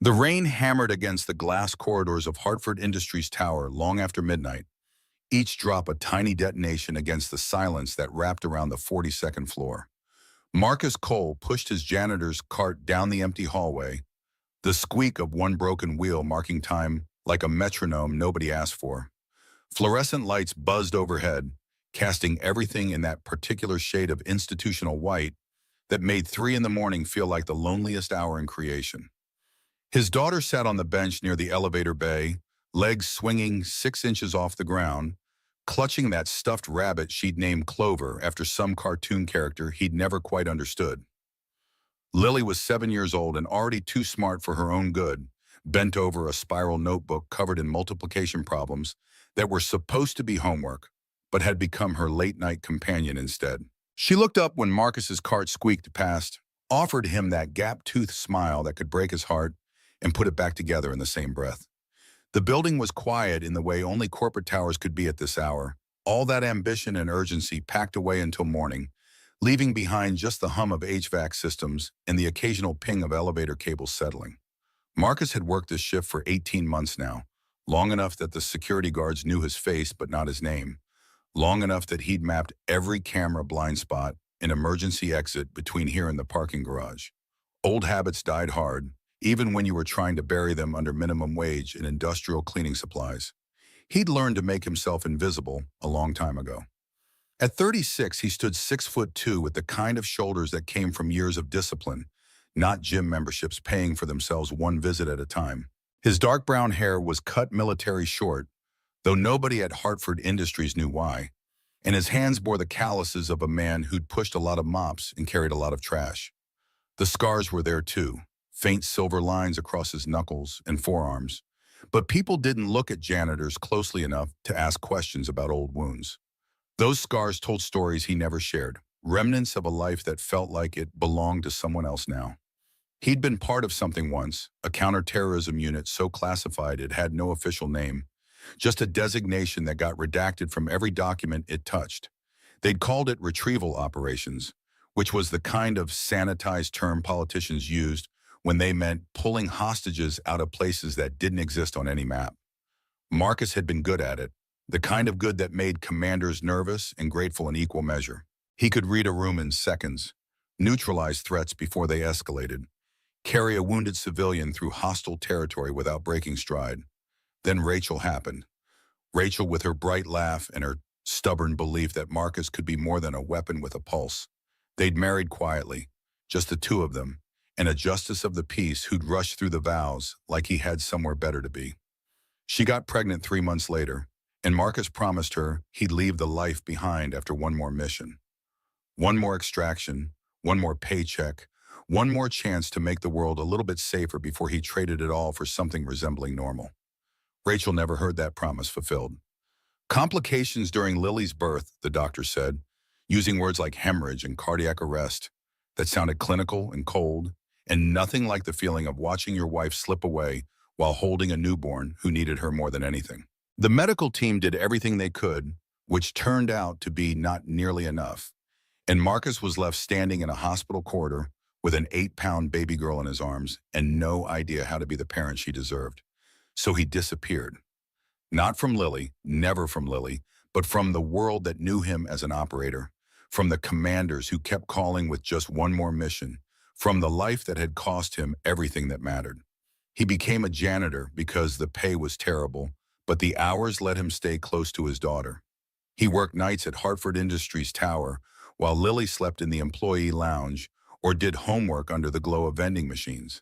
The rain hammered against the glass corridors of Hartford Industries Tower long after midnight, each drop a tiny detonation against the silence that wrapped around the 42nd floor. Marcus Cole pushed his janitor's cart down the empty hallway, the squeak of one broken wheel marking time like a metronome nobody asked for. Fluorescent lights buzzed overhead, casting everything in that particular shade of institutional white that made 3 in the morning feel like the loneliest hour in creation. His daughter sat on the bench near the elevator bay, legs swinging 6 inches off the ground, clutching that stuffed rabbit she'd named Clover after some cartoon character he'd never quite understood. Lily was 7 years old and already too smart for her own good, bent over a spiral notebook covered in multiplication problems that were supposed to be homework, but had become her late-night companion instead. She looked up when Marcus's cart squeaked past, offered him that gap-toothed smile that could break his heart, and put it back together in the same breath. The building was quiet in the way only corporate towers could be at this hour, all that ambition and urgency packed away until morning, leaving behind just the hum of HVAC systems and the occasional ping of elevator cables settling. Marcus had worked this shift for 18 months now, long enough that the security guards knew his face but not his name, long enough that he'd mapped every camera blind spot and emergency exit between here and the parking garage. Old habits died hard, even when you were trying to bury them under minimum wage and industrial cleaning supplies. He'd learned to make himself invisible a long time ago. At 36, he stood 6'2" with the kind of shoulders that came from years of discipline, not gym memberships paying for themselves one visit at a time. His dark brown hair was cut military short, though nobody at Hartford Industries knew why, and his hands bore the calluses of a man who'd pushed a lot of mops and carried a lot of trash. The scars were there too, faint silver lines across his knuckles and forearms, but people didn't look at janitors closely enough to ask questions about old wounds. Those scars told stories he never shared, remnants of a life that felt like it belonged to someone else now. He'd been part of something once, a counterterrorism unit so classified it had no official name, just a designation that got redacted from every document it touched. They'd called it retrieval operations, which was the kind of sanitized term politicians used when they meant pulling hostages out of places that didn't exist on any map. Marcus had been good at it, the kind of good that made commanders nervous and grateful in equal measure. He could read a room in seconds, neutralize threats before they escalated, carry a wounded civilian through hostile territory without breaking stride. Then Rachel happened. Rachel with her bright laugh and her stubborn belief that Marcus could be more than a weapon with a pulse. They'd married quietly, just the two of them, and a justice of the peace who'd rushed through the vows like he had somewhere better to be. She got pregnant 3 months later, and Marcus promised her he'd leave the life behind after one more mission. One more extraction, one more paycheck, one more chance to make the world a little bit safer before he traded it all for something resembling normal. Rachel never heard that promise fulfilled. Complications during Lily's birth, the doctor said, using words like hemorrhage and cardiac arrest that sounded clinical and cold, and nothing like the feeling of watching your wife slip away while holding a newborn who needed her more than anything. The medical team did everything they could, which turned out to be not nearly enough, and Marcus was left standing in a hospital corridor with an 8-pound baby girl in his arms and no idea how to be the parent she deserved. So he disappeared. Not from Lily, never from Lily, but from the world that knew him as an operator, from the commanders who kept calling with just one more mission, from the life that had cost him everything that mattered. He became a janitor because the pay was terrible, but the hours let him stay close to his daughter. He worked nights at Hartford Industries Tower while Lily slept in the employee lounge or did homework under the glow of vending machines.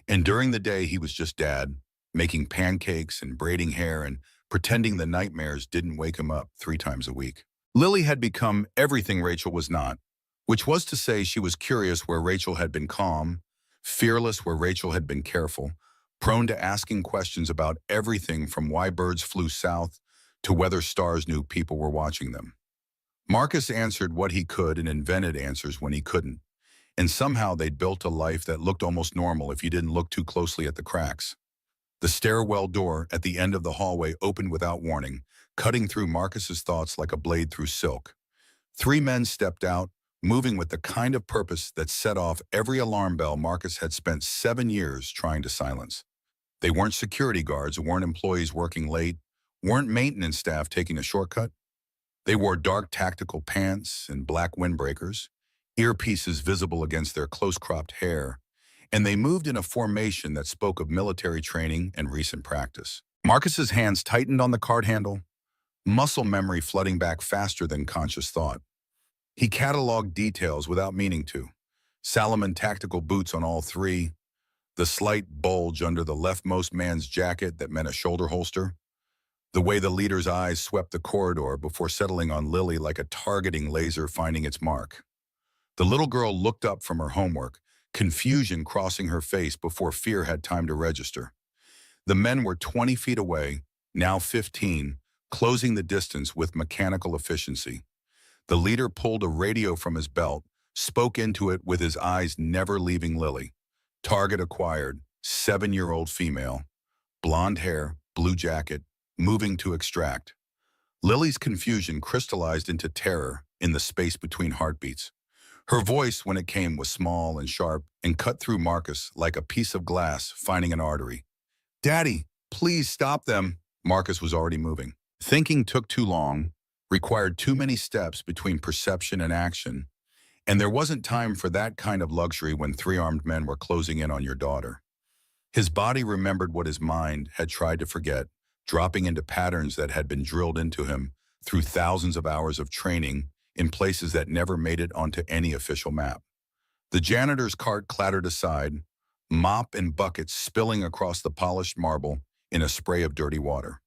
And during the day, he was just dad, making pancakes and braiding hair and pretending the nightmares didn't wake him up 3 times a week. Lily had become everything Rachel was not, which was to say she was curious where Rachel had been calm, fearless where Rachel had been careful, prone to asking questions about everything from why birds flew south to whether stars knew people were watching them. Marcus answered what he could and invented answers when he couldn't, and somehow they'd built a life that looked almost normal if you didn't look too closely at the cracks. The stairwell door at the end of the hallway opened without warning, cutting through Marcus's thoughts like a blade through silk. 3 men stepped out, moving with the kind of purpose that set off every alarm bell Marcus had spent 7 years trying to silence. They weren't security guards, weren't employees working late, weren't maintenance staff taking a shortcut. They wore dark tactical pants and black windbreakers, earpieces visible against their close-cropped hair, and they moved in a formation that spoke of military training and recent practice. Marcus's hands tightened on the card handle, muscle memory flooding back faster than conscious thought. He cataloged details without meaning to. Salomon tactical boots on all three, the slight bulge under the leftmost man's jacket that meant a shoulder holster, the way the leader's eyes swept the corridor before settling on Lily like a targeting laser finding its mark. The little girl looked up from her homework, confusion crossing her face before fear had time to register. The men were 20 feet away, now 15, closing the distance with mechanical efficiency. The leader pulled a radio from his belt, spoke into it with his eyes never leaving Lily. Target acquired, 7-year-old female, blonde hair, blue jacket, moving to extract. Lily's confusion crystallized into terror in the space between heartbeats. Her voice, when it came, was small and sharp and cut through Marcus like a piece of glass finding an artery. "Daddy, please stop them." Marcus was already moving. Thinking took too long, required too many steps between perception and action, and there wasn't time for that kind of luxury when 3 armed men were closing in on your daughter. His body remembered what his mind had tried to forget, dropping into patterns that had been drilled into him through thousands of hours of training in places that never made it onto any official map. The janitor's cart clattered aside, mop and buckets spilling across the polished marble in a spray of dirty water.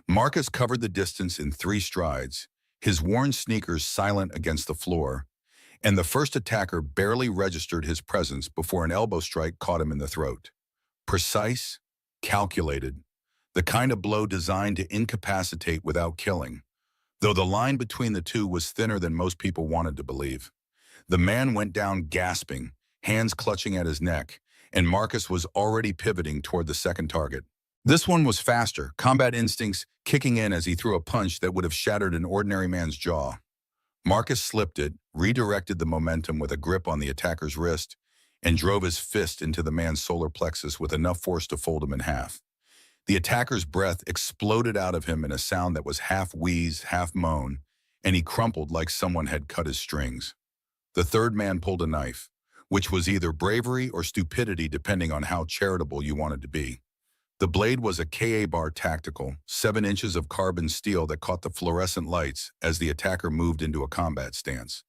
Marcus covered the distance in 3 strides, his worn sneakers silent against the floor, and the first attacker barely registered his presence before an elbow strike caught him in the throat. Precise, calculated, the kind of blow designed to incapacitate without killing, though the line between the two was thinner than most people wanted to believe. The man went down gasping, hands clutching at his neck, and Marcus was already pivoting toward the second target. This one was faster, combat instincts kicking in as he threw a punch that would have shattered an ordinary man's jaw. Marcus slipped it, redirected the momentum with a grip on the attacker's wrist, and drove his fist into the man's solar plexus with enough force to fold him in half. The attacker's breath exploded out of him in a sound that was half wheeze, half moan, and he crumpled like someone had cut his strings. The third man pulled a knife, which was either bravery or stupidity depending on how charitable you wanted to be. The blade was a Ka-bar tactical, 7 inches of carbon steel that caught the fluorescent lights as the attacker moved into a combat stance.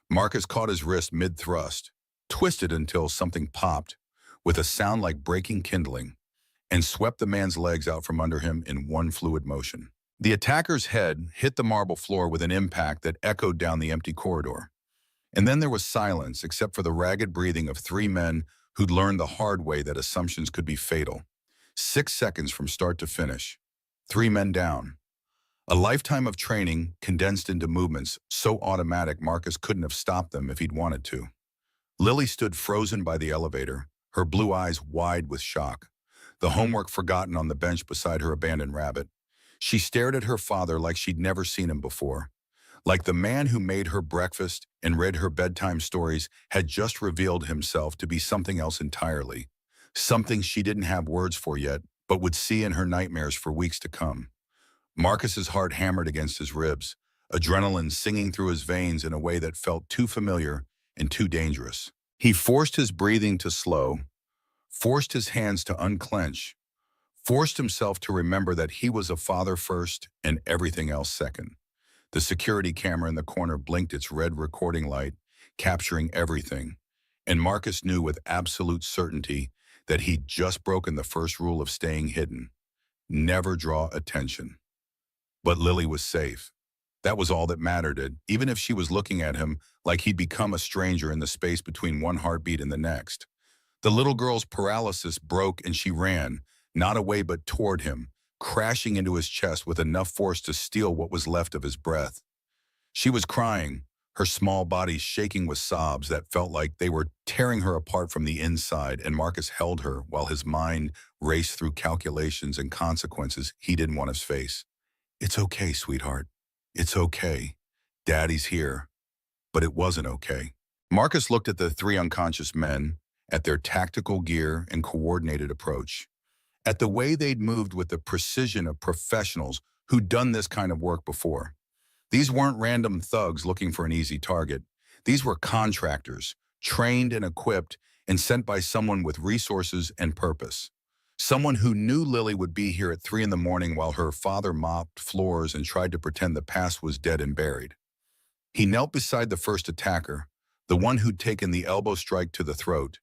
Marcus caught his wrist mid-thrust, twisted until something popped, with a sound like breaking kindling, and swept the man's legs out from under him in one fluid motion. The attacker's head hit the marble floor with an impact that echoed down the empty corridor. And then there was silence except for the ragged breathing of 3 men who'd learned the hard way that assumptions could be fatal. 6 seconds from start to finish. 3 men down. A lifetime of training condensed into movements so automatic Marcus couldn't have stopped them if he'd wanted to. Lily stood frozen by the elevator, her blue eyes wide with shock, the homework forgotten on the bench beside her abandoned rabbit. She stared at her father like she'd never seen him before. Like the man who made her breakfast and read her bedtime stories had just revealed himself to be something else entirely. Something she didn't have words for yet, but would see in her nightmares for weeks to come. Marcus's heart hammered against his ribs, adrenaline singing through his veins in a way that felt too familiar and too dangerous. He forced his breathing to slow, forced his hands to unclench, forced himself to remember that he was a father first and everything else second. The security camera in the corner blinked its red recording light, capturing everything, and Marcus knew with absolute certainty that he'd just broken the first rule of staying hidden. Never draw attention. But Lily was safe. That was all that mattered, even if she was looking at him like he'd become a stranger in the space between one heartbeat and the next. The little girl's paralysis broke and she ran, not away but toward him, crashing into his chest with enough force to steal what was left of his breath. She was crying, her small body shaking with sobs that felt like they were tearing her apart from the inside, and Marcus held her while his mind raced through calculations and consequences he didn't want to face. "It's okay, sweetheart. It's okay. Daddy's here." but it wasn't okay. Marcus looked at the three unconscious men, at their tactical gear and coordinated approach, at the way they'd moved with the precision of professionals who'd done this kind of work before. These weren't random thugs looking for an easy target. These were contractors, trained and equipped and sent by someone with resources and purpose. Someone who knew Lily would be here at 3 in the morning while her father mopped floors and tried to pretend the past was dead and buried. He knelt beside the first attacker, the one who'd taken the elbow strike to the throat,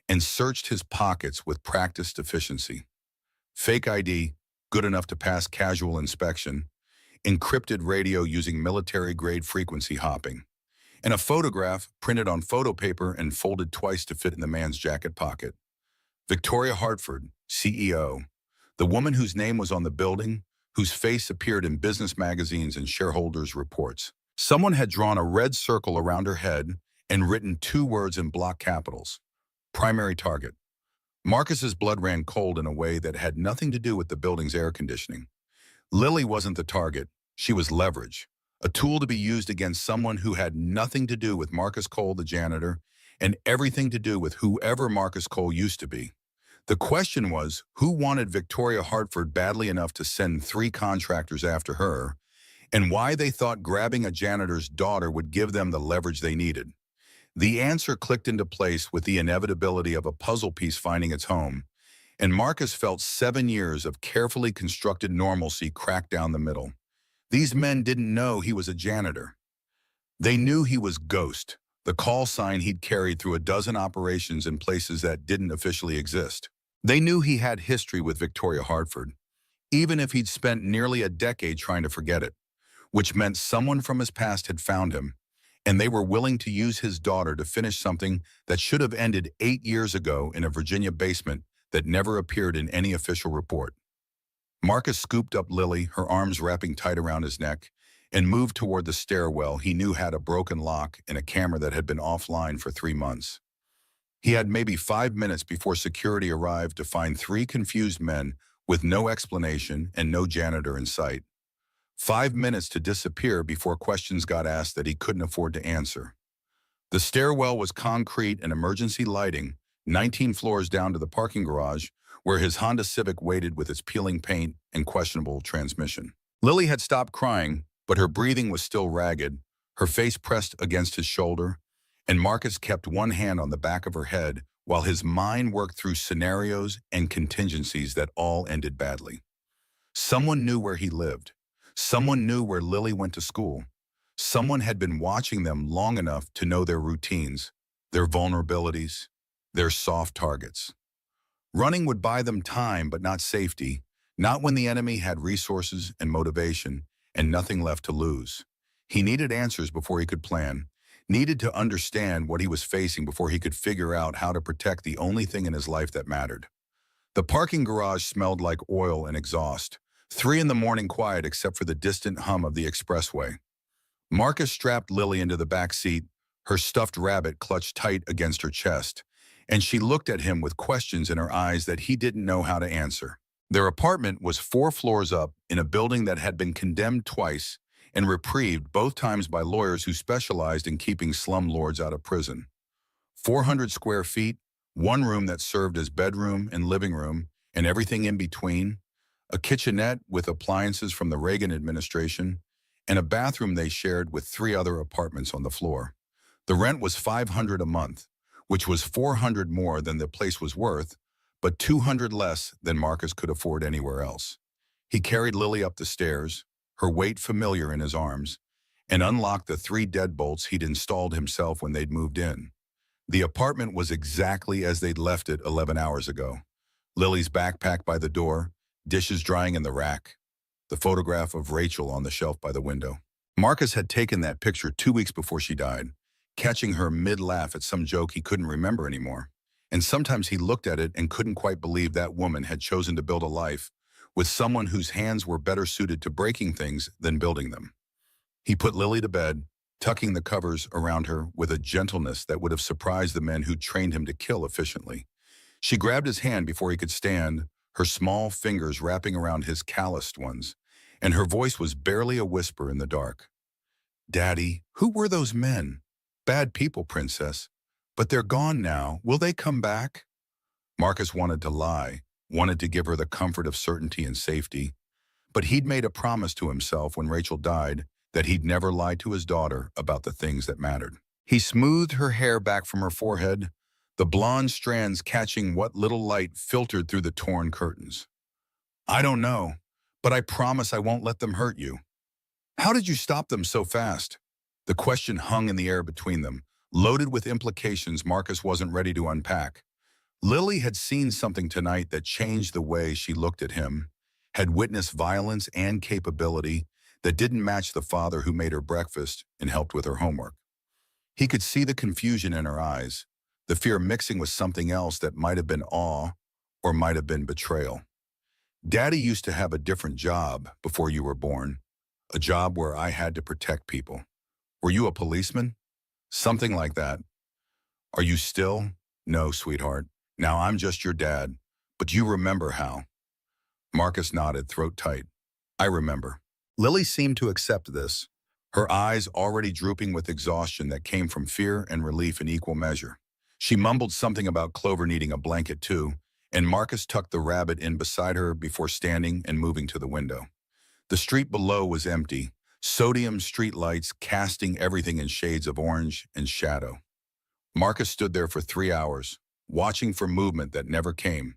and searched his pockets with practiced efficiency. Fake ID, good enough to pass casual inspection, encrypted radio using military-grade frequency hopping, and a photograph printed on photo paper and folded twice to fit in the man's jacket pocket. Victoria Hartford, CEO, the woman whose name was on the building, whose face appeared in business magazines and shareholders' reports. Someone had drawn a red circle around her head and written 2 words in block capitals: primary target. Marcus's blood ran cold in a way that had nothing to do with the building's air conditioning. Lily wasn't the target, she was leverage, a tool to be used against someone who had nothing to do with Marcus Cole, the janitor, and everything to do with whoever Marcus Cole used to be. The question was, who wanted Victoria Hartford badly enough to send 3 contractors after her, and why they thought grabbing a janitor's daughter would give them the leverage they needed. The answer clicked into place with the inevitability of a puzzle piece finding its home, and Marcus felt 7 years of carefully constructed normalcy crack down the middle. These men didn't know he was a janitor. They knew he was Ghost, the call sign he'd carried through a dozen operations in places that didn't officially exist. They knew he had history with Victoria Hartford, even if he'd spent nearly a decade trying to forget it, which meant someone from his past had found him, and they were willing to use his daughter to finish something that should have ended 8 years ago in a Virginia basement that never appeared in any official report. Marcus scooped up Lily, her arms wrapping tight around his neck, and moved toward the stairwell he knew had a broken lock and a camera that had been offline for 3 months. He had maybe 5 minutes before security arrived to find 3 confused men with no explanation and no janitor in sight. 5 minutes to disappear before questions got asked that he couldn't afford to answer. The stairwell was concrete and emergency lighting, 19 floors down to the parking garage, where his Honda Civic waited with its peeling paint and questionable transmission. Lily had stopped crying, but her breathing was still ragged, her face pressed against his shoulder, and Marcus kept one hand on the back of her head while his mind worked through scenarios and contingencies that all ended badly. Someone knew where he lived. Someone knew where Lily went to school. Someone had been watching them long enough to know their routines, their vulnerabilities, their soft targets. Running would buy them time but not safety, not when the enemy had resources and motivation and nothing left to lose. He needed answers before he could plan, needed to understand what he was facing before he could figure out how to protect the only thing in his life that mattered. The parking garage smelled like oil and exhaust. 3 in the morning quiet except for the distant hum of the expressway. Marcus strapped Lily into the back seat, her stuffed rabbit clutched tight against her chest, and she looked at him with questions in her eyes that he didn't know how to answer. Their apartment was 4 floors up in a building that had been condemned twice and reprieved both times by lawyers who specialized in keeping slumlords out of prison. 400 square feet, 1 room that served as bedroom and living room, and everything in between, a kitchenette with appliances from the Reagan administration, and a bathroom they shared with 3 other apartments on the floor. The rent was $500 a month, which was $400 more than the place was worth, but $200 less than Marcus could afford anywhere else. He carried Lily up the stairs, her weight familiar in his arms, and unlocked the 3 deadbolts he'd installed himself when they'd moved in. The apartment was exactly as they'd left it 11 hours ago. Lily's backpack by the door, dishes drying in the rack, the photograph of Rachel on the shelf by the window. Marcus had taken that picture 2 weeks before she died, catching her mid-laugh at some joke he couldn't remember anymore. And sometimes he looked at it and couldn't quite believe that woman had chosen to build a life with someone whose hands were better suited to breaking things than building them. He put Lily to bed, tucking the covers around her with a gentleness that would have surprised the men who'd trained him to kill efficiently. She grabbed his hand before he could stand, her small fingers wrapping around his calloused ones, and her voice was barely a whisper in the dark. "Daddy, who were those men?" Bad people, Princess. But they're gone now. Will they come back? Marcus wanted to lie, wanted to give her the comfort of certainty and safety. But he'd made a promise to himself when Rachel died that he'd never lie to his daughter about the things that mattered. He smoothed her hair back from her forehead, the blonde strands catching what little light filtered through the torn curtains. I don't know, but I promise I won't let them hurt you. How did you stop them so fast? The question hung in the air between them, loaded with implications Marcus wasn't ready to unpack. Lily had seen something tonight that changed the way she looked at him, had witnessed violence and capability that didn't match the father who made her breakfast and helped with her homework. He could see the confusion in her eyes, the fear mixing with something else that might have been awe or might have been betrayal. Daddy used to have a different job before you were born, a job where I had to protect people. Were you a policeman? Something like that. Are you still? No, sweetheart. Now I'm just your dad, but you remember how. Marcus nodded, throat tight. I remember. Lily seemed to accept this, her eyes already drooping with exhaustion that came from fear and relief in equal measure. She mumbled something about Clover needing a blanket too, and Marcus tucked the rabbit in beside her before standing and moving to the window. The street below was empty, sodium street lights casting everything in shades of orange and shadow. Marcus stood there for 3 hours, watching for movement that never came,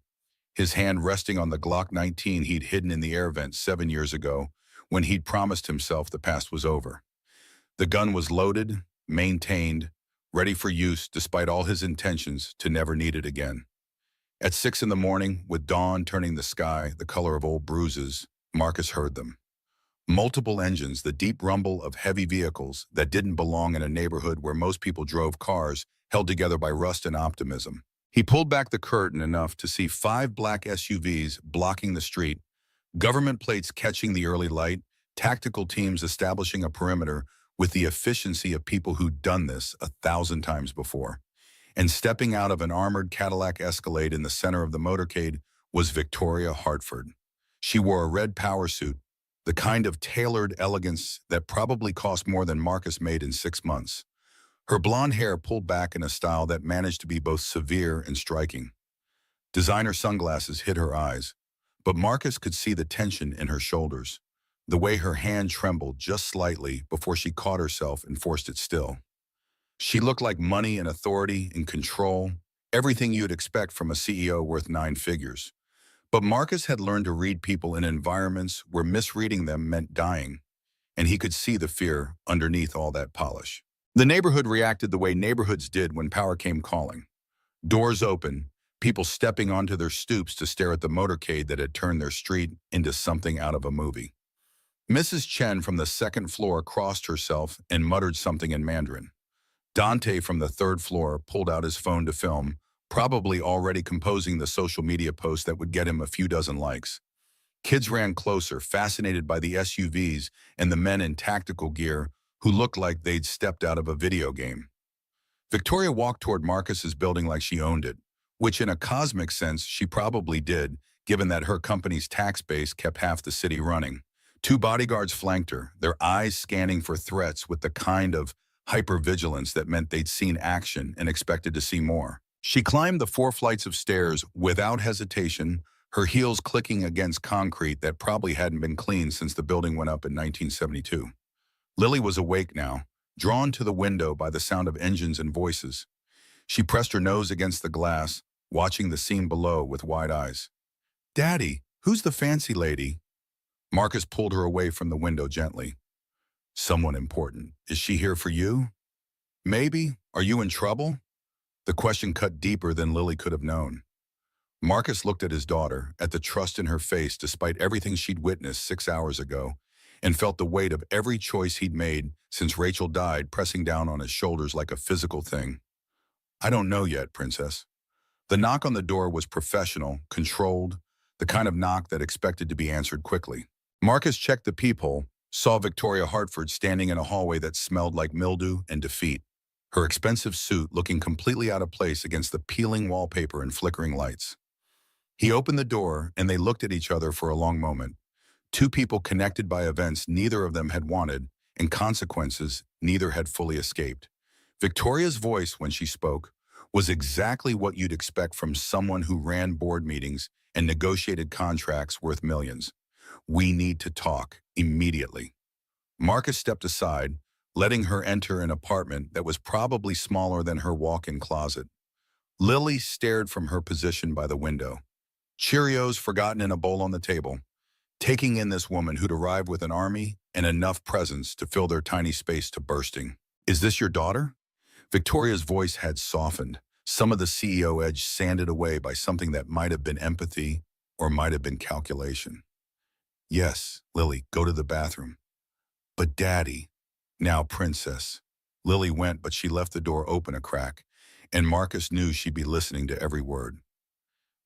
his hand resting on the Glock 19 he'd hidden in the air vent 7 years ago when he'd promised himself the past was over. The gun was loaded, maintained, ready for use despite all his intentions to never need it again. At 6 in the morning, with dawn turning the sky the color of old bruises, Marcus heard them. Multiple engines, the deep rumble of heavy vehicles that didn't belong in a neighborhood where most people drove cars, held together by rust and optimism. He pulled back the curtain enough to see 5 black SUVs blocking the street, government plates catching the early light, tactical teams establishing a perimeter with the efficiency of people who'd done this 1,000 times before. And stepping out of an armored Cadillac Escalade in the center of the motorcade was Victoria Hartford. She wore a red power suit, the kind of tailored elegance that probably cost more than Marcus made in 6 months. Her blonde hair pulled back in a style that managed to be both severe and striking. Designer sunglasses hid her eyes, but Marcus could see the tension in her shoulders, the way her hand trembled just slightly before she caught herself and forced it still. She looked like money and authority and control, everything you'd expect from a CEO worth 9 figures. But Marcus had learned to read people in environments where misreading them meant dying, and he could see the fear underneath all that polish. The neighborhood reacted the way neighborhoods did when power came calling. Doors open, people stepping onto their stoops to stare at the motorcade that had turned their street into something out of a movie. Mrs. Chen from the 2nd floor crossed herself and muttered something in Mandarin. Dante from the 3rd floor pulled out his phone to film, probably already composing the social media post that would get him a few dozen likes. Kids ran closer, fascinated by the SUVs and the men in tactical gear who looked like they'd stepped out of a video game. Victoria walked toward Marcus's building like she owned it, which in a cosmic sense she probably did, given that her company's tax base kept half the city running. 2 bodyguards flanked her, their eyes scanning for threats with the kind of hypervigilance that meant they'd seen action and expected to see more. She climbed the 4 flights of stairs without hesitation, her heels clicking against concrete that probably hadn't been cleaned since the building went up in 1972. Lily was awake now, drawn to the window by the sound of engines and voices. She pressed her nose against the glass, watching the scene below with wide eyes. Daddy, who's the fancy lady? Marcus pulled her away from the window gently. Someone important. Is she here for you? Maybe. Are you in trouble? The question cut deeper than Lily could have known. Marcus looked at his daughter, at the trust in her face despite everything she'd witnessed 6 hours ago, and felt the weight of every choice he'd made since Rachel died pressing down on his shoulders like a physical thing. I don't know yet, Princess. The knock on the door was professional, controlled, the kind of knock that expected to be answered quickly. Marcus checked the peephole, saw Victoria Hartford standing in a hallway that smelled like mildew and defeat, her expensive suit looking completely out of place against the peeling wallpaper and flickering lights. He opened the door, and they looked at each other for a long moment. 2 people connected by events neither of them had wanted, and consequences neither had fully escaped. Victoria's voice, when she spoke, was exactly what you'd expect from someone who ran board meetings and negotiated contracts worth millions. We need to talk immediately. Marcus stepped aside, letting her enter an apartment that was probably smaller than her walk-in closet. Lily stared from her position by the window. Cheerios forgotten in a bowl on the table, taking in this woman who'd arrived with an army and enough presence to fill their tiny space to bursting. "Is this your daughter?" Victoria's voice had softened, some of the CEO edge sanded away by something that might have been empathy or might have been calculation. "Yes, Lily, go to the bathroom." "But Daddy." "Now, Princess." Lily went, but she left the door open a crack, and Marcus knew she'd be listening to every word.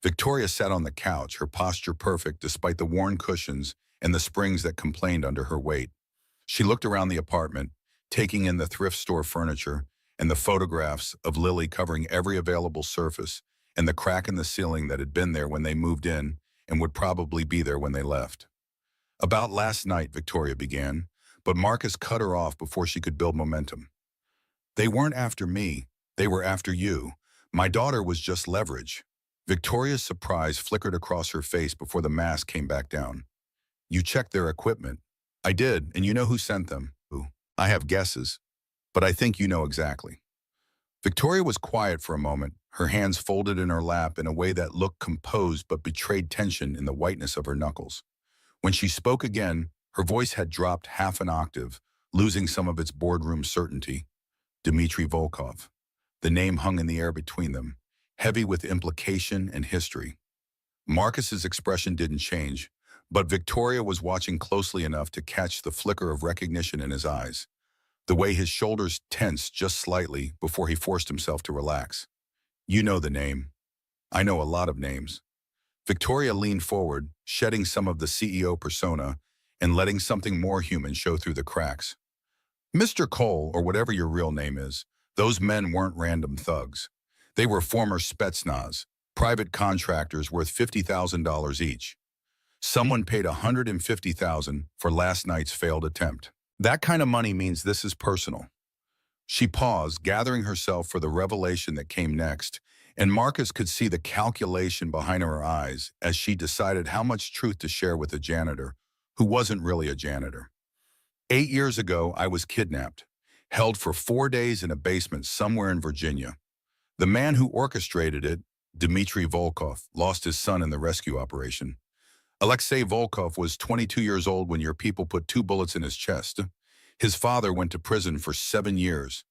Victoria sat on the couch, her posture perfect despite the worn cushions and the springs that complained under her weight. She looked around the apartment, taking in the thrift store furniture and the photographs of Lily covering every available surface and the crack in the ceiling that had been there when they moved in and would probably be there when they left. "About last night," Victoria began, but Marcus cut her off before she could build momentum. "They weren't after me. They were after you. My daughter was just leverage." Victoria's surprise flickered across her face before the mask came back down. "You checked their equipment." "I did, and you know who sent them?" "Who?" "I have guesses, but I think you know exactly." Victoria was quiet for a moment, her hands folded in her lap in a way that looked composed but betrayed tension in the whiteness of her knuckles. When she spoke again, her voice had dropped half an octave, losing some of its boardroom certainty. "Dmitry Volkov." The name hung in the air between them, heavy with implication and history. Marcus's expression didn't change, but Victoria was watching closely enough to catch the flicker of recognition in his eyes, the way his shoulders tensed just slightly before he forced himself to relax. "You know the name." "I know a lot of names." Victoria leaned forward, shedding some of the CEO persona and letting something more human show through the cracks. "Mr. Cole, or whatever your real name is, those men weren't random thugs. They were former Spetsnaz, private contractors worth $50,000 each. Someone paid $150,000 for last night's failed attempt. That kind of money means this is personal." She paused, gathering herself for the revelation that came next, and Marcus could see the calculation behind her eyes as she decided how much truth to share with the janitor, who wasn't really a janitor. 8 years ago, I was kidnapped, held for 4 days in a basement somewhere in Virginia. The man who orchestrated it, Dmitry Volkov, lost his son in the rescue operation. Alexei Volkov was 22 years old when your people put 2 bullets in his chest. His father went to prison for 7 years,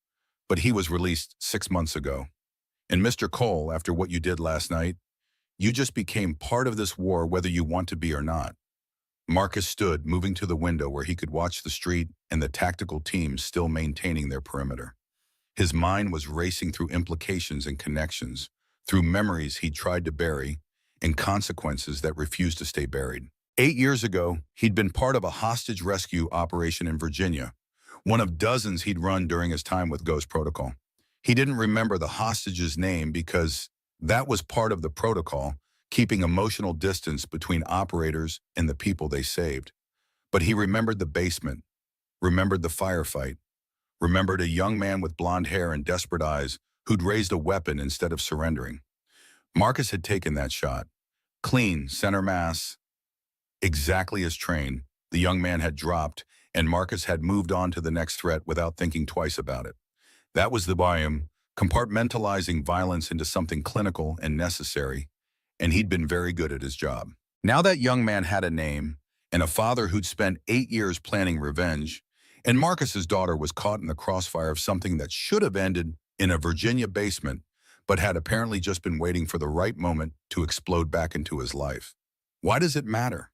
but he was released 6 months ago. And Mr. Cole, after what you did last night, you just became part of this war whether you want to be or not. Marcus stood, moving to the window where he could watch the street and the tactical teams still maintaining their perimeter. His mind was racing through implications and connections, through memories he'd tried to bury and consequences that refused to stay buried. 8 years ago, he'd been part of a hostage rescue operation in Virginia, one of dozens he'd run during his time with Ghost Protocol. He didn't remember the hostage's name because that was part of the protocol, keeping emotional distance between operators and the people they saved. But he remembered the basement, remembered the firefight, remembered a young man with blonde hair and desperate eyes who'd raised a weapon instead of surrendering. Marcus had taken that shot. Clean, center mass, exactly as trained. The young man had dropped, and Marcus had moved on to the next threat without thinking twice about it. That was the biome, compartmentalizing violence into something clinical and necessary, and he'd been very good at his job. Now that young man had a name, and a father who'd spent 8 years planning revenge, and Marcus's daughter was caught in the crossfire of something that should have ended in a Virginia basement, but had apparently just been waiting for the right moment to explode back into his life. Why does it matter?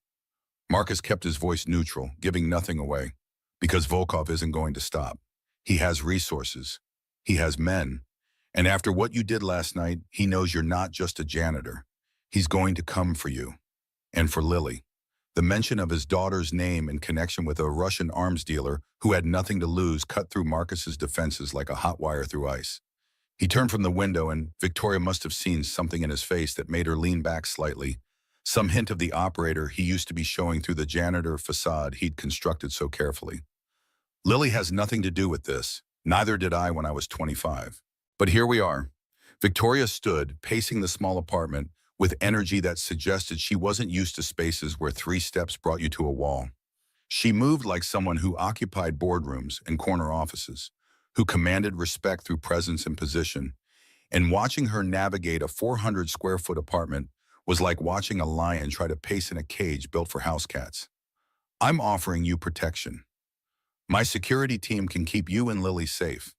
Marcus kept his voice neutral, giving nothing away. Because Volkov isn't going to stop. He has resources. He has men. And after what you did last night, he knows you're not just a janitor. He's going to come for you. And for Lily. The mention of his daughter's name in connection with a Russian arms dealer who had nothing to lose cut through Marcus's defenses like a hot wire through ice. He turned from the window, and Victoria must have seen something in his face that made her lean back slightly, some hint of the operator he used to be showing through the janitor facade he'd constructed so carefully. Lily has nothing to do with this. Neither did I when I was 25. But here we are. Victoria stood, pacing the small apartment, with energy that suggested she wasn't used to spaces where 3 steps brought you to a wall. She moved like someone who occupied boardrooms and corner offices, who commanded respect through presence and position, and watching her navigate a 400 square foot apartment was like watching a lion try to pace in a cage built for house cats. I'm offering you protection. My security team can keep you and Lily safe.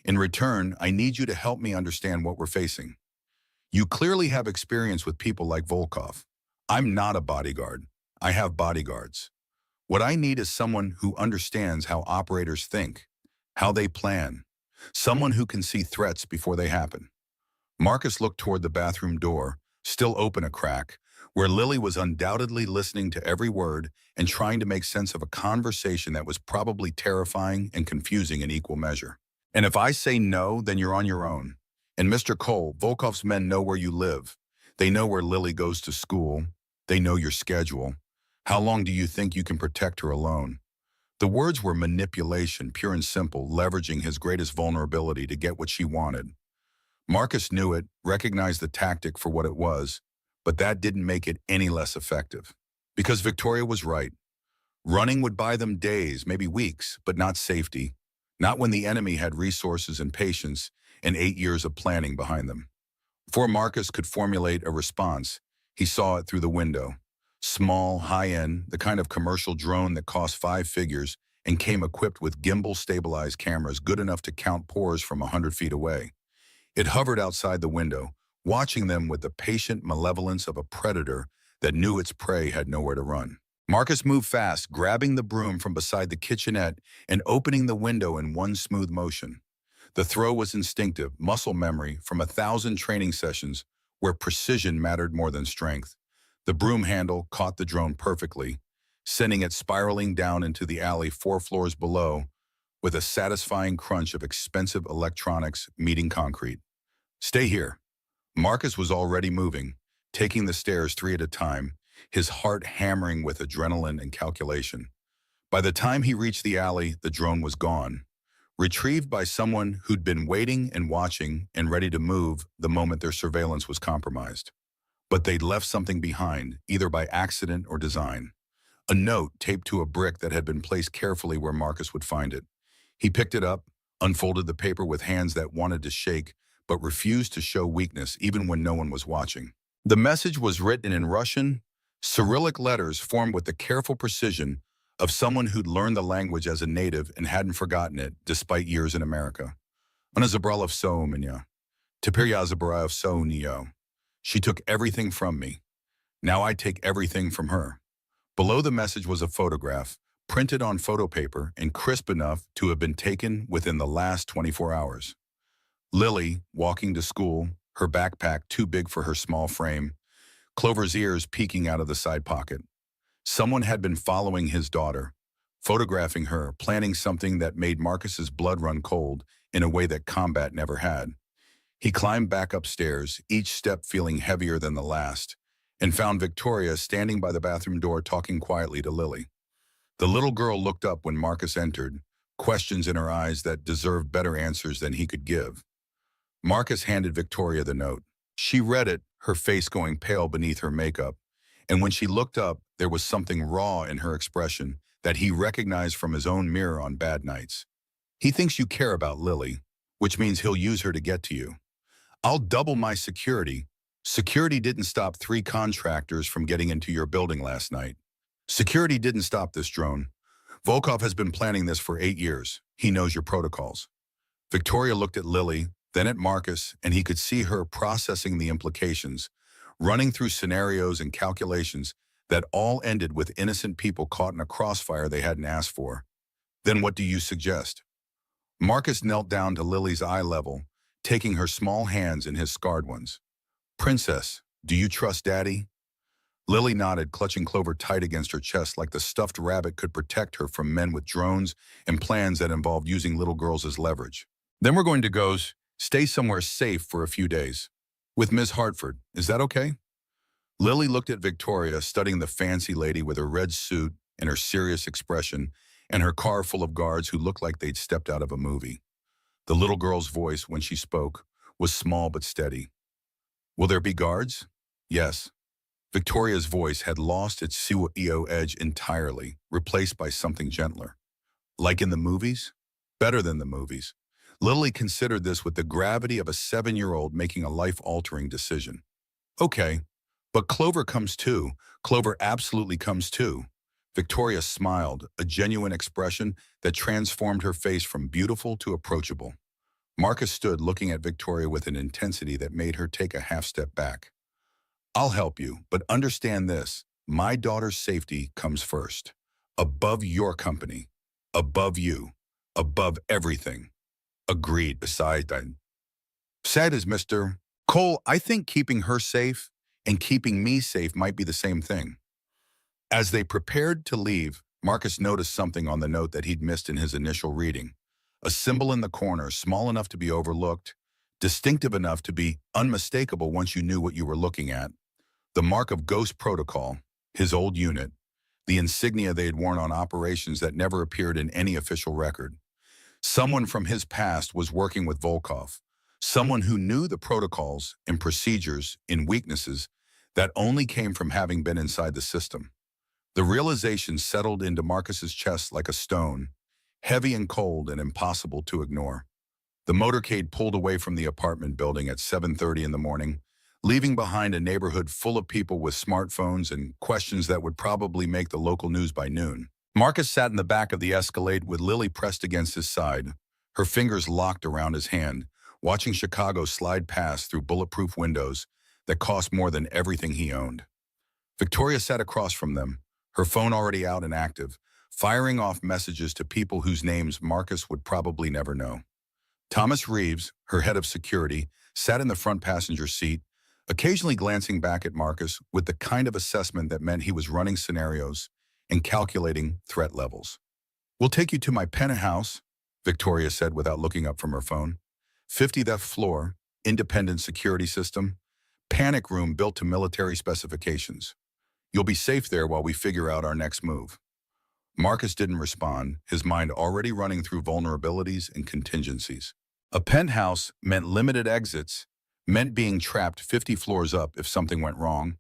In return, I need you to help me understand what we're facing. You clearly have experience with people like Volkov. I'm not a bodyguard. I have bodyguards. What I need is someone who understands how operators think, how they plan, someone who can see threats before they happen. Marcus looked toward the bathroom door, still open a crack, where Lily was undoubtedly listening to every word and trying to make sense of a conversation that was probably terrifying and confusing in equal measure. And if I say no, then you're on your own. And Mr. Cole, Volkov's men know where you live. They know where Lily goes to school. They know your schedule. How long do you think you can protect her alone? The words were manipulation, pure and simple, leveraging his greatest vulnerability to get what she wanted. Marcus knew it, recognized the tactic for what it was, but that didn't make it any less effective. Because Victoria was right. Running would buy them days, maybe weeks, but not safety. Not when the enemy had resources and patience and 8 years of planning behind them. Before Marcus could formulate a response, he saw it through the window. Small, high-end, the kind of commercial drone that cost 5 figures and came equipped with gimbal-stabilized cameras good enough to count pores from 100 feet away. It hovered outside the window, watching them with the patient malevolence of a predator that knew its prey had nowhere to run. Marcus moved fast, grabbing the broom from beside the kitchenette and opening the window in one smooth motion. The throw was instinctive, muscle memory from 1,000 training sessions where precision mattered more than strength. The broom handle caught the drone perfectly, sending it spiraling down into the alley 4 floors below with a satisfying crunch of expensive electronics meeting concrete. Stay here. Marcus was already moving, taking the stairs 3 at a time, his heart hammering with adrenaline and calculation. By the time he reached the alley, the drone was gone, retrieved by someone who'd been waiting and watching and ready to move the moment their surveillance was compromised. But they'd left something behind, either by accident or design. A note taped to a brick that had been placed carefully where Marcus would find it. He picked it up, unfolded the paper with hands that wanted to shake, but refused to show weakness even when no one was watching. The message was written in Russian, Cyrillic letters formed with the careful precision of someone who'd learned the language as a native and hadn't forgotten it despite years in America. Ona zabrala vso u меня. Теперь я забираю всё у неё. She took everything from me. Now I take everything from her. Below the message was a photograph, printed on photo paper and crisp enough to have been taken within the last 24 hours. Lily, walking to school, her backpack too big for her small frame, Clover's ears peeking out of the side pocket. Someone had been following his daughter, photographing her, planning something that made Marcus's blood run cold in a way that combat never had. He climbed back upstairs, each step feeling heavier than the last, and found Victoria standing by the bathroom door talking quietly to Lily. The little girl looked up when Marcus entered, questions in her eyes that deserved better answers than he could give. Marcus handed Victoria the note. She read it, her face going pale beneath her makeup, and when she looked up, there was something raw in her expression that he recognized from his own mirror on bad nights. He thinks you care about Lily, which means he'll use her to get to you. I'll double my security. Security didn't stop 3 contractors from getting into your building last night. Security didn't stop this drone. Volkov has been planning this for 8 years. He knows your protocols. Victoria looked at Lily, then at Marcus, and he could see her processing the implications, running through scenarios and calculations that all ended with innocent people caught in a crossfire they hadn't asked for. Then what do you suggest? Marcus knelt down to Lily's eye level, taking her small hands in his scarred ones. Princess, do you trust Daddy? Lily nodded, clutching Clover tight against her chest like the stuffed rabbit could protect her from men with drones and plans that involved using little girls as leverage. Then we're going to go stay somewhere safe for a few days. With Miss Hartford, is that okay? Lily looked at Victoria, studying the fancy lady with her red suit and her serious expression, and her car full of guards who looked like they'd stepped out of a movie. The little girl's voice, when she spoke, was small but steady. Will there be guards? Yes. Victoria's voice had lost its CEO edge entirely, replaced by something gentler. Like in the movies? Better than the movies. Lily considered this with the gravity of a 7-year-old making a life-altering decision. Okay, but Clover comes too. Clover absolutely comes too. Victoria smiled, a genuine expression that transformed her face from beautiful to approachable. Marcus stood looking at Victoria with an intensity that made her take a half-step back. I'll help you, but understand this. My daughter's safety comes first. Above your company. Above you. Above everything. Agreed. Besides that, said as Mr. Cole, I think keeping her safe and keeping me safe might be the same thing. As they prepared to leave, Marcus noticed something on the note that he'd missed in his initial reading. A symbol in the corner, small enough to be overlooked, distinctive enough to be unmistakable once you knew what you were looking at. The mark of Ghost Protocol, his old unit, the insignia they had worn on operations that never appeared in any official record. Someone from his past was working with Volkov, someone who knew the protocols and procedures and weaknesses that only came from having been inside the system. The realization settled into Marcus's chest like a stone, heavy and cold and impossible to ignore. The motorcade pulled away from the apartment building at 7:30 in the morning, leaving behind a neighborhood full of people with smartphones and questions that would probably make the local news by noon. Marcus sat in the back of the Escalade with Lily pressed against his side, her fingers locked around his hand, watching Chicago slide past through bulletproof windows that cost more than everything he owned. Victoria sat across from them, her phone already out and active, firing off messages to people whose names Marcus would probably never know. Thomas Reeves, her head of security, sat in the front passenger seat, occasionally glancing back at Marcus with the kind of assessment that meant he was running scenarios and calculating threat levels. We'll take you to my penthouse, Victoria said without looking up from her phone. 50th floor, independent security system, panic room built to military specifications. You'll be safe there while we figure out our next move. Marcus didn't respond, his mind already running through vulnerabilities and contingencies. A penthouse meant limited exits, meant being trapped 50 floors up if something went wrong,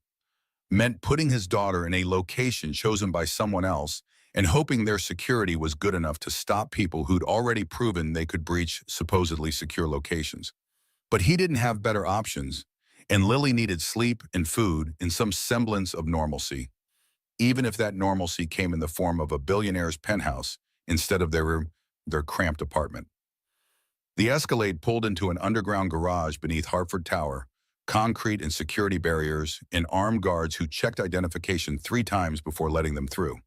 meant putting his daughter in a location chosen by someone else and hoping their security was good enough to stop people who'd already proven they could breach supposedly secure locations. But he didn't have better options, and Lily needed sleep and food and some semblance of normalcy, even if that normalcy came in the form of a billionaire's penthouse instead of their cramped apartment. The Escalade pulled into an underground garage beneath Hartford Tower, concrete and security barriers, and armed guards who checked identification 3 times before letting them through.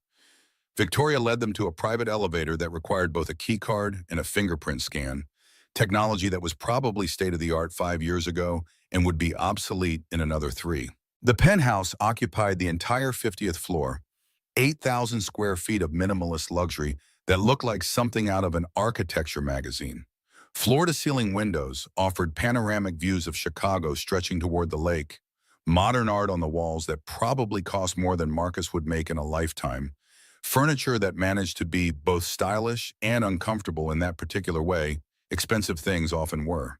Victoria led them to a private elevator that required both a key card and a fingerprint scan, technology that was probably state-of-the-art 5 years ago and would be obsolete in another 3. The penthouse occupied the entire 50th floor, 8,000 square feet of minimalist luxury that looked like something out of an architecture magazine. Floor-to-ceiling windows offered panoramic views of Chicago stretching toward the lake, modern art on the walls that probably cost more than Marcus would make in a lifetime, furniture that managed to be both stylish and uncomfortable in that particular way expensive things often were.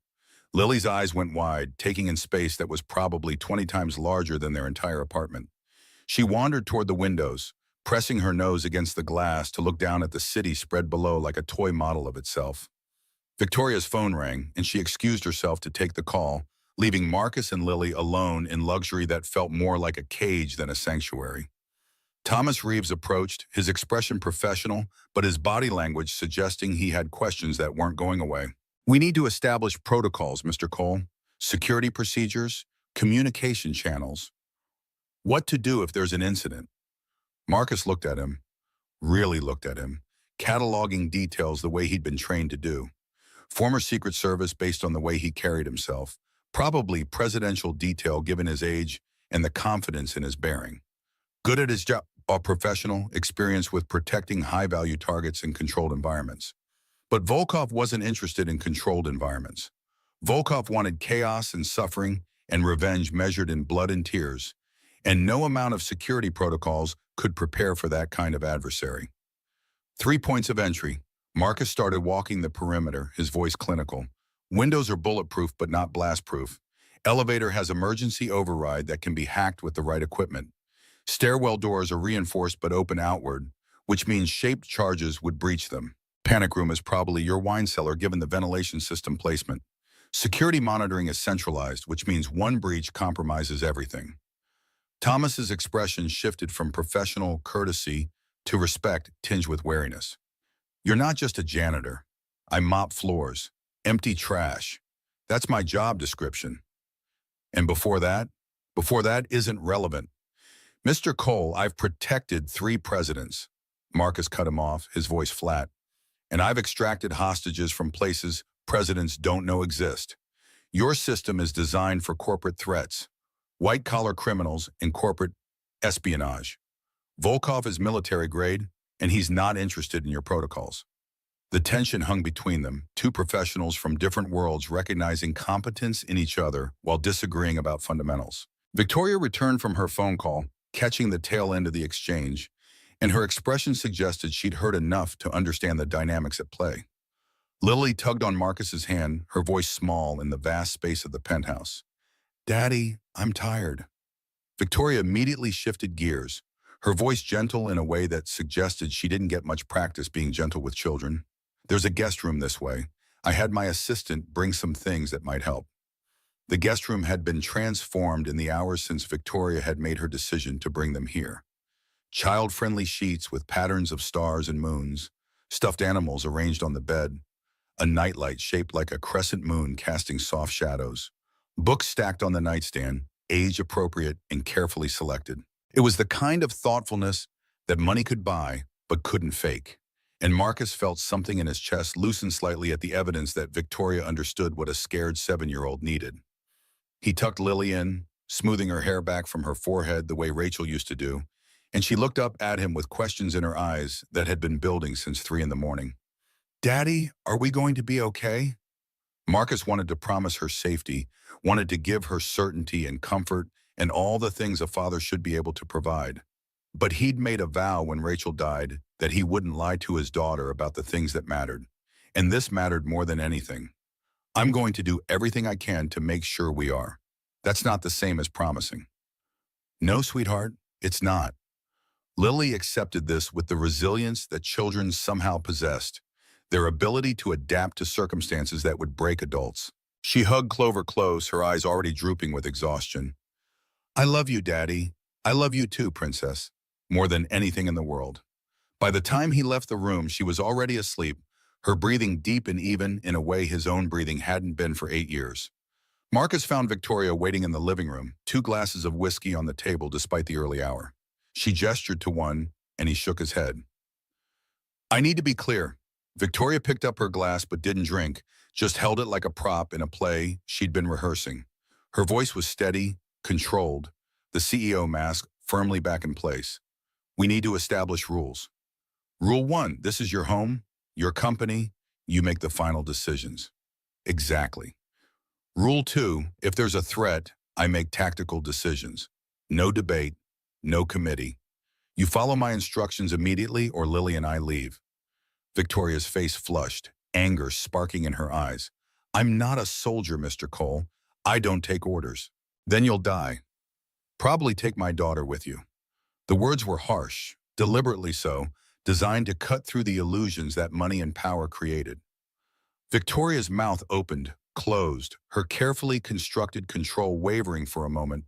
Lily's eyes went wide, taking in space that was probably 20 times larger than their entire apartment. She wandered toward the windows, pressing her nose against the glass to look down at the city spread below like a toy model of itself. Victoria's phone rang, and she excused herself to take the call, leaving Marcus and Lily alone in luxury that felt more like a cage than a sanctuary. Thomas Reeves approached, his expression professional, but his body language suggesting he had questions that weren't going away. We need to establish protocols, Mr. Cole. Security procedures, communication channels. What to do if there's an incident? Marcus looked at him, really looked at him, cataloging details the way he'd been trained to do. Former Secret Service based on the way he carried himself, probably presidential detail given his age and the confidence in his bearing. Good at his job, a professional, experienced with protecting high-value targets in controlled environments. But Volkov wasn't interested in controlled environments. Volkov wanted chaos and suffering and revenge measured in blood and tears, and no amount of security protocols could prepare for that kind of adversary. 3 points of entry: Marcus started walking the perimeter, his voice clinical. Windows are bulletproof but not blastproof. Elevator has emergency override that can be hacked with the right equipment. Stairwell doors are reinforced but open outward, which means shaped charges would breach them. Panic room is probably your wine cellar given the ventilation system placement. Security monitoring is centralized, which means one breach compromises everything. Thomas's expression shifted from professional courtesy to respect tinged with wariness. You're not just a janitor. I mop floors, empty trash. That's my job description. And before that isn't relevant. Mr. Cole, I've protected 3 presidents. Marcus cut him off, his voice flat. And I've extracted hostages from places presidents don't know exist. Your system is designed for corporate threats, white-collar criminals, and corporate espionage. Volkov is military grade, and he's not interested in your protocols. The tension hung between them, 2 professionals from different worlds recognizing competence in each other while disagreeing about fundamentals. Victoria returned from her phone call, catching the tail end of the exchange, and her expression suggested she'd heard enough to understand the dynamics at play. Lily tugged on Marcus's hand, her voice small in the vast space of the penthouse. Daddy, I'm tired. Victoria immediately shifted gears, her voice gentle in a way that suggested she didn't get much practice being gentle with children. There's a guest room this way. I had my assistant bring some things that might help. The guest room had been transformed in the hours since Victoria had made her decision to bring them here. Child-friendly sheets with patterns of stars and moons, stuffed animals arranged on the bed, a nightlight shaped like a crescent moon casting soft shadows, books stacked on the nightstand, age-appropriate and carefully selected. It was the kind of thoughtfulness that money could buy but couldn't fake. And Marcus felt something in his chest loosen slightly at the evidence that Victoria understood what a scared 7-year-old needed. He tucked Lily in, smoothing her hair back from her forehead the way Rachel used to do, and she looked up at him with questions in her eyes that had been building since 3 in the morning. Daddy, are we going to be okay? Marcus wanted to promise her safety, wanted to give her certainty and comfort and all the things a father should be able to provide. But he'd made a vow when Rachel died that he wouldn't lie to his daughter about the things that mattered. And this mattered more than anything. I'm going to do everything I can to make sure we are. That's not the same as promising. No, sweetheart, it's not. Lily accepted this with the resilience that children somehow possessed, their ability to adapt to circumstances that would break adults. She hugged Clover close, her eyes already drooping with exhaustion. I love you, Daddy. I love you too, Princess. More than anything in the world. By the time he left the room, she was already asleep, her breathing deep and even in a way his own breathing hadn't been for 8 years. Marcus found Victoria waiting in the living room, 2 glasses of whiskey on the table despite the early hour. She gestured to one, and he shook his head. I need to be clear. Victoria picked up her glass but didn't drink, just held it like a prop in a play she'd been rehearsing. Her voice was steady, controlled, the CEO mask firmly back in place. We need to establish rules. Rule 1, this is your home, your company, you make the final decisions. Exactly. Rule 2, if there's a threat, I make tactical decisions. No debate, no committee. You follow my instructions immediately or Lily and I leave. Victoria's face flushed, anger sparking in her eyes. I'm not a soldier, Mr. Cole. I don't take orders. Then you'll die. Probably take my daughter with you. The words were harsh, deliberately so, designed to cut through the illusions that money and power created. Victoria's mouth opened, closed, her carefully constructed control wavering for a moment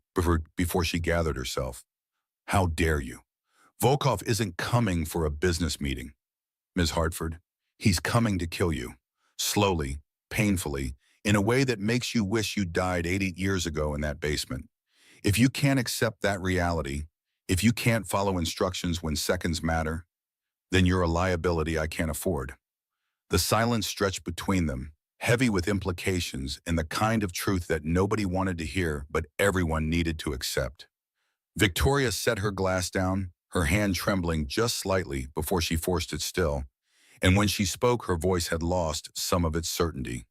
before she gathered herself. How dare you? Volkov isn't coming for a business meeting, Ms. Hartford. He's coming to kill you. Slowly, painfully, in a way that makes you wish you died 80 years ago in that basement. If you can't accept that reality, if you can't follow instructions when seconds matter, then you're a liability I can't afford. The silence stretched between them, heavy with implications and the kind of truth that nobody wanted to hear but everyone needed to accept. Victoria set her glass down, her hand trembling just slightly before she forced it still, and when she spoke her voice had lost some of its certainty.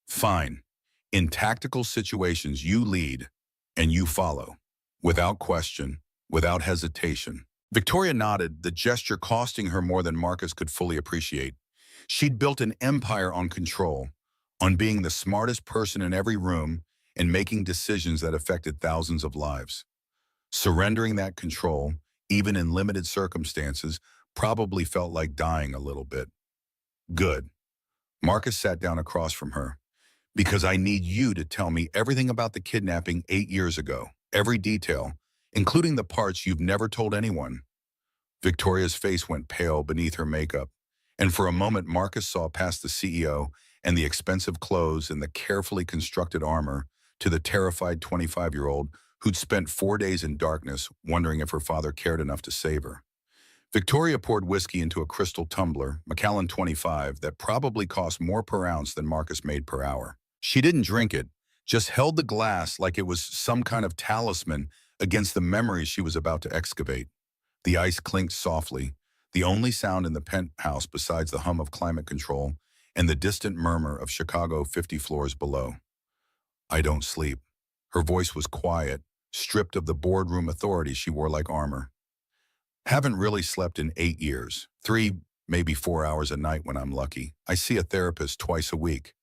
Fine. In tactical situations you lead and you follow, without question, without hesitation. Victoria nodded, the gesture costing her more than Marcus could fully appreciate. She'd built an empire on control, on being the smartest person in every room and making decisions that affected thousands of lives. Surrendering that control, even in limited circumstances, probably felt like dying a little bit. Good. Marcus sat down across from her. Because I need you to tell me everything about the kidnapping 8 years ago. Every detail, including the parts you've never told anyone. Victoria's face went pale beneath her makeup, and for a moment Marcus saw past the CEO and the expensive clothes and the carefully constructed armor to the terrified 25-year-old who'd spent 4 days in darkness wondering if her father cared enough to save her. Victoria poured whiskey into a crystal tumbler, Macallan 25, that probably cost more per ounce than Marcus made per hour. She didn't drink it, just held the glass like it was some kind of talisman against the memories she was about to excavate. The ice clinked softly, the only sound in the penthouse besides the hum of climate control and the distant murmur of Chicago 50 floors below. I don't sleep. Her voice was quiet, stripped of the boardroom authority she wore like armor. Haven't really slept in 8 years. 3, maybe 4 hours a night when I'm lucky. I see a therapist twice a week.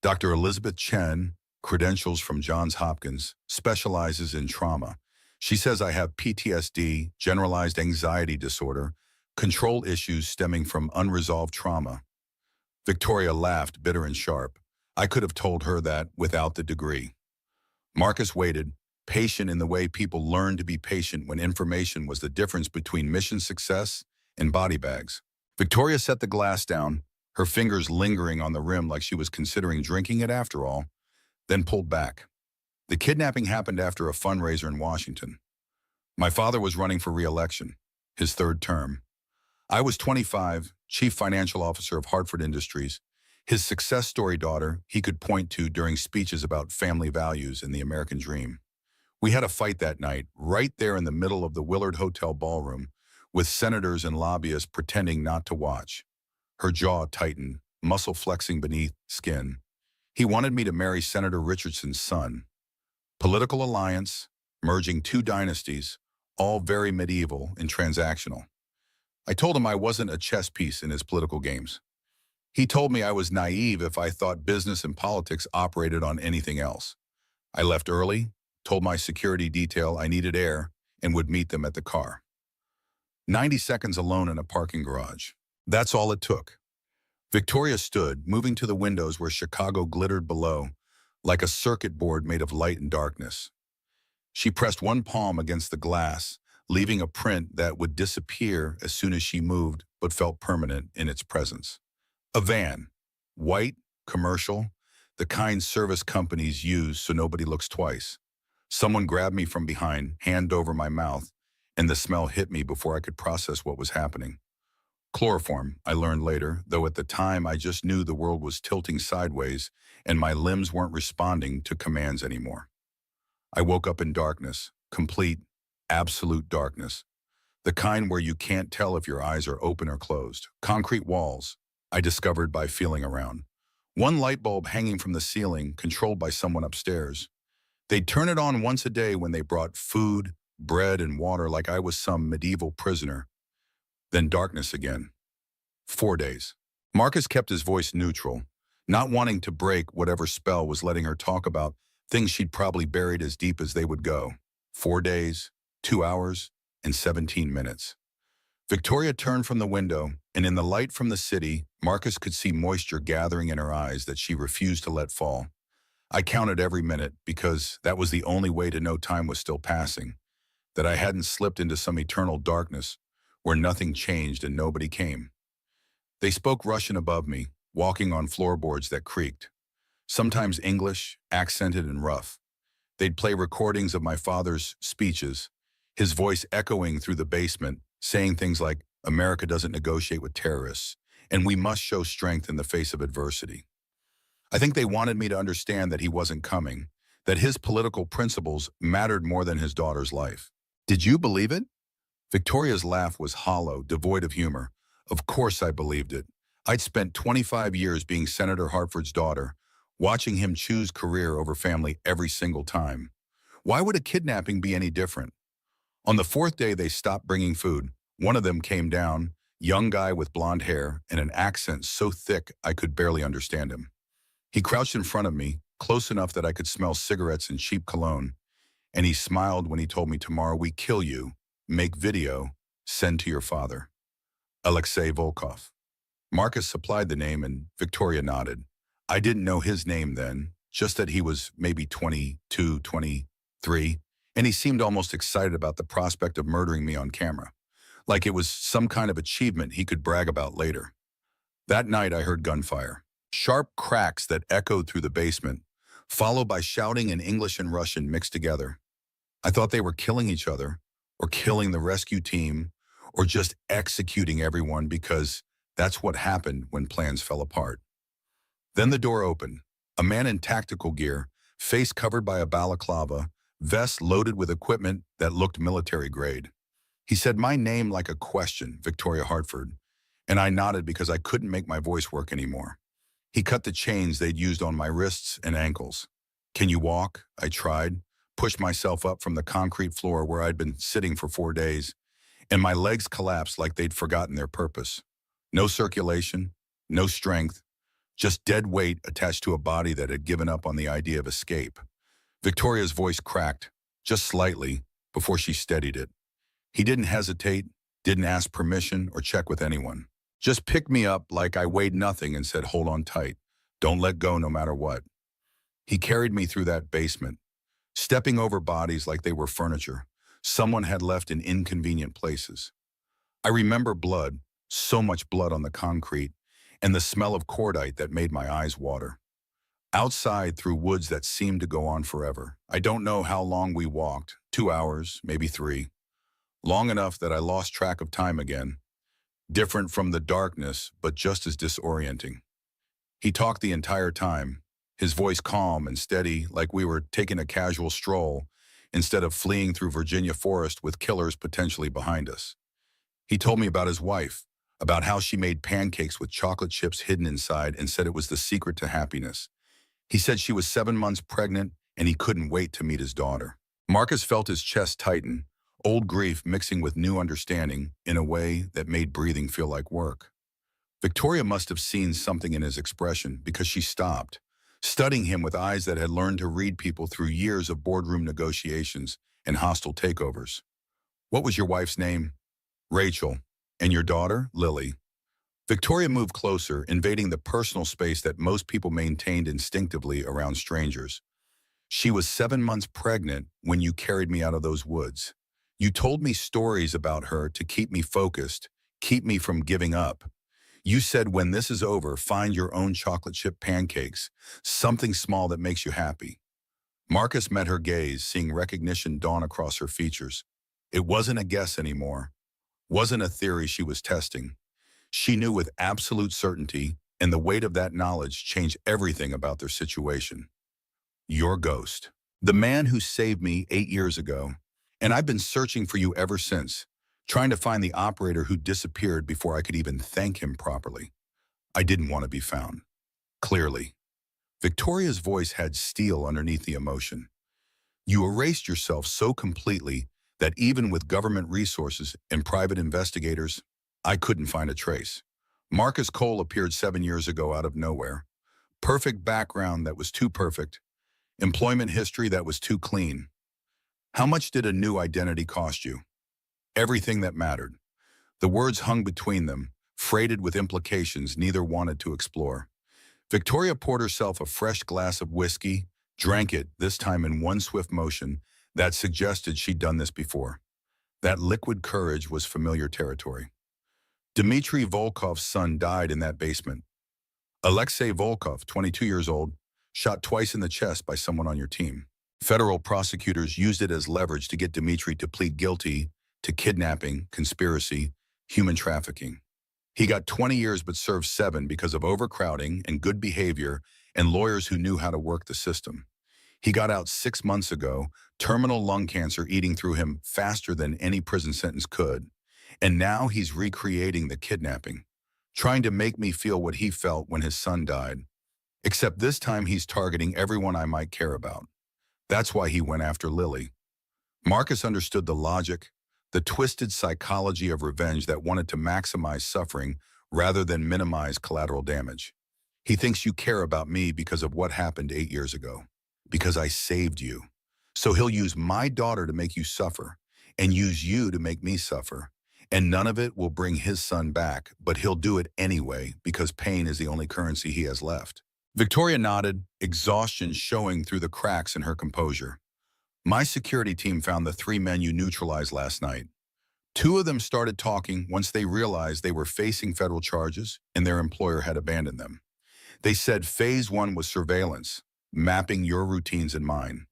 Dr. Elizabeth Chen, credentials from Johns Hopkins, specializes in trauma. She says I have PTSD, generalized anxiety disorder, control issues stemming from unresolved trauma. Victoria laughed, bitter and sharp. I could have told her that without the degree. Marcus waited, patient in the way people learned to be patient when information was the difference between mission success and body bags. Victoria set the glass down, her fingers lingering on the rim like she was considering drinking it after all, then pulled back. The kidnapping happened after a fundraiser in Washington. My father was running for re-election, his third term. I was 25, chief financial officer of Hartford Industries, his success story daughter he could point to during speeches about family values and the American dream. We had a fight that night, right there in the middle of the Willard Hotel ballroom, with senators and lobbyists pretending not to watch. Her jaw tightened, muscle flexing beneath skin. He wanted me to marry Senator Richardson's son. Political alliance, merging two dynasties, all very medieval and transactional. I told him I wasn't a chess piece in his political games. He told me I was naive if I thought business and politics operated on anything else. I left early, told my security detail I needed air, and would meet them at the car. 90 seconds alone in a parking garage. That's all it took. Victoria stood, moving to the windows where Chicago glittered below, like a circuit board made of light and darkness. She pressed one palm against the glass, leaving a print that would disappear as soon as she moved, but felt permanent in its presence. A van. White, commercial, the kind service companies use so nobody looks twice. Someone grabbed me from behind, hand over my mouth, and the smell hit me before I could process what was happening. Chloroform, I learned later, though at the time I just knew the world was tilting sideways and my limbs weren't responding to commands anymore. I woke up in darkness, complete, absolute darkness. The kind where you can't tell if your eyes are open or closed. Concrete walls, I discovered by feeling around. One light bulb hanging from the ceiling, controlled by someone upstairs. They'd turn it on once a day when they brought food, bread, and water like I was some medieval prisoner. Then darkness again. 4 days. Marcus kept his voice neutral, not wanting to break whatever spell was letting her talk about things she'd probably buried as deep as they would go. 4 days, 2 hours, and 17 minutes. Victoria turned from the window, and in the light from the city, Marcus could see moisture gathering in her eyes that she refused to let fall. I counted every minute because that was the only way to know time was still passing, that I hadn't slipped into some eternal darkness where nothing changed and nobody came. They spoke Russian above me, walking on floorboards that creaked. Sometimes English, accented and rough. They'd play recordings of my father's speeches, his voice echoing through the basement, saying things like, America doesn't negotiate with terrorists, and we must show strength in the face of adversity. I think they wanted me to understand that he wasn't coming, that his political principles mattered more than his daughter's life. Did you believe it? Victoria's laugh was hollow, devoid of humor. Of course I believed it. I'd spent 25 years being Senator Hartford's daughter, watching him choose career over family every single time. Why would a kidnapping be any different? On the 4th day they stopped bringing food. One of them came down, young guy with blonde hair and an accent so thick I could barely understand him. He crouched in front of me, close enough that I could smell cigarettes and cheap cologne, and he smiled when he told me tomorrow we kill you, make video, send to your father. Alexei Volkov. Marcus supplied the name and Victoria nodded. I didn't know his name then, just that he was maybe 22, 23, and he seemed almost excited about the prospect of murdering me on camera, like it was some kind of achievement he could brag about later. That night I heard gunfire, sharp cracks that echoed through the basement, followed by shouting in English and Russian mixed together. I thought they were killing each other, or killing the rescue team, or just executing everyone because that's what happened when plans fell apart. Then the door opened. A man in tactical gear, face covered by a balaclava, vest loaded with equipment that looked military grade. He said my name like a question, Victoria Hartford, and I nodded because I couldn't make my voice work anymore. He cut the chains they'd used on my wrists and ankles. Can you walk? I tried, pushed myself up from the concrete floor where I'd been sitting for 4 days, and my legs collapsed like they'd forgotten their purpose. No circulation, no strength, just dead weight attached to a body that had given up on the idea of escape. Victoria's voice cracked, just slightly, before she steadied it. He didn't hesitate, didn't ask permission or check with anyone. Just picked me up like I weighed nothing and said, hold on tight. Don't let go no matter what. He carried me through that basement, stepping over bodies like they were furniture someone had left in inconvenient places. I remember blood, so much blood on the concrete, and the smell of cordite that made my eyes water. Outside through woods that seemed to go on forever. I don't know how long we walked, 2 hours, maybe 3. Long enough that I lost track of time again. Different from the darkness, but just as disorienting. He talked the entire time, his voice calm and steady like we were taking a casual stroll instead of fleeing through Virginia forest with killers potentially behind us. He told me about his wife, about how she made pancakes with chocolate chips hidden inside and said it was the secret to happiness. He said she was 7 months pregnant and he couldn't wait to meet his daughter. Marcus felt his chest tighten, old grief mixing with new understanding in a way that made breathing feel like work. Victoria must have seen something in his expression because she stopped, studying him with eyes that had learned to read people through years of boardroom negotiations and hostile takeovers. What was your wife's name? Rachel. And your daughter? Lily. Victoria moved closer, invading the personal space that most people maintained instinctively around strangers. She was 7 months pregnant when you carried me out of those woods. You told me stories about her to keep me focused, keep me from giving up. You said when this is over, find your own chocolate chip pancakes, something small that makes you happy. Marcus met her gaze, seeing recognition dawn across her features. It wasn't a guess anymore, wasn't a theory she was testing. She knew with absolute certainty, and the weight of that knowledge changed everything about their situation. Your ghost. The man who saved me 8 years ago, and I've been searching for you ever since, trying to find the operator who disappeared before I could even thank him properly. I didn't want to be found. Clearly. Victoria's voice had steel underneath the emotion. You erased yourself so completely that even with government resources and private investigators, I couldn't find a trace. Marcus Cole appeared 7 years ago out of nowhere. Perfect background that was too perfect. Employment history that was too clean. How much did a new identity cost you? Everything that mattered. The words hung between them, freighted with implications neither wanted to explore. Victoria poured herself a fresh glass of whiskey, drank it, this time in one swift motion that suggested she'd done this before. That liquid courage was familiar territory. Dmitry Volkov's son died in that basement. Alexei Volkov, 22 years old, shot twice in the chest by someone on your team. Federal prosecutors used it as leverage to get Dmitry to plead guilty to kidnapping, conspiracy, human trafficking. He got 20 years but served 7 because of overcrowding and good behavior and lawyers who knew how to work the system. He got out 6 months ago, terminal lung cancer eating through him faster than any prison sentence could. And now he's recreating the kidnapping, trying to make me feel what he felt when his son died. Except this time he's targeting everyone I might care about. That's why he went after Lily. Marcus understood the logic, the twisted psychology of revenge that wanted to maximize suffering rather than minimize collateral damage. He thinks you care about me because of what happened 8 years ago, because I saved you. So he'll use my daughter to make you suffer and use you to make me suffer. And none of it will bring his son back, but he'll do it anyway because pain is the only currency he has left. Victoria nodded, exhaustion showing through the cracks in her composure. My security team found the 3 men you neutralized last night. 2 of them started talking once they realized they were facing federal charges and their employer had abandoned them. They said Phase 1 was surveillance, mapping your routines and mine.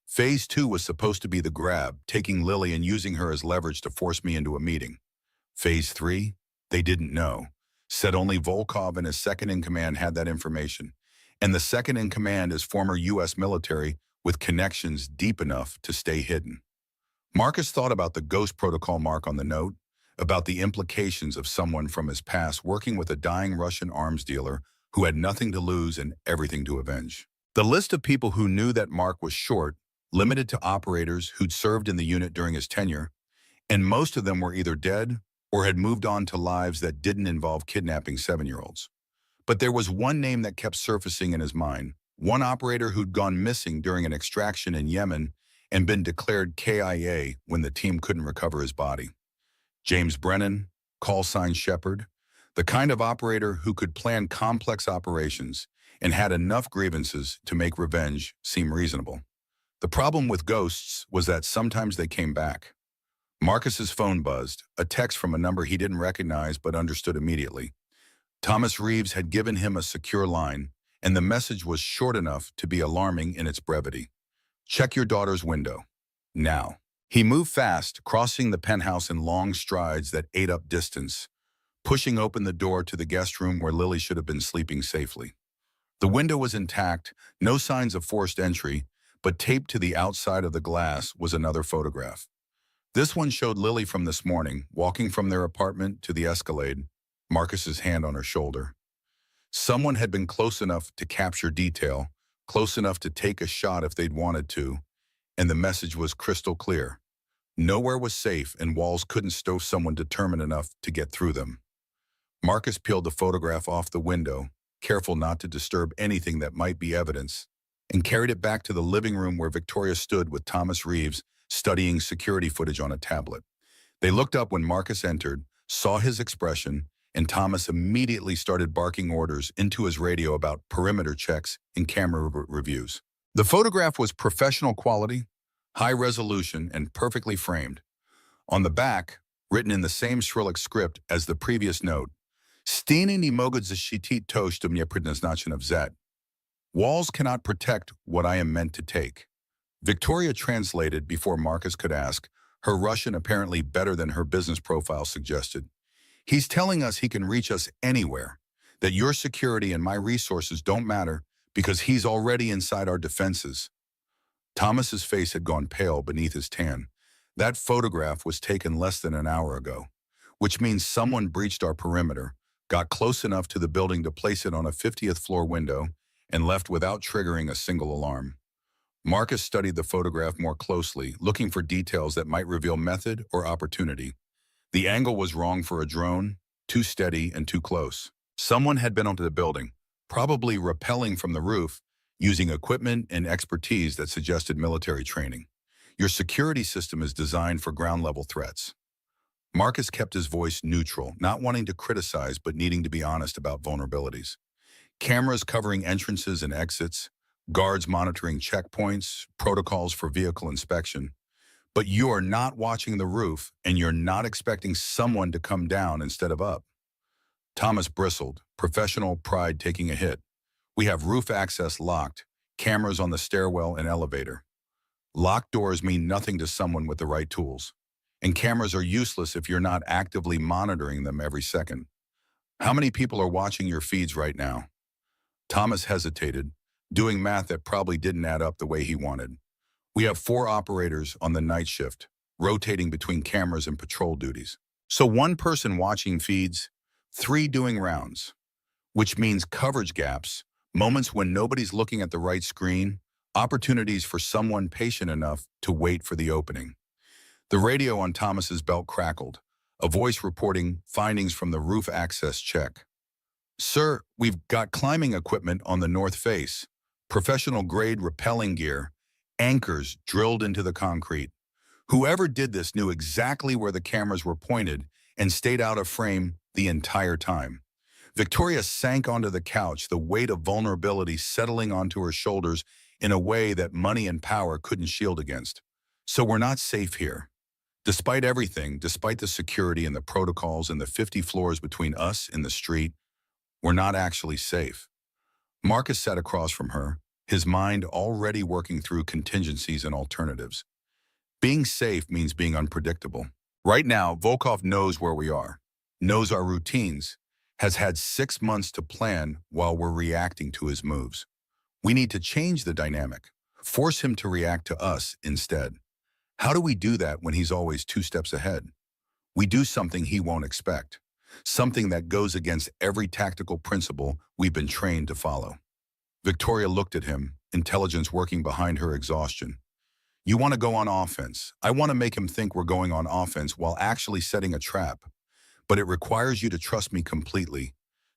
Phase 2 was supposed to be the grab, taking Lily and using her as leverage to force me into a meeting. Phase 3? They didn't know. Said only Volkov and his second-in-command had that information. And the second-in-command is former U.S. military with connections deep enough to stay hidden. Marcus thought about the ghost protocol mark on the note, about the implications of someone from his past working with a dying Russian arms dealer who had nothing to lose and everything to avenge. The list of people who knew that mark was short, limited to operators who'd served in the unit during his tenure, and most of them were either dead or had moved on to lives that didn't involve kidnapping 7-year-olds. But there was one name that kept surfacing in his mind, one operator who'd gone missing during an extraction in Yemen and been declared KIA when the team couldn't recover his body. James Brennan, call sign Shepherd, the kind of operator who could plan complex operations and had enough grievances to make revenge seem reasonable. The problem with ghosts was that sometimes they came back. Marcus's phone buzzed, a text from a number he didn't recognize but understood immediately. Thomas Reeves had given him a secure line, and the message was short enough to be alarming in its brevity. Check your daughter's window. Now. He moved fast, crossing the penthouse in long strides that ate up distance, pushing open the door to the guest room where Lily should have been sleeping safely. The window was intact, no signs of forced entry, but taped to the outside of the glass was another photograph. This one showed Lily from this morning, walking from their apartment to the Escalade, Marcus's hand on her shoulder. Someone had been close enough to capture detail, close enough to take a shot if they'd wanted to, and the message was crystal clear. Nowhere was safe and walls couldn't stow someone determined enough to get through them. Marcus peeled the photograph off the window, careful not to disturb anything that might be evidence, and carried it back to the living room where Victoria stood with Thomas Reeves studying security footage on a tablet. They looked up when Marcus entered, saw his expression, and Thomas immediately started barking orders into his radio about perimeter checks and camera reviews. The photograph was professional quality, high resolution, and perfectly framed. On the back, written in the same Cyrillic script as the previous note, Steny nie mogą защитить to, что mnie предназначено взять. Walls cannot protect what I am meant to take. Victoria translated before Marcus could ask, her Russian apparently better than her business profile suggested. He's telling us he can reach us anywhere, that your security and my resources don't matter because he's already inside our defenses. Thomas's face had gone pale beneath his tan. That photograph was taken less than an hour ago, which means someone breached our perimeter, got close enough to the building to place it on a 50th floor window, and left without triggering a single alarm. Marcus studied the photograph more closely, looking for details that might reveal method or opportunity. The angle was wrong for a drone, too steady and too close. Someone had been onto the building, probably rappelling from the roof, using equipment and expertise that suggested military training. Your security system is designed for ground-level threats. Marcus kept his voice neutral, not wanting to criticize but needing to be honest about vulnerabilities. Cameras covering entrances and exits, guards monitoring checkpoints, protocols for vehicle inspection. But you are not watching the roof, and you're not expecting someone to come down instead of up. Thomas bristled, professional pride taking a hit. We have roof access locked, cameras on the stairwell and elevator. Locked doors mean nothing to someone with the right tools. And cameras are useless if you're not actively monitoring them every second. How many people are watching your feeds right now? Thomas hesitated, doing math that probably didn't add up the way he wanted. We have 4 operators on the night shift, rotating between cameras and patrol duties. So 1 person watching feeds, 3 doing rounds, which means coverage gaps, moments when nobody's looking at the right screen, opportunities for someone patient enough to wait for the opening. The radio on Thomas's belt crackled, a voice reporting findings from the roof access check. Sir, we've got climbing equipment on the north face, professional-grade rappelling gear, anchors drilled into the concrete. Whoever did this knew exactly where the cameras were pointed and stayed out of frame the entire time. Victoria sank onto the couch, the weight of vulnerability settling onto her shoulders in a way that money and power couldn't shield against. So we're not safe here. Despite everything, despite the security and the protocols and the 50 floors between us and the street, we're not actually safe. Marcus sat across from her, his mind already working through contingencies and alternatives. Being safe means being unpredictable. Right now, Volkov knows where we are, knows our routines, has had 6 months to plan while we're reacting to his moves. We need to change the dynamic, force him to react to us instead. How do we do that when he's always 2 steps ahead? We do something he won't expect, something that goes against every tactical principle we've been trained to follow. Victoria looked at him, intelligence working behind her exhaustion. You want to go on offense. I want to make him think we're going on offense while actually setting a trap. But it requires you to trust me completely,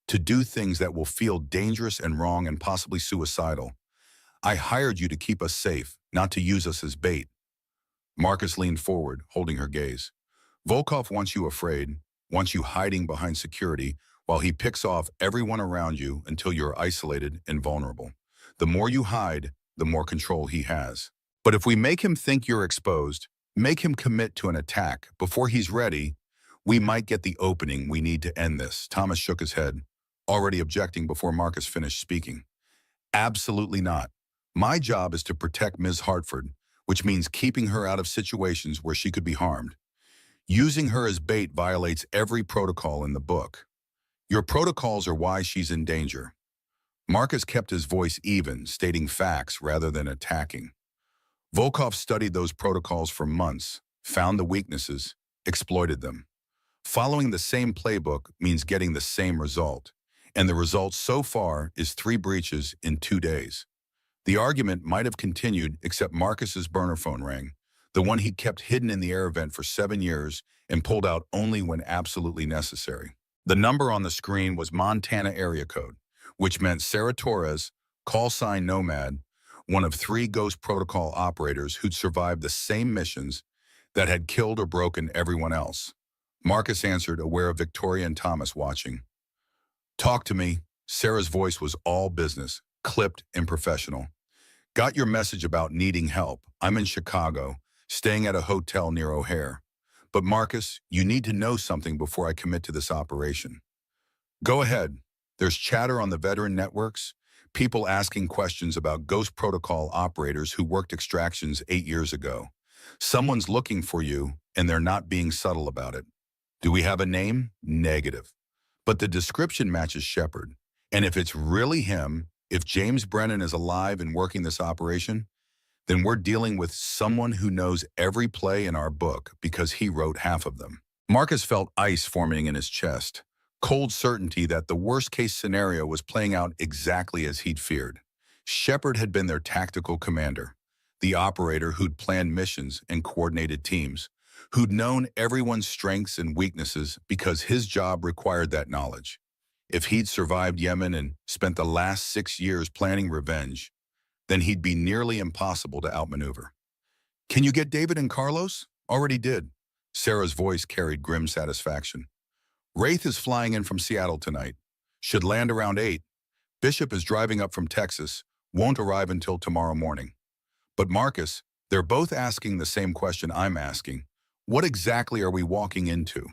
to do things that will feel dangerous and wrong and possibly suicidal. I hired you to keep us safe, not to use us as bait. Marcus leaned forward, holding her gaze. Volkov wants you afraid, wants you hiding behind security, while he picks off everyone around you until you're isolated and vulnerable. The more you hide, the more control he has. But if we make him think you're exposed, make him commit to an attack before he's ready, we might get the opening we need to end this. Thomas shook his head, already objecting before Marcus finished speaking. Absolutely not. My job is to protect Ms. Hartford, which means keeping her out of situations where she could be harmed. Using her as bait violates every protocol in the book. Your protocols are why she's in danger. Marcus kept his voice even, stating facts rather than attacking. Volkov studied those protocols for months, found the weaknesses, exploited them. Following the same playbook means getting the same result, and the result so far is 3 breaches in 2 days. The argument might have continued except Marcus's burner phone rang, the one he kept hidden in the air vent for 7 years and pulled out only when absolutely necessary. The number on the screen was Montana area code, which meant Sarah Torres, call sign Nomad, one of 3 Ghost Protocol operators who'd survived the same missions that had killed or broken everyone else. Marcus answered, aware of Victoria and Thomas watching. Talk to me. Sarah's voice was all business, clipped and professional. Got your message about needing help. I'm in Chicago, staying at a hotel near O'Hare. But Marcus, you need to know something before I commit to this operation. Go ahead. There's chatter on the veteran networks, people asking questions about Ghost Protocol operators who worked extractions 8 years ago. Someone's looking for you, and they're not being subtle about it. Do we have a name? Negative. But the description matches Shepard. And if it's really him, if James Brennan is alive and working this operation, then we're dealing with someone who knows every play in our book because he wrote half of them. Marcus felt ice forming in his chest, cold certainty that the worst-case scenario was playing out exactly as he'd feared. Shepard had been their tactical commander, the operator who'd planned missions and coordinated teams, who'd known everyone's strengths and weaknesses because his job required that knowledge. If he'd survived Yemen and spent the last 6 years planning revenge, then he'd be nearly impossible to outmaneuver. Can you get David and Carlos? Already did. Sarah's voice carried grim satisfaction. Wraith is flying in from Seattle tonight. Should land around 8. Bishop is driving up from Texas, won't arrive until tomorrow morning. But Marcus, they're both asking the same question I'm asking. What exactly are we walking into?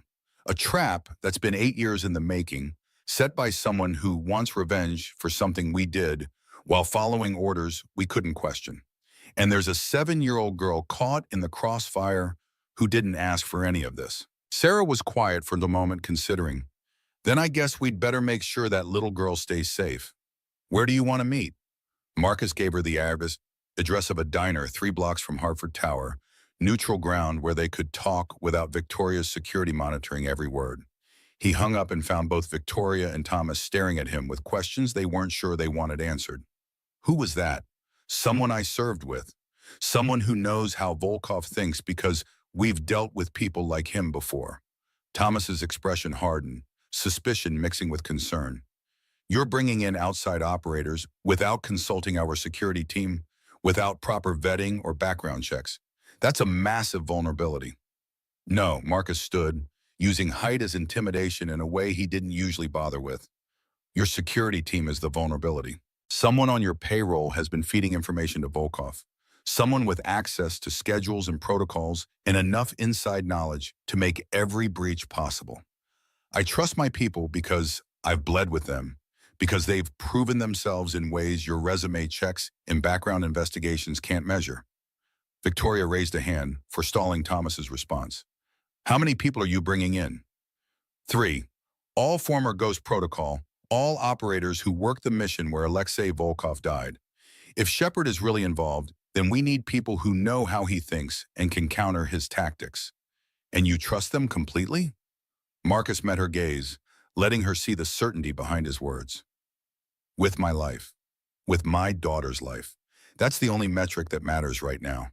A trap that's been 8 years in the making, set by someone who wants revenge for something we did while following orders we couldn't question. And there's a 7-year-old girl caught in the crossfire who didn't ask for any of this. Sarah was quiet for the moment, considering. Then I guess we'd better make sure that little girl stays safe. Where do you want to meet? Marcus gave her the address of a diner 3 blocks from Hartford Tower, neutral ground where they could talk without Victoria's security monitoring every word. He hung up and found both Victoria and Thomas staring at him with questions they weren't sure they wanted answered. Who was that? Someone I served with. Someone who knows how Volkov thinks because We've dealt with people like him before. Thomas's expression hardened, suspicion mixing with concern. You're bringing in outside operators without consulting our security team, without proper vetting or background checks. That's a massive vulnerability. No, Marcus stood, using height as intimidation in a way he didn't usually bother with. Your security team is the vulnerability. Someone on your payroll has been feeding information to Volkov. Someone with access to schedules and protocols and enough inside knowledge to make every breach possible. I trust my people because I've bled with them, because they've proven themselves in ways your resume checks and background investigations can't measure. Victoria raised a hand, forestalling Thomas's response. How many people are you bringing in? 3. All former Ghost Protocol, all operators who worked the mission where Alexei Volkov died. If Shepard is really involved, then we need people who know how he thinks and can counter his tactics. And you trust them completely? Marcus met her gaze, letting her see the certainty behind his words. With my life. With my daughter's life. That's the only metric that matters right now.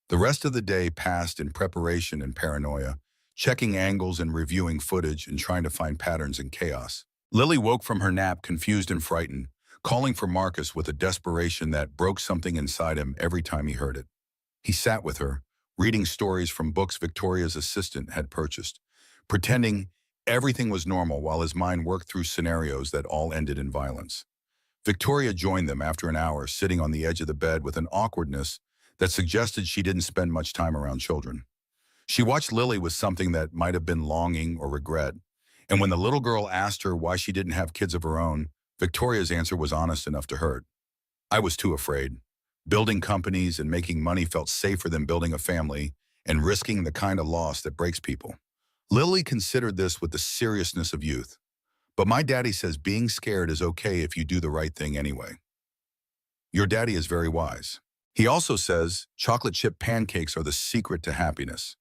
The rest of the day passed in preparation and paranoia, checking angles and reviewing footage and trying to find patterns in chaos. Lily woke from her nap confused and frightened, calling for Marcus with a desperation that broke something inside him every time he heard it. He sat with her, reading stories from books Victoria's assistant had purchased, pretending everything was normal while his mind worked through scenarios that all ended in violence. Victoria joined them after an hour, sitting on the edge of the bed with an awkwardness that suggested she didn't spend much time around children. She watched Lily with something that might have been longing or regret, and when the little girl asked her why she didn't have kids of her own, Victoria's answer was honest enough to hurt. I was too afraid. Building companies and making money felt safer than building a family and risking the kind of loss that breaks people. Lily considered this with the seriousness of youth. But my daddy says being scared is okay if you do the right thing anyway. Your daddy is very wise. He also says chocolate chip pancakes are the secret to happiness.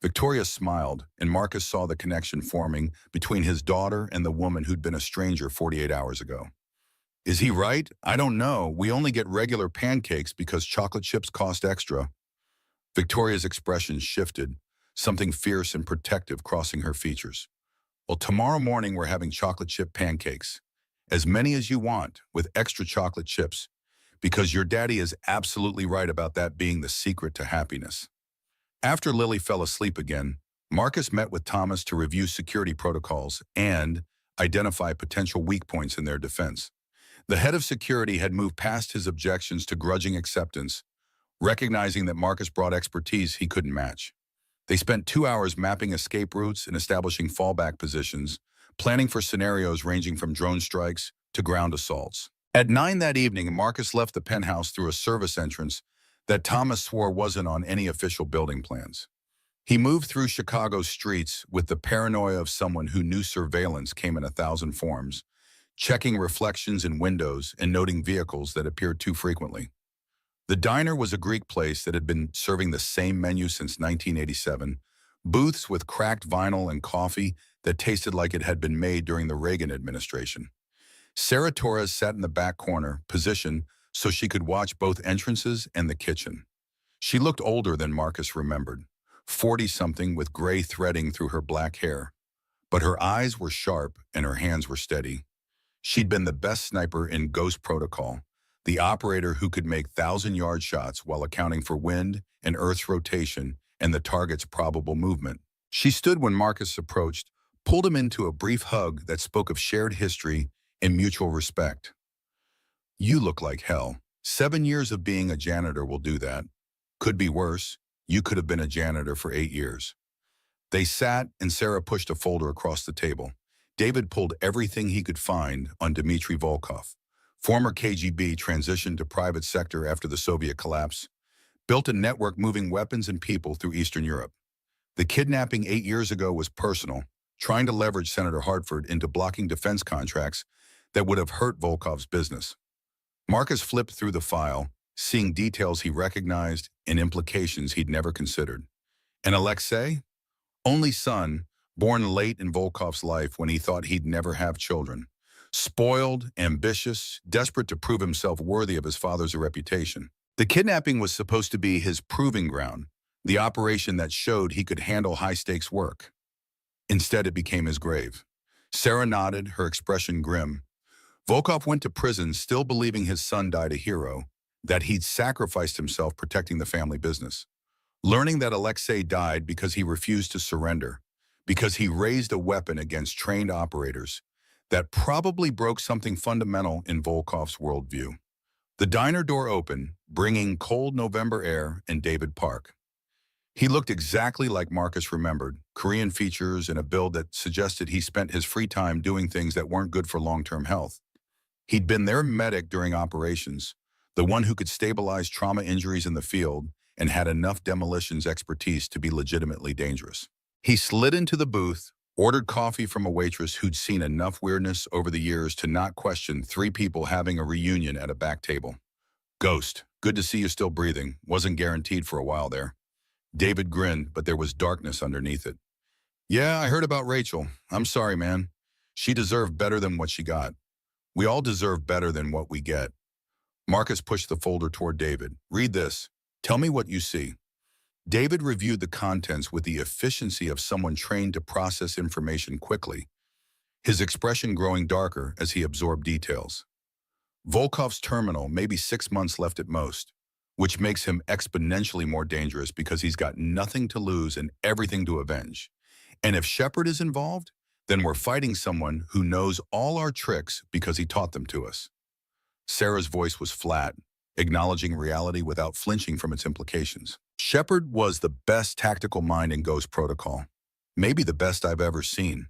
Victoria smiled, and Marcus saw the connection forming between his daughter and the woman who'd been a stranger 48 hours ago. Is he right? I don't know. We only get regular pancakes because chocolate chips cost extra. Victoria's expression shifted, something fierce and protective crossing her features. Well, tomorrow morning we're having chocolate chip pancakes. As many as you want, with extra chocolate chips, because your daddy is absolutely right about that being the secret to happiness. After Lily fell asleep again, Marcus met with Thomas to review security protocols and identify potential weak points in their defense. The head of security had moved past his objections to grudging acceptance, recognizing that Marcus brought expertise he couldn't match. They spent 2 hours mapping escape routes and establishing fallback positions, planning for scenarios ranging from drone strikes to ground assaults. At 9 that evening, Marcus left the penthouse through a service entrance that Thomas swore wasn't on any official building plans. He moved through Chicago's streets with the paranoia of someone who knew surveillance came in 1,000 forms, checking reflections in windows and noting vehicles that appeared too frequently. The diner was a Greek place that had been serving the same menu since 1987, booths with cracked vinyl and coffee that tasted like it had been made during the Reagan administration. Sarah Torres sat in the back corner, positioned so she could watch both entrances and the kitchen. She looked older than Marcus remembered, 40-something with gray threading through her black hair. But her eyes were sharp and her hands were steady. She'd been the best sniper in Ghost Protocol, the operator who could make 1,000-yard shots while accounting for wind and Earth's rotation and the target's probable movement. She stood when Marcus approached, pulled him into a brief hug that spoke of shared history and mutual respect. You look like hell. 7 years of being a janitor will do that. Could be worse. You could have been a janitor for 8 years. They sat, and Sarah pushed a folder across the table. David pulled everything he could find on Dmitry Volkov. Former KGB transitioned to private sector after the Soviet collapse. Built a network moving weapons and people through Eastern Europe. The kidnapping 8 years ago was personal, trying to leverage Senator Hartford into blocking defense contracts that would have hurt Volkov's business. Marcus flipped through the file, seeing details he recognized and implications he'd never considered. And Alexei? Only son, born late in Volkov's life when he thought he'd never have children. Spoiled, ambitious, desperate to prove himself worthy of his father's reputation. The kidnapping was supposed to be his proving ground, the operation that showed he could handle high-stakes work. Instead, it became his grave. Sarah nodded, her expression grim. Volkov went to prison still believing his son died a hero, that he'd sacrificed himself protecting the family business. Learning that Alexei died because he refused to surrender, because he raised a weapon against trained operators, that probably broke something fundamental in Volkov's worldview. The diner door opened, bringing cold November air and David Park. He looked exactly like Marcus remembered, Korean features and a build that suggested he spent his free time doing things that weren't good for long-term health. He'd been their medic during operations, the one who could stabilize trauma injuries in the field and had enough demolitions expertise to be legitimately dangerous. He slid into the booth, ordered coffee from a waitress who'd seen enough weirdness over the years to not question three people having a reunion at a back table. Ghost, good to see you still breathing. Wasn't guaranteed for a while there. David grinned, but there was darkness underneath it. Yeah, I heard about Rachel. I'm sorry, man. She deserved better than what she got. We all deserve better than what we get. Marcus pushed the folder toward David. Read this. Tell me what you see. David reviewed the contents with the efficiency of someone trained to process information quickly, his expression growing darker as he absorbed details. Volkov's terminal may be 6 months left at most, which makes him exponentially more dangerous because he's got nothing to lose and everything to avenge. And if Shepard is involved, then we're fighting someone who knows all our tricks because he taught them to us. Sarah's voice was flat, acknowledging reality without flinching from its implications. Shepard was the best tactical mind in Ghost Protocol, maybe the best I've ever seen.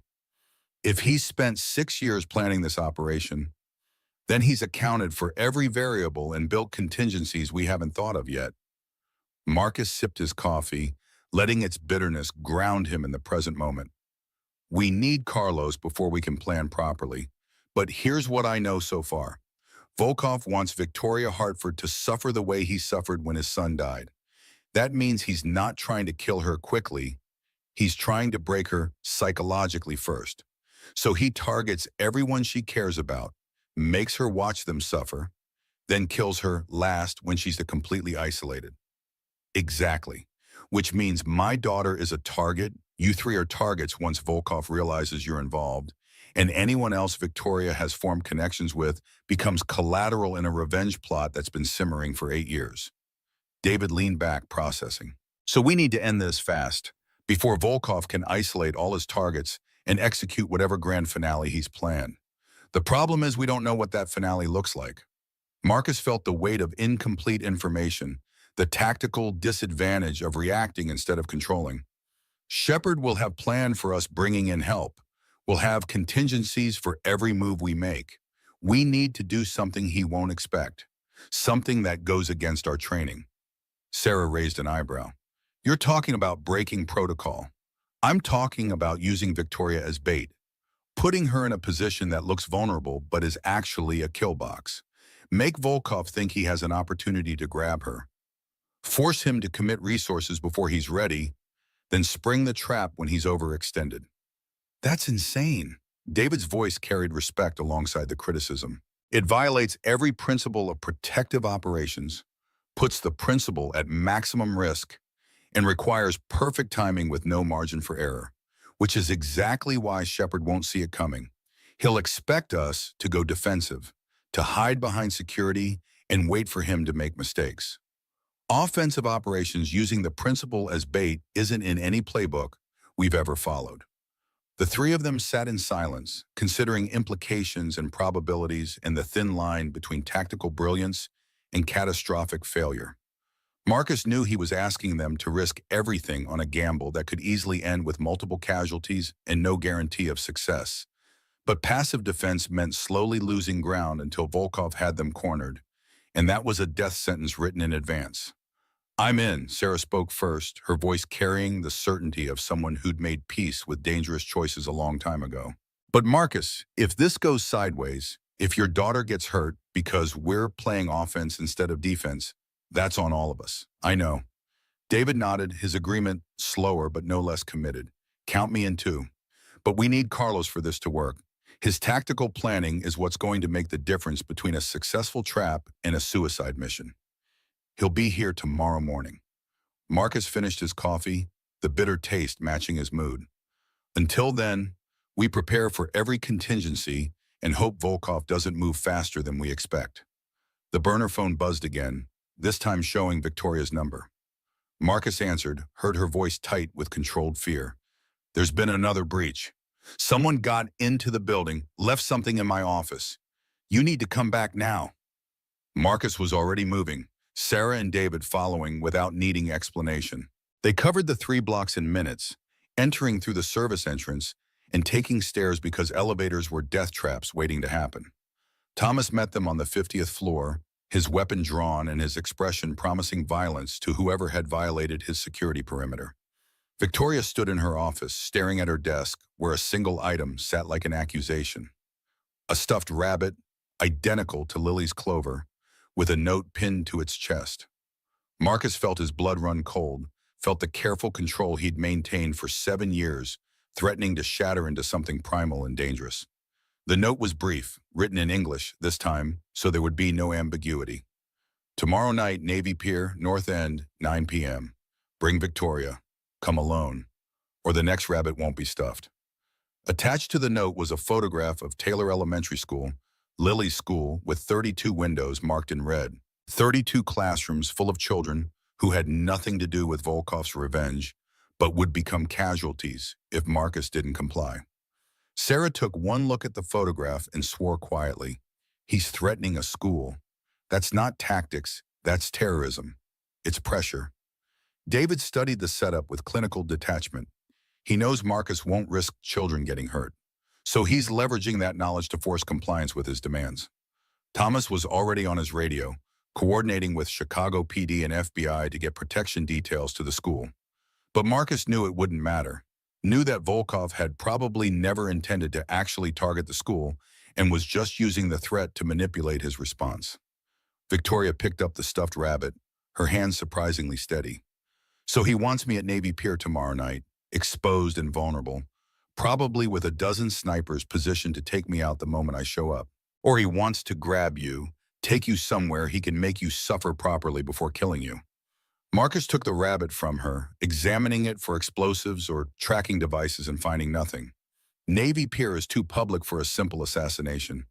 If he's spent 6 years planning this operation, then he's accounted for every variable and built contingencies we haven't thought of yet. Marcus sipped his coffee, letting its bitterness ground him in the present moment. We need Carlos before we can plan properly, but here's what I know so far. Volkov wants Victoria Hartford to suffer the way he suffered when his son died. That means he's not trying to kill her quickly. He's trying to break her psychologically first. So he targets everyone she cares about, makes her watch them suffer, then kills her last when she's completely isolated. Exactly. Which means my daughter is a target, you three are targets once Volkov realizes you're involved, and anyone else Victoria has formed connections with becomes collateral in a revenge plot that's been simmering for 8 years. David leaned back, processing. So we need to end this fast, before Volkov can isolate all his targets and execute whatever grand finale he's planned. The problem is we don't know what that finale looks like. Marcus felt the weight of incomplete information, the tactical disadvantage of reacting instead of controlling. Shepard will have planned for us bringing in help. We'll have contingencies for every move we make. We need to do something he won't expect, something that goes against our training. Sarah raised an eyebrow. You're talking about breaking protocol. I'm talking about using Victoria as bait, putting her in a position that looks vulnerable but is actually a kill box. Make Volkov think he has an opportunity to grab her. Force him to commit resources before he's ready, then spring the trap when he's overextended. That's insane. David's voice carried respect alongside the criticism. It violates every principle of protective operations, puts the principal at maximum risk, and requires perfect timing with no margin for error, which is exactly why Shepard won't see it coming. He'll expect us to go defensive, to hide behind security, and wait for him to make mistakes. Offensive operations using the principal as bait isn't in any playbook we've ever followed. The three of them sat in silence, considering implications and probabilities and the thin line between tactical brilliance and catastrophic failure. Marcus knew he was asking them to risk everything on a gamble that could easily end with multiple casualties and no guarantee of success. But passive defense meant slowly losing ground until Volkov had them cornered, and that was a death sentence written in advance. I'm in, Sarah spoke first, her voice carrying the certainty of someone who'd made peace with dangerous choices a long time ago. But Marcus, if this goes sideways, if your daughter gets hurt because we're playing offense instead of defense, that's on all of us. I know. David nodded, his agreement slower but no less committed. Count me in too. But we need Carlos for this to work. His tactical planning is what's going to make the difference between a successful trap and a suicide mission. He'll be here tomorrow morning. Marcus finished his coffee, the bitter taste matching his mood. Until then, we prepare for every contingency and hope Volkov doesn't move faster than we expect. The burner phone buzzed again, this time showing Victoria's number. Marcus answered, heard her voice tight with controlled fear. There's been another breach. Someone got into the building, left something in my office. You need to come back now. Marcus was already moving, Sarah and David following without needing explanation. They covered the 3 blocks in minutes, entering through the service entrance and taking stairs because elevators were death traps waiting to happen. Thomas met them on the 50th floor, his weapon drawn and his expression promising violence to whoever had violated his security perimeter. Victoria stood in her office, staring at her desk, where a single item sat like an accusation. A stuffed rabbit, identical to Lily's Clover, with a note pinned to its chest. Marcus felt his blood run cold, felt the careful control he'd maintained for 7 years, threatening to shatter into something primal and dangerous. The note was brief, written in English this time, so there would be no ambiguity. Tomorrow night, Navy Pier, North End, 9 p.m. Bring Victoria. Come alone, or the next rabbit won't be stuffed. Attached to the note was a photograph of Taylor Elementary School, Lily's school, with 32 windows marked in red, 32 classrooms full of children who had nothing to do with Volkov's revenge, but would become casualties if Marcus didn't comply. Sarah took one look at the photograph and swore quietly. He's threatening a school. That's not tactics, that's terrorism. It's pressure. David studied the setup with clinical detachment. He knows Marcus won't risk children getting hurt, so he's leveraging that knowledge to force compliance with his demands. Thomas was already on his radio, coordinating with Chicago PD and FBI to get protection details to the school. But Marcus knew it wouldn't matter, knew that Volkov had probably never intended to actually target the school and was just using the threat to manipulate his response. Victoria picked up the stuffed rabbit, her hands surprisingly steady. So he wants me at Navy Pier tomorrow night, exposed and vulnerable, probably with a dozen snipers positioned to take me out the moment I show up. Or he wants to grab you, take you somewhere he can make you suffer properly before killing you. Marcus took the rabbit from her, examining it for explosives or tracking devices and finding nothing. Navy Pier is too public for a simple assassination.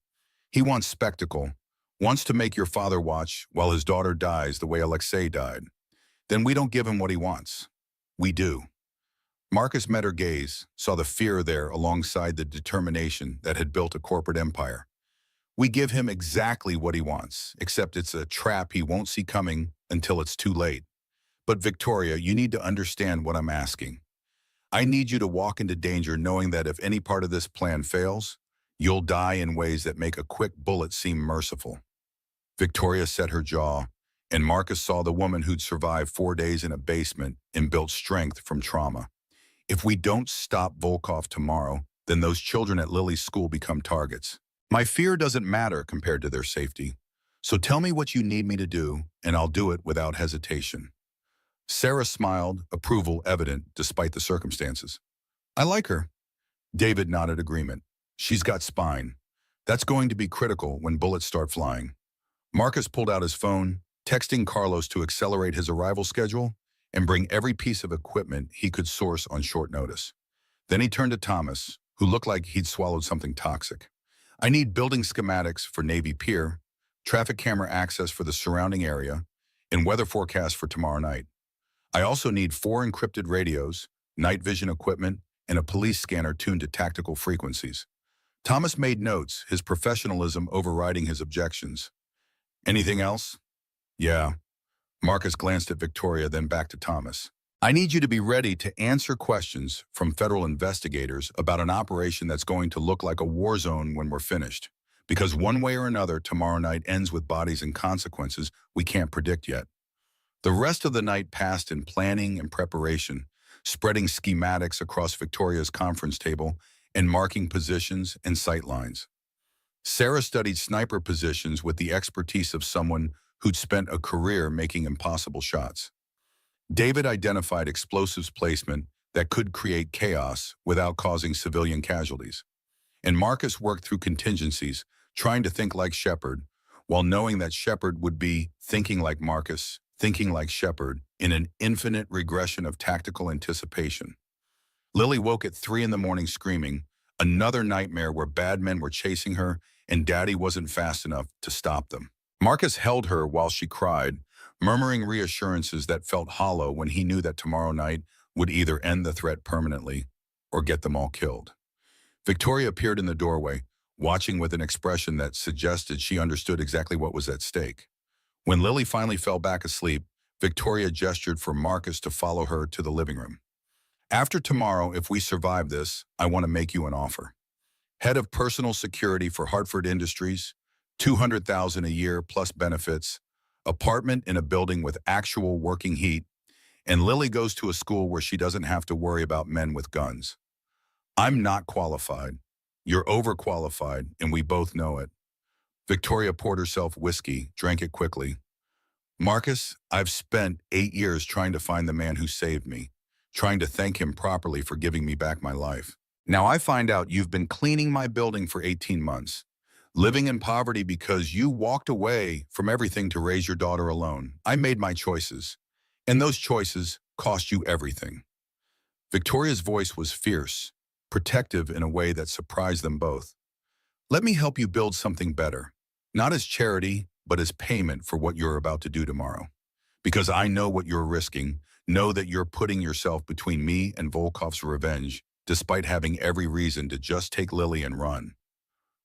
He wants spectacle, wants to make your father watch while his daughter dies the way Alexei died. Then we don't give him what he wants. We do. Marcus met her gaze, saw the fear there alongside the determination that had built a corporate empire. We give him exactly what he wants, except it's a trap he won't see coming until it's too late. But Victoria, you need to understand what I'm asking. I need you to walk into danger knowing that if any part of this plan fails, you'll die in ways that make a quick bullet seem merciful. Victoria set her jaw, and Marcus saw the woman who'd survived 4 days in a basement and built strength from trauma. If we don't stop Volkov tomorrow, then those children at Lily's school become targets. My fear doesn't matter compared to their safety. So tell me what you need me to do, and I'll do it without hesitation. Sarah smiled, approval evident despite the circumstances. I like her. David nodded agreement. She's got spine. That's going to be critical when bullets start flying. Marcus pulled out his phone, texting Carlos to accelerate his arrival schedule and bring every piece of equipment he could source on short notice. Then he turned to Thomas, who looked like he'd swallowed something toxic. I need building schematics for Navy Pier, traffic camera access for the surrounding area, and weather forecast for tomorrow night. I also need 4 encrypted radios, night vision equipment, and a police scanner tuned to tactical frequencies. Thomas made notes, his professionalism overriding his objections. Anything else? Yeah. Marcus glanced at Victoria, then back to Thomas. I need you to be ready to answer questions from federal investigators about an operation that's going to look like a war zone when we're finished. Because one way or another, tomorrow night ends with bodies and consequences we can't predict yet. The rest of the night passed in planning and preparation, spreading schematics across Victoria's conference table and marking positions and sight lines. Sarah studied sniper positions with the expertise of someone who'd spent a career making impossible shots. David identified explosives placement that could create chaos without causing civilian casualties. And Marcus worked through contingencies, trying to think like Shepard, while knowing that Shepard would be thinking like Marcus thinking like Shepard, in an infinite regression of tactical anticipation. Lily woke at 3 in the morning screaming, another nightmare where bad men were chasing her and Daddy wasn't fast enough to stop them. Marcus held her while she cried, murmuring reassurances that felt hollow when he knew that tomorrow night would either end the threat permanently or get them all killed. Victoria appeared in the doorway, watching with an expression that suggested she understood exactly what was at stake. When Lily finally fell back asleep, Victoria gestured for Marcus to follow her to the living room. After tomorrow, if we survive this, I want to make you an offer. Head of Personal Security for Hartford Industries, $200,000 a year plus benefits, apartment in a building with actual working heat, and Lily goes to a school where she doesn't have to worry about men with guns. I'm not qualified. You're overqualified, and we both know it. Victoria poured herself whiskey, drank it quickly. Marcus, I've spent 8 years trying to find the man who saved me, trying to thank him properly for giving me back my life. Now I find out you've been cleaning my building for 18 months, living in poverty because you walked away from everything to raise your daughter alone. I made my choices, and those choices cost you everything. Victoria's voice was fierce, protective in a way that surprised them both. Let me help you build something better, not as charity, but as payment for what you're about to do tomorrow. Because I know what you're risking, know that you're putting yourself between me and Volkov's revenge, despite having every reason to just take Lily and run.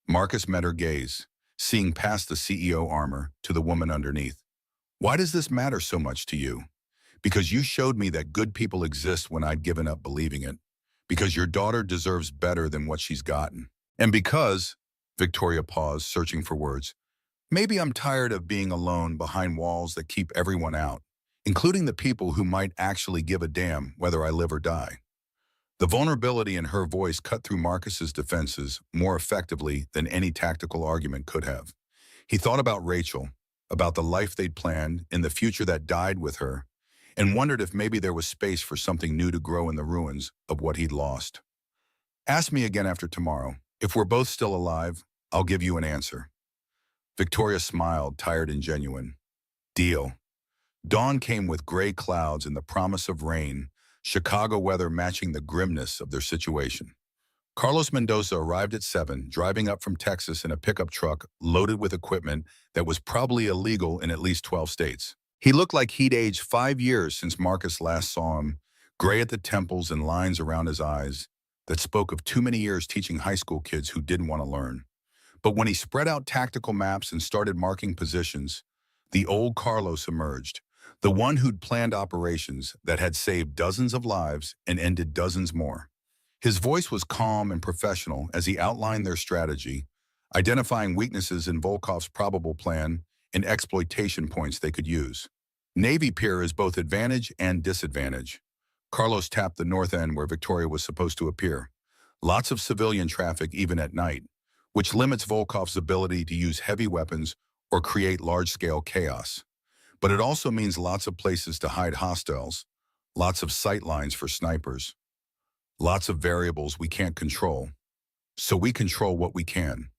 Marcus met her gaze, seeing past the CEO armor to the woman underneath. Why does this matter so much to you? Because you showed me that good people exist when I'd given up believing it. Because your daughter deserves better than what she's gotten. And because, Victoria paused, searching for words, maybe I'm tired of being alone behind walls that keep everyone out, including the people who might actually give a damn whether I live or die. The vulnerability in her voice cut through Marcus's defenses more effectively than any tactical argument could have. He thought about Rachel, about the life they'd planned, and the future that died with her, and wondered if maybe there was space for something new to grow in the ruins of what he'd lost. Ask me again after tomorrow. If we're both still alive, I'll give you an answer. Victoria smiled, tired and genuine. Deal. Dawn came with gray clouds and the promise of rain, Chicago weather matching the grimness of their situation. Carlos Mendoza arrived at 7, driving up from Texas in a pickup truck loaded with equipment that was probably illegal in at least 12 states. He looked like he'd aged 5 years since Marcus last saw him, gray at the temples and lines around his eyes that spoke of too many years teaching high school kids who didn't want to learn. But when he spread out tactical maps and started marking positions, the old Carlos emerged, the one who'd planned operations that had saved dozens of lives and ended dozens more. His voice was calm and professional as he outlined their strategy, identifying weaknesses in Volkov's probable plan and exploitation points they could use. Navy Pier is both advantage and disadvantage. Carlos tapped the north end where Victoria was supposed to appear. Lots of civilian traffic even at night, which limits Volkov's ability to use heavy weapons or create large-scale chaos. But it also means lots of places to hide hostiles, lots of sight lines for snipers, lots of variables we can't control. So we control what we can.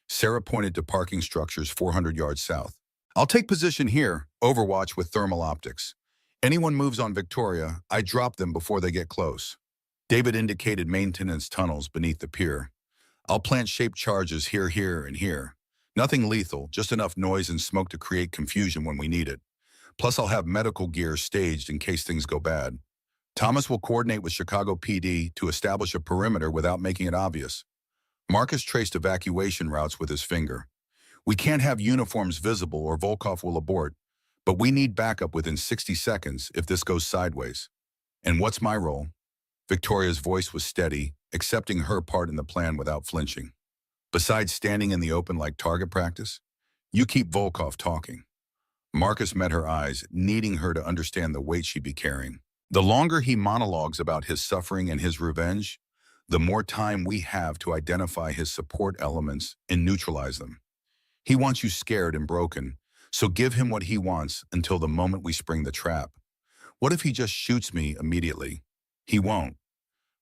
Sarah pointed to parking structures 400 yards south. I'll take position here, overwatch with thermal optics. Anyone moves on Victoria, I drop them before they get close. David indicated maintenance tunnels beneath the pier. I'll plant shaped charges here, here, and here. Nothing lethal, just enough noise and smoke to create confusion when we need it. Plus, I'll have medical gear staged in case things go bad. Thomas will coordinate with Chicago PD to establish a perimeter without making it obvious. Marcus traced evacuation routes with his finger. We can't have uniforms visible or Volkov will abort, but we need backup within 60 seconds if this goes sideways. And what's my role? Victoria's voice was steady, accepting her part in the plan without flinching. Besides standing in the open like target practice, you keep Volkov talking. Marcus met her eyes, needing her to understand the weight she'd be carrying. The longer he monologues about his suffering and his revenge, the more time we have to identify his support elements and neutralize them. He wants you scared and broken, so give him what he wants until the moment we spring the trap. What if he just shoots me immediately? He won't.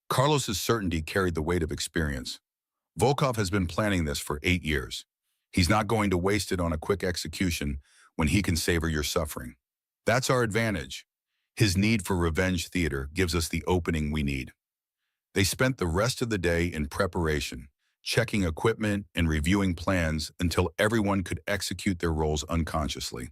Carlos's certainty carried the weight of experience. Volkov has been planning this for 8 years. He's not going to waste it on a quick execution when he can savor your suffering. That's our advantage. His need for revenge theater gives us the opening we need. They spent the rest of the day in preparation, checking equipment and reviewing plans until everyone could execute their roles unconsciously.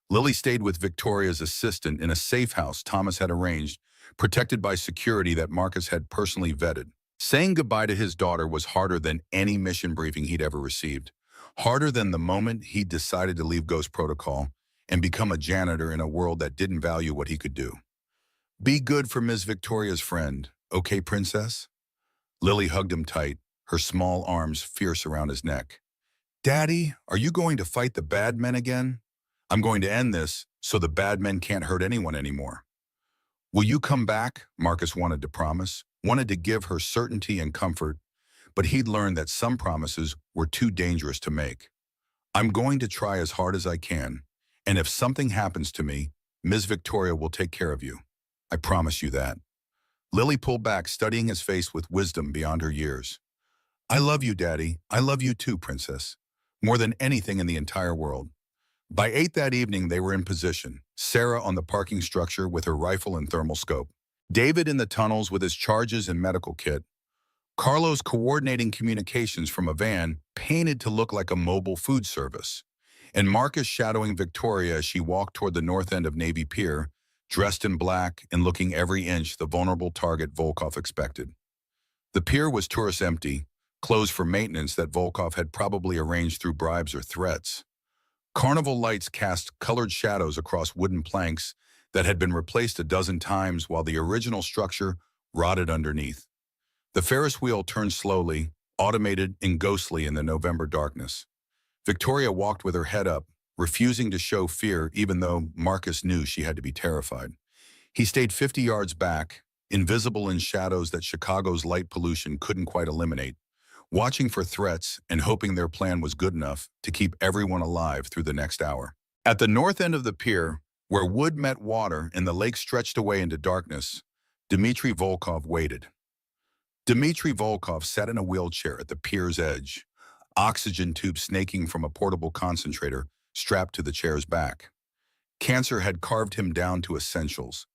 Lily stayed with Victoria's assistant in a safe house Thomas had arranged, protected by security that Marcus had personally vetted. Saying goodbye to his daughter was harder than any mission briefing he'd ever received. Harder than the moment he decided to leave Ghost Protocol and become a janitor in a world that didn't value what he could do. Be good for Ms. Victoria's friend, okay, princess? Lily hugged him tight, her small arms fierce around his neck. Daddy, are you going to fight the bad men again? I'm going to end this so the bad men can't hurt anyone anymore. Will you come back? Marcus wanted to promise, wanted to give her certainty and comfort, but he'd learned that some promises were too dangerous to make. I'm going to try as hard as I can, and if something happens to me, Ms. Victoria will take care of you. I promise you that. Lily pulled back, studying his face with wisdom beyond her years. I love you, Daddy. I love you too, Princess. More than anything in the entire world. By 8 that evening, they were in position, Sarah on the parking structure with her rifle and thermal scope, David in the tunnels with his charges and medical kit, Carlos coordinating communications from a van painted to look like a mobile food service, and Marcus shadowing Victoria as she walked toward the north end of Navy Pier, dressed in black and looking every inch the vulnerable target Volkov expected. The pier was tourist empty, closed for maintenance that Volkov had probably arranged through bribes or threats. Carnival lights cast colored shadows across wooden planks that had been replaced a dozen times while the original structure rotted underneath. The Ferris wheel turned slowly, automated and ghostly in the November darkness. Victoria walked with her head up, refusing to show fear even though Marcus knew she had to be terrified. He stayed 50 yards back, invisible in shadows that Chicago's light pollution couldn't quite eliminate, watching for threats and hoping their plan was good enough to keep everyone alive through the next hour. At the north end of the pier, where wood met water and the lake stretched away into darkness, Dmitry Volkov waited. Dmitry Volkov sat in a wheelchair at the pier's edge, oxygen tube snaking from a portable concentrator strapped to the chair's back. Cancer had carved him down to essentials,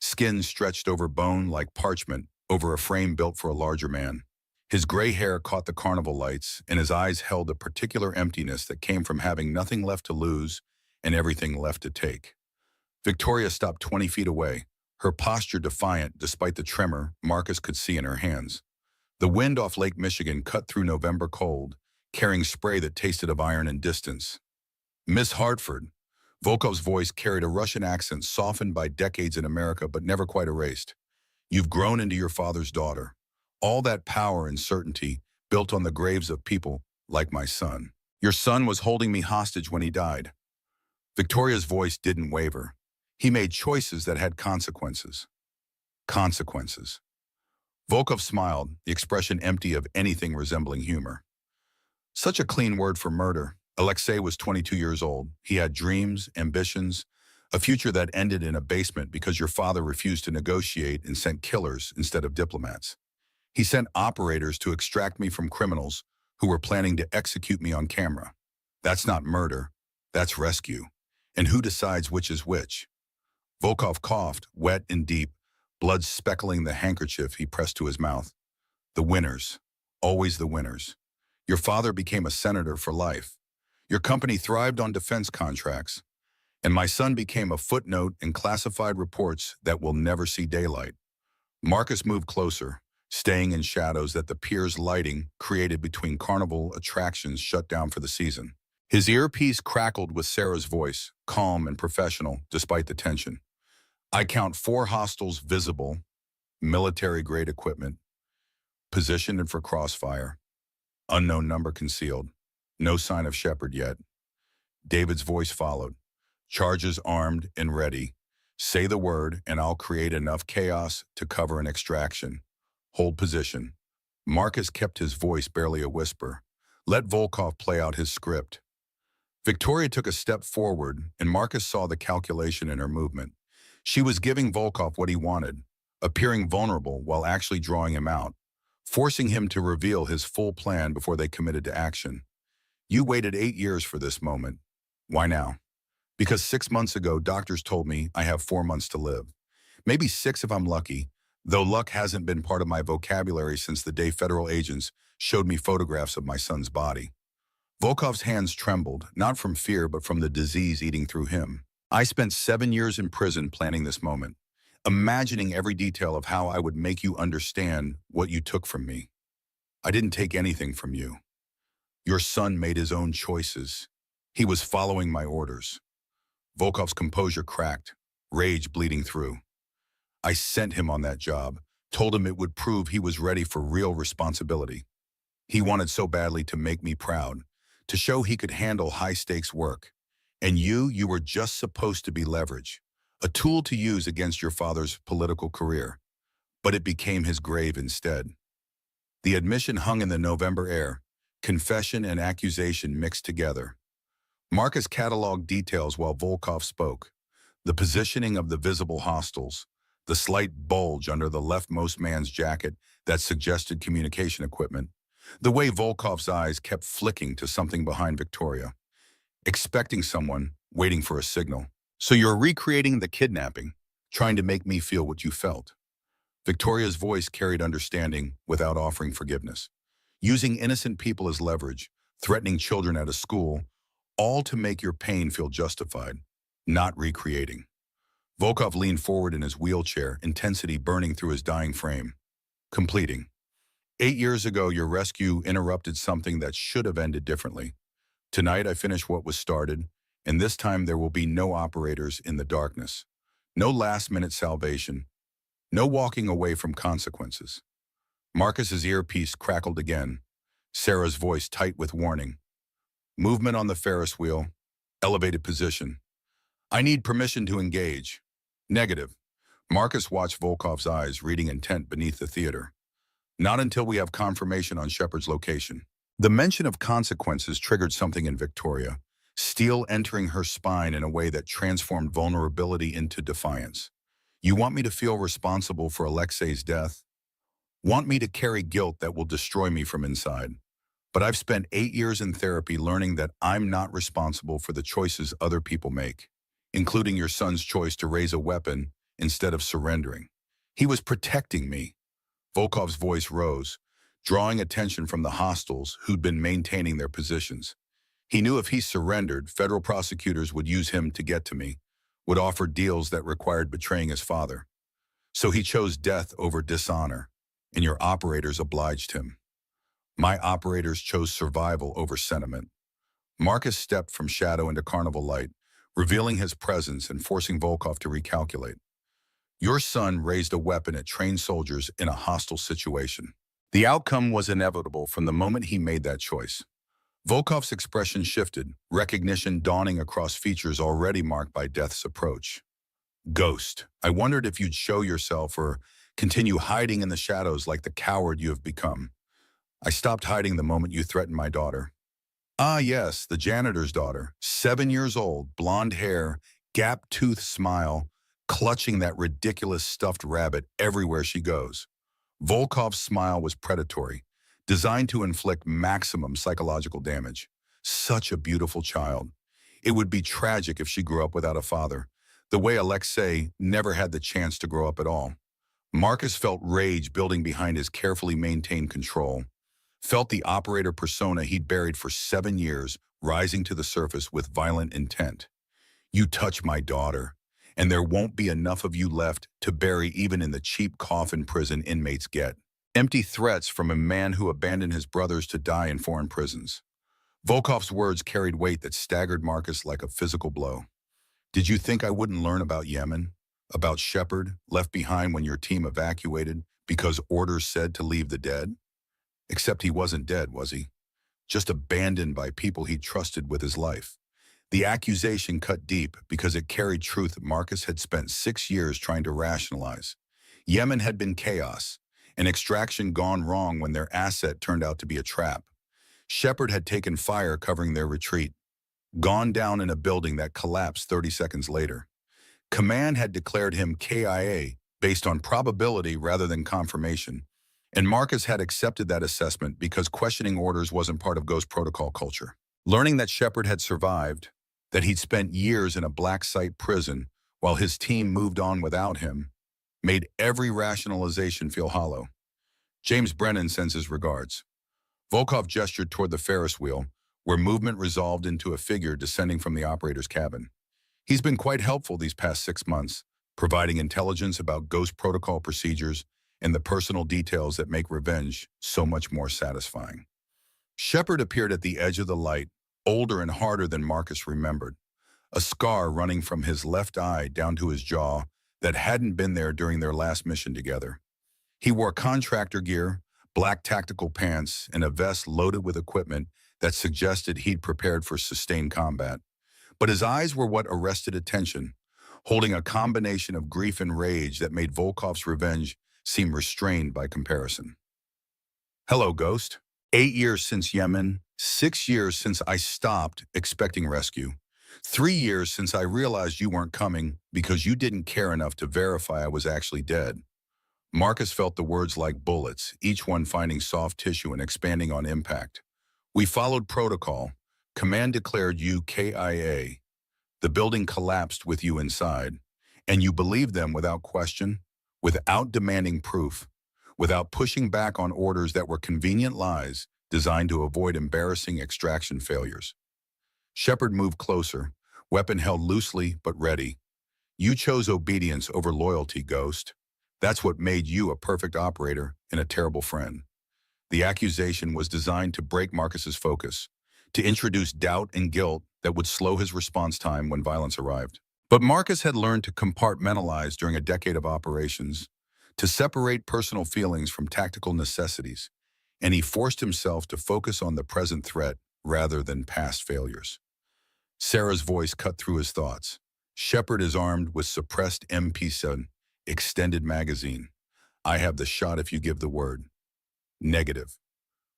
skin stretched over bone like parchment over a frame built for a larger man. His gray hair caught the carnival lights, and his eyes held a particular emptiness that came from having nothing left to lose and everything left to take. Victoria stopped 20 feet away, her posture defiant despite the tremor Marcus could see in her hands. The wind off Lake Michigan cut through November cold, carrying spray that tasted of iron and distance. Miss Hartford. Volkov's voice carried a Russian accent softened by decades in America but never quite erased. You've grown into your father's daughter. All that power and certainty built on the graves of people like my son. Your son was holding me hostage when he died. Victoria's voice didn't waver. He made choices that had consequences. Consequences. Volkov smiled, the expression empty of anything resembling humor. Such a clean word for murder. Alexei was 22 years old. He had dreams, ambitions, a future that ended in a basement because your father refused to negotiate and sent killers instead of diplomats. He sent operators to extract me from criminals who were planning to execute me on camera. That's not murder, that's rescue. And who decides which is which? Volkov coughed, wet and deep, blood speckling the handkerchief he pressed to his mouth. The winners, always the winners. Your father became a senator for life. Your company thrived on defense contracts. And my son became a footnote in classified reports that will never see daylight. Marcus moved closer, staying in shadows that the pier's lighting created between carnival attractions shut down for the season. His earpiece crackled with Sarah's voice, calm and professional despite the tension. I count 4 hostiles visible, military-grade equipment, positioned for crossfire, unknown number concealed, no sign of Shepard yet. David's voice followed. Charges armed and ready. Say the word and I'll create enough chaos to cover an extraction. Hold position. Marcus kept his voice barely a whisper. Let Volkov play out his script. Victoria took a step forward, and Marcus saw the calculation in her movement. She was giving Volkov what he wanted, appearing vulnerable while actually drawing him out, forcing him to reveal his full plan before they committed to action. You waited 8 years for this moment. Why now? Because 6 months ago, doctors told me I have 4 months to live. Maybe six if I'm lucky, though luck hasn't been part of my vocabulary since the day federal agents showed me photographs of my son's body. Volkov's hands trembled, not from fear, but from the disease eating through him. I spent 7 years in prison planning this moment, imagining every detail of how I would make you understand what you took from me. I didn't take anything from you. Your son made his own choices. He was following my orders. Volkov's composure cracked, rage bleeding through. I sent him on that job, told him it would prove he was ready for real responsibility. He wanted so badly to make me proud, to show he could handle high-stakes work. And you were just supposed to be leverage, a tool to use against your father's political career. But it became his grave instead. The admission hung in the November air, confession and accusation mixed together. Marcus cataloged details while Volkov spoke. The positioning of the visible hostiles, the slight bulge under the leftmost man's jacket that suggested communication equipment, the way Volkov's eyes kept flicking to something behind Victoria, expecting someone, waiting for a signal. So you're recreating the kidnapping, trying to make me feel what you felt. Victoria's voice carried understanding without offering forgiveness. Using innocent people as leverage, threatening children at a school, all to make your pain feel justified, not recreating. Volkov leaned forward in his wheelchair, intensity burning through his dying frame. Completing. 8 years ago, your rescue interrupted something that should have ended differently. Tonight, I finish what was started, and this time there will be no operators in the darkness. No last-minute salvation. No walking away from consequences. Marcus's earpiece crackled again, Sarah's voice tight with warning. Movement on the Ferris wheel. Elevated position. I need permission to engage. Negative. Marcus watched Volkov's eyes, reading intent beneath the theater. Not until we have confirmation on Shepard's location. The mention of consequences triggered something in Victoria, steel entering her spine in a way that transformed vulnerability into defiance. You want me to feel responsible for Alexei's death? Want me to carry guilt that will destroy me from inside? But I've spent 8 years in therapy learning that I'm not responsible for the choices other people make, including your son's choice to raise a weapon instead of surrendering. He was protecting me. Volkov's voice rose, drawing attention from the hostiles who'd been maintaining their positions. He knew if he surrendered, federal prosecutors would use him to get to me, would offer deals that required betraying his father. So he chose death over dishonor, and your operators obliged him. My operators chose survival over sentiment. Marcus stepped from shadow into carnival light, revealing his presence and forcing Volkov to recalculate. Your son raised a weapon at trained soldiers in a hostile situation. The outcome was inevitable from the moment he made that choice. Volkov's expression shifted, recognition dawning across features already marked by death's approach. Ghost, I wondered if you'd show yourself or continue hiding in the shadows like the coward you have become. I stopped hiding the moment you threatened my daughter. Ah yes, the janitor's daughter, 7 years old, blonde hair, gap-toothed smile, clutching that ridiculous stuffed rabbit everywhere she goes. Volkov's smile was predatory, designed to inflict maximum psychological damage. Such a beautiful child. It would be tragic if she grew up without a father, the way Alexei never had the chance to grow up at all. Marcus felt rage building behind his carefully maintained control, felt the operator persona he'd buried for 7 years rising to the surface with violent intent. You touch my daughter, and there won't be enough of you left to bury even in the cheap coffin prison inmates get. Empty threats from a man who abandoned his brothers to die in foreign prisons. Volkov's words carried weight that staggered Marcus like a physical blow. Did you think I wouldn't learn about Yemen? About Shepard, left behind when your team evacuated because orders said to leave the dead? Except he wasn't dead, was he? Just abandoned by people he trusted with his life. The accusation cut deep because it carried truth Marcus had spent 6 years trying to rationalize. Yemen had been chaos, an extraction gone wrong when their asset turned out to be a trap. Shepard had taken fire covering their retreat, gone down in a building that collapsed 30 seconds later. Command had declared him KIA based on probability rather than confirmation, and Marcus had accepted that assessment because questioning orders wasn't part of Ghost protocol culture. Learning that Shepard had survived, that he'd spent years in a black site prison while his team moved on without him, made every rationalization feel hollow. James Brennan sends his regards. Volkov gestured toward the Ferris wheel, where movement resolved into a figure descending from the operator's cabin. He's been quite helpful these past 6 months, providing intelligence about Ghost Protocol procedures and the personal details that make revenge so much more satisfying. Shepard appeared at the edge of the light, older and harder than Marcus remembered, a scar running from his left eye down to his jaw that hadn't been there during their last mission together. He wore contractor gear, black tactical pants, and a vest loaded with equipment that suggested he'd prepared for sustained combat. But his eyes were what arrested attention, holding a combination of grief and rage that made Volkov's revenge seem restrained by comparison. Hello, Ghost. 8 years since Yemen, 6 years since I stopped expecting rescue, 3 years since I realized you weren't coming because you didn't care enough to verify I was actually dead. Marcus felt the words like bullets, each one finding soft tissue and expanding on impact. We followed protocol. Command declared you KIA. The building collapsed with you inside, and you believed them without question, without demanding proof, without pushing back on orders that were convenient lies designed to avoid embarrassing extraction failures. Shepard moved closer, weapon held loosely but ready. You chose obedience over loyalty, Ghost. That's what made you a perfect operator and a terrible friend. The accusation was designed to break Marcus's focus, to introduce doubt and guilt that would slow his response time when violence arrived. But Marcus had learned to compartmentalize during a decade of operations, to separate personal feelings from tactical necessities, and he forced himself to focus on the present threat rather than past failures. Sarah's voice cut through his thoughts. Shepard is armed with suppressed MP7, extended magazine. I have the shot if you give the word. Negative.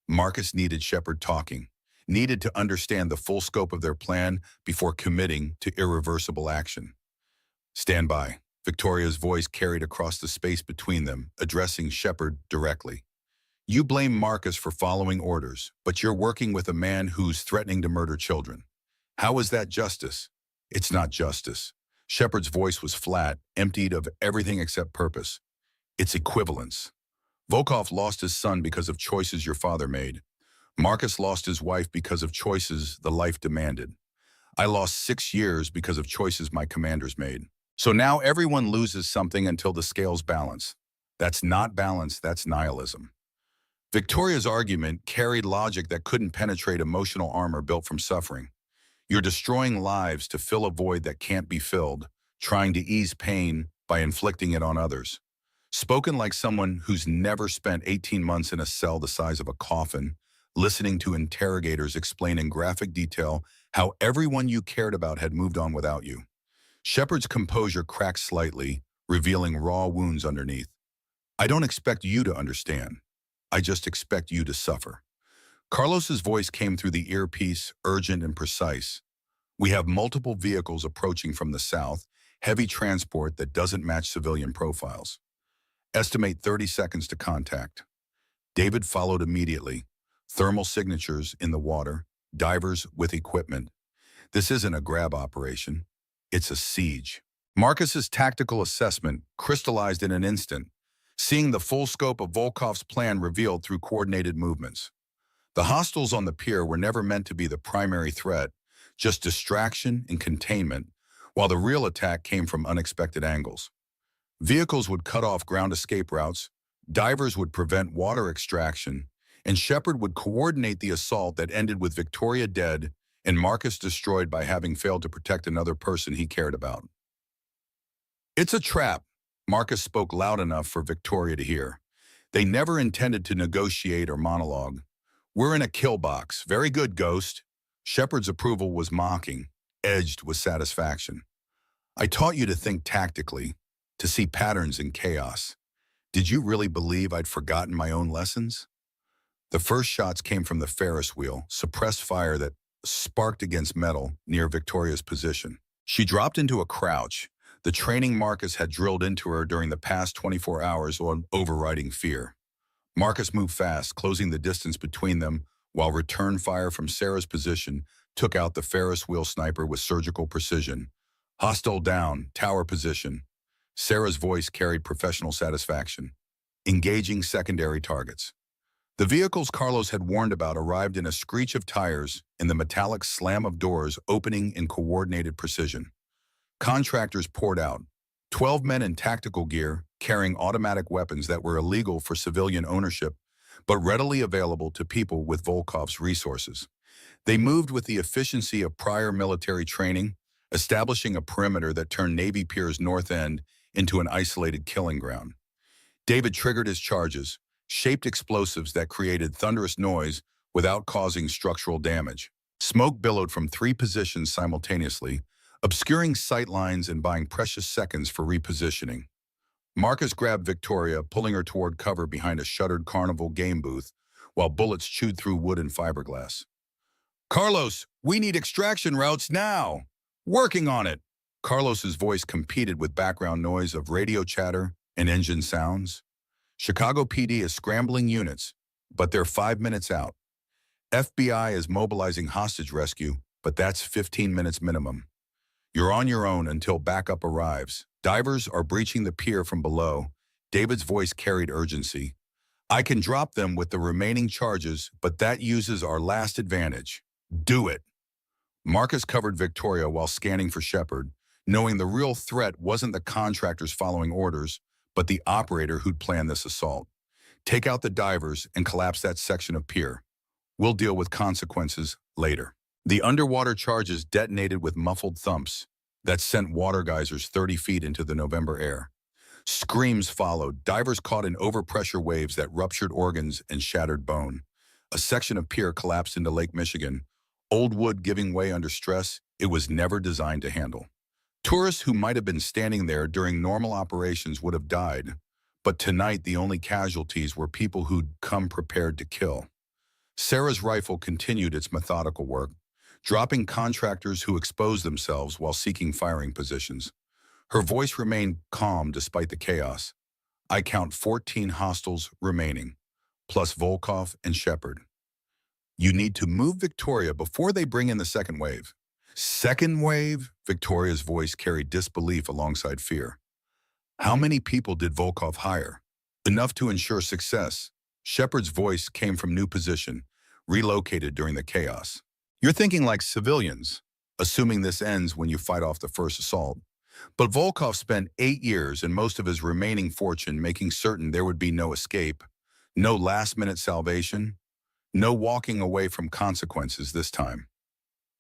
Marcus needed Shepard talking, needed to understand the full scope of their plan before committing to irreversible action. Stand by. Victoria's voice carried across the space between them, addressing Shepard directly. You blame Marcus for following orders, but you're working with a man who's threatening to murder children. How is that justice? It's not justice. Shepard's voice was flat, emptied of everything except purpose. It's equivalence. Volkov lost his son because of choices your father made. Marcus lost his wife because of choices the life demanded. I lost 6 years because of choices my commanders made. So now everyone loses something until the scales balance. That's not balance, that's nihilism. Victoria's argument carried logic that couldn't penetrate emotional armor built from suffering. You're destroying lives to fill a void that can't be filled, trying to ease pain by inflicting it on others. Spoken like someone who's never spent 18 months in a cell the size of a coffin, listening to interrogators explain in graphic detail how everyone you cared about had moved on without you. Shepard's composure cracked slightly, revealing raw wounds underneath. I don't expect you to understand. I just expect you to suffer. Carlos's voice came through the earpiece, urgent and precise. We have multiple vehicles approaching from the south, heavy transport that doesn't match civilian profiles. Estimate 30 seconds to contact. David followed immediately. Thermal signatures in the water, divers with equipment. This isn't a grab operation. It's a siege. Marcus's tactical assessment crystallized in an instant, seeing the full scope of Volkov's plan revealed through coordinated movements. The hostiles on the pier were never meant to be the primary threat, just distraction and containment, while the real attack came from unexpected angles. Vehicles would cut off ground escape routes, divers would prevent water extraction, and Shepard would coordinate the assault that ended with Victoria dead and Marcus destroyed by having failed to protect another person he cared about. It's a trap, Marcus spoke loud enough for Victoria to hear. They never intended to negotiate or monologue. We're in a kill box. Very good, Ghost. Shepard's approval was mocking, edged with satisfaction. I taught you to think tactically, to see patterns in chaos. Did you really believe I'd forgotten my own lessons? The first shots came from the Ferris wheel, suppressed fire that sparked against metal near Victoria's position. She dropped into a crouch, the training Marcus had drilled into her during the past 24 hours on overriding fear. Marcus moved fast, closing the distance between them, while return fire from Sarah's position took out the Ferris wheel sniper with surgical precision. Hostile down, tower position. Sarah's voice carried professional satisfaction. Engaging secondary targets. The vehicles Carlos had warned about arrived in a screech of tires and the metallic slam of doors opening in coordinated precision. Contractors poured out. 12 men in tactical gear, carrying automatic weapons that were illegal for civilian ownership, but readily available to people with Volkov's resources. They moved with the efficiency of prior military training, establishing a perimeter that turned Navy Pier's north end into an isolated killing ground. David triggered his charges, shaped explosives that created thunderous noise without causing structural damage. Smoke billowed from 3 positions simultaneously, obscuring sight lines and buying precious seconds for repositioning. Marcus grabbed Victoria, pulling her toward cover behind a shuttered carnival game booth, while bullets chewed through wood and fiberglass. "Carlos, we need extraction routes now! Working on it!" Carlos's voice competed with background noise of radio chatter and engine sounds. Chicago PD is scrambling units, but they're 5 minutes out. FBI is mobilizing hostage rescue, but that's 15 minutes minimum. You're on your own until backup arrives. Divers are breaching the pier from below. David's voice carried urgency. "I can drop them with the remaining charges, but that uses our last advantage. Do it." Marcus covered Victoria while scanning for Shepard, knowing the real threat wasn't the contractors following orders, but the operator who'd planned this assault. "Take out the divers and collapse that section of pier. We'll deal with consequences later." The underwater charges detonated with muffled thumps that sent water geysers 30 feet into the November air. Screams followed, divers caught in overpressure waves that ruptured organs and shattered bone. A section of pier collapsed into Lake Michigan, old wood giving way under stress it was never designed to handle. Tourists who might have been standing there during normal operations would have died, but tonight the only casualties were people who'd come prepared to kill. Sarah's rifle continued its methodical work, dropping contractors who exposed themselves while seeking firing positions. Her voice remained calm despite the chaos. "I count 14 hostiles remaining, plus Volkov and Shepard. You need to move Victoria before they bring in the second wave." "Second wave?" Victoria's voice carried disbelief alongside fear. "How many people did Volkov hire?" "Enough to ensure success." Shepard's voice came from new position, relocated during the chaos. "You're thinking like civilians, assuming this ends when you fight off the first assault. But Volkov spent 8 years and most of his remaining fortune making certain there would be no escape, no last-minute salvation, no walking away from consequences this time."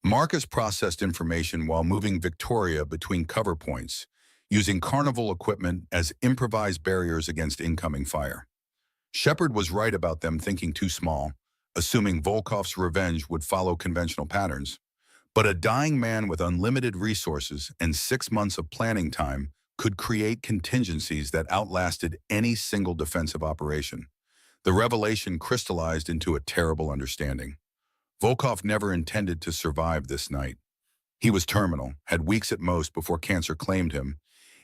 Marcus processed information while moving Victoria between cover points, using carnival equipment as improvised barriers against incoming fire. Shepard was right about them thinking too small, assuming Volkov's revenge would follow conventional patterns. But a dying man with unlimited resources and 6 months of planning time could create contingencies that outlasted any single defensive operation. The revelation crystallized into a terrible understanding. Volkov never intended to survive this night. He was terminal, had weeks at most before cancer claimed him,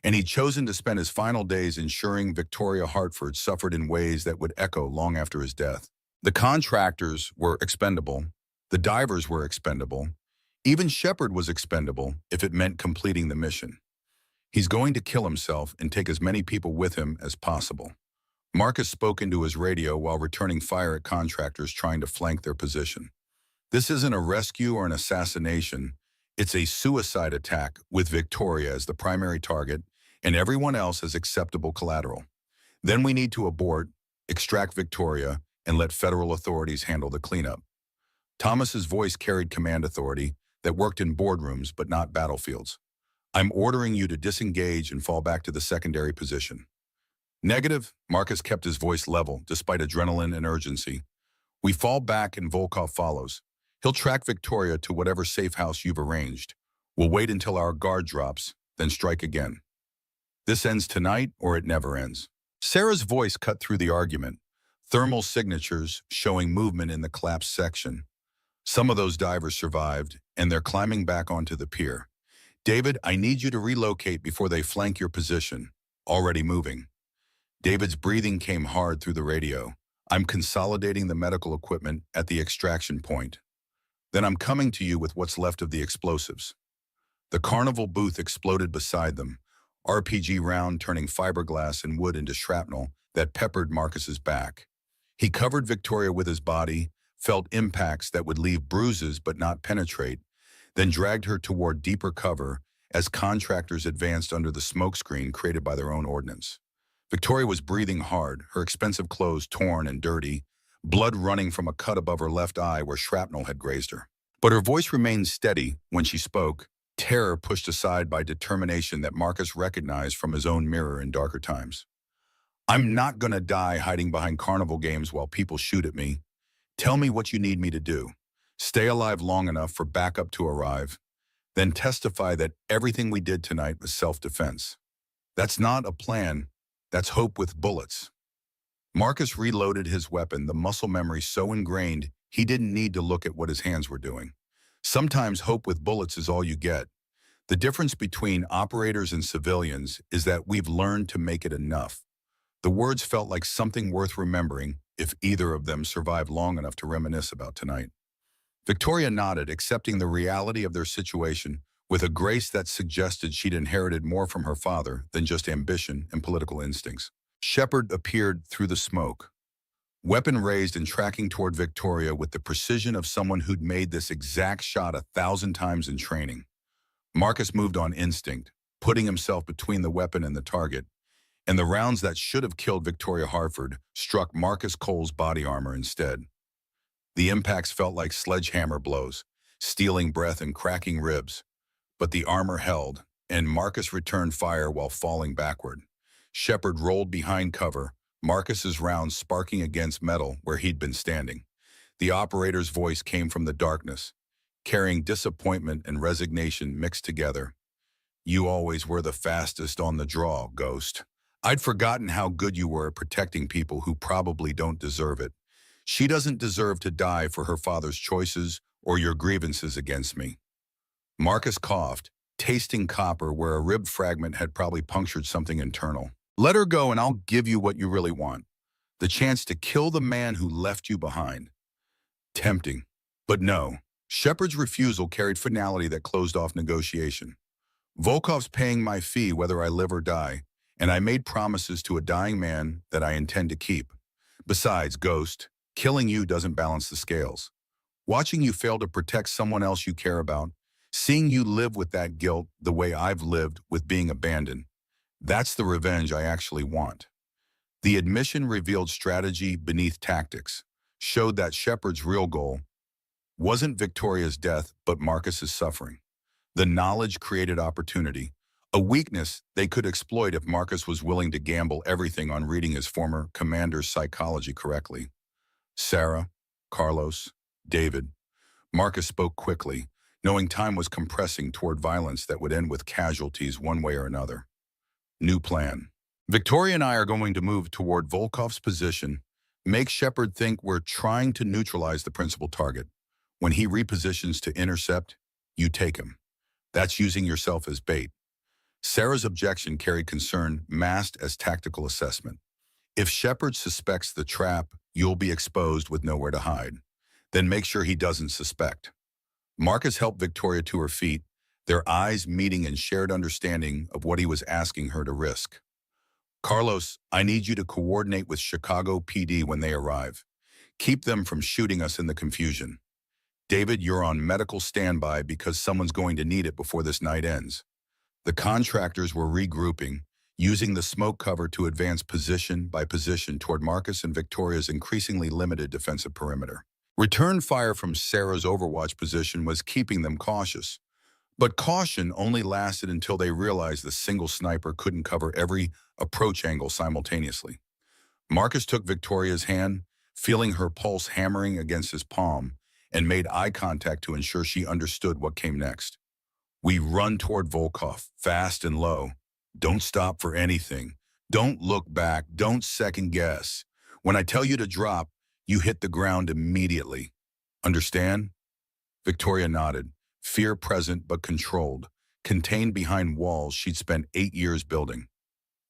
and he'd chosen to spend his final days ensuring Victoria Hartford suffered in ways that would echo long after his death. The contractors were expendable. The divers were expendable. Even Shepard was expendable if it meant completing the mission. He's going to kill himself and take as many people with him as possible. Marcus spoke into his radio while returning fire at contractors trying to flank their position. "This isn't a rescue or an assassination. It's a suicide attack with Victoria as the primary target and everyone else as acceptable collateral. Then we need to abort, extract Victoria, and let federal authorities handle the cleanup." Thomas's voice carried command authority that worked in boardrooms but not battlefields. "I'm ordering you to disengage and fall back to the secondary position." "Negative." Marcus kept his voice level despite adrenaline and urgency. "We fall back and Volkov follows. He'll track Victoria to whatever safe house you've arranged. We'll wait until our guard drops, then strike again. This ends tonight or it never ends." Sarah's voice cut through the argument, thermal signatures showing movement in the collapsed section. Some of those divers survived, and they're climbing back onto the pier. "David, I need you to relocate before they flank your position. Already moving." David's breathing came hard through the radio. "I'm consolidating the medical equipment at the extraction point." Then I'm coming to you with what's left of the explosives. The carnival booth exploded beside them, RPG round turning fiberglass and wood into shrapnel that peppered Marcus's back. He covered Victoria with his body, felt impacts that would leave bruises but not penetrate, then dragged her toward deeper cover as contractors advanced under the smokescreen created by their own ordnance. Victoria was breathing hard, her expensive clothes torn and dirty, blood running from a cut above her left eye where shrapnel had grazed her. But her voice remained steady when she spoke, terror pushed aside by determination that Marcus recognized from his own mirror in darker times. I'm not gonna die hiding behind carnival games while people shoot at me. Tell me what you need me to do. Stay alive long enough for backup to arrive, then testify that everything we did tonight was self-defense. That's not a plan, that's hope with bullets. Marcus reloaded his weapon, the muscle memory so ingrained he didn't need to look at what his hands were doing. Sometimes hope with bullets is all you get. The difference between operators and civilians is that we've learned to make it enough. The words felt like something worth remembering if either of them survived long enough to reminisce about tonight. Victoria nodded, accepting the reality of their situation with a grace that suggested she'd inherited more from her father than just ambition and political instincts. Shepard appeared through the smoke, weapon raised and tracking toward Victoria with the precision of someone who'd made this exact shot 1,000 times in training. Marcus moved on instinct, putting himself between the weapon and the target, and the rounds that should have killed Victoria Harford struck Marcus Cole's body armor instead. The impacts felt like sledgehammer blows, stealing breath and cracking ribs, but the armor held, and Marcus returned fire while falling backward. Shepard rolled behind cover, Marcus's rounds sparking against metal where he'd been standing. The operator's voice came from the darkness, carrying disappointment and resignation mixed together. You always were the fastest on the draw, Ghost. I'd forgotten how good you were at protecting people who probably don't deserve it. She doesn't deserve to die for her father's choices or your grievances against me. Marcus coughed, tasting copper where a rib fragment had probably punctured something internal. Let her go and I'll give you what you really want. The chance to kill the man who left you behind. Tempting. But no. Shepard's refusal carried finality that closed off negotiation. Volkov's paying my fee whether I live or die, and I made promises to a dying man that I intend to keep. Besides, Ghost, killing you doesn't balance the scales. Watching you fail to protect someone else you care about, seeing you live with that guilt the way I've lived with being abandoned, that's the revenge I actually want. The admission revealed strategy beneath tactics, showed that Shepard's real goal wasn't Victoria's death, but Marcus's suffering. The knowledge created opportunity, a weakness they could exploit if Marcus was willing to gamble everything on reading his former commander's psychology correctly. Sarah, Carlos, David. Marcus spoke quickly, knowing time was compressing toward violence that would end with casualties one way or another. New plan. Victoria and I are going to move toward Volkov's position, make Shepard think we're trying to neutralize the principal target. When he repositions to intercept, you take him. That's using yourself as bait. Sarah's objection carried concern masked as tactical assessment. If Shepard suspects the trap, you'll be exposed with nowhere to hide. Then make sure he doesn't suspect. Marcus helped Victoria to her feet, their eyes meeting in shared understanding of what he was asking her to risk. Carlos, I need you to coordinate with Chicago PD when they arrive. Keep them from shooting us in the confusion. David, you're on medical standby because someone's going to need it before this night ends. The contractors were regrouping, using the smoke cover to advance position by position toward Marcus and Victoria's increasingly limited defensive perimeter. Return fire from Sarah's overwatch position was keeping them cautious. But caution only lasted until they realized the single sniper couldn't cover every approach angle simultaneously. Marcus took Victoria's hand, feeling her pulse hammering against his palm, and made eye contact to ensure she understood what came next. We run toward Volkov, fast and low. Don't stop for anything. Don't look back. Don't second guess. When I tell you to drop, you hit the ground immediately. Understand? Victoria nodded, fear present but controlled, contained behind walls she'd spent 8 years building.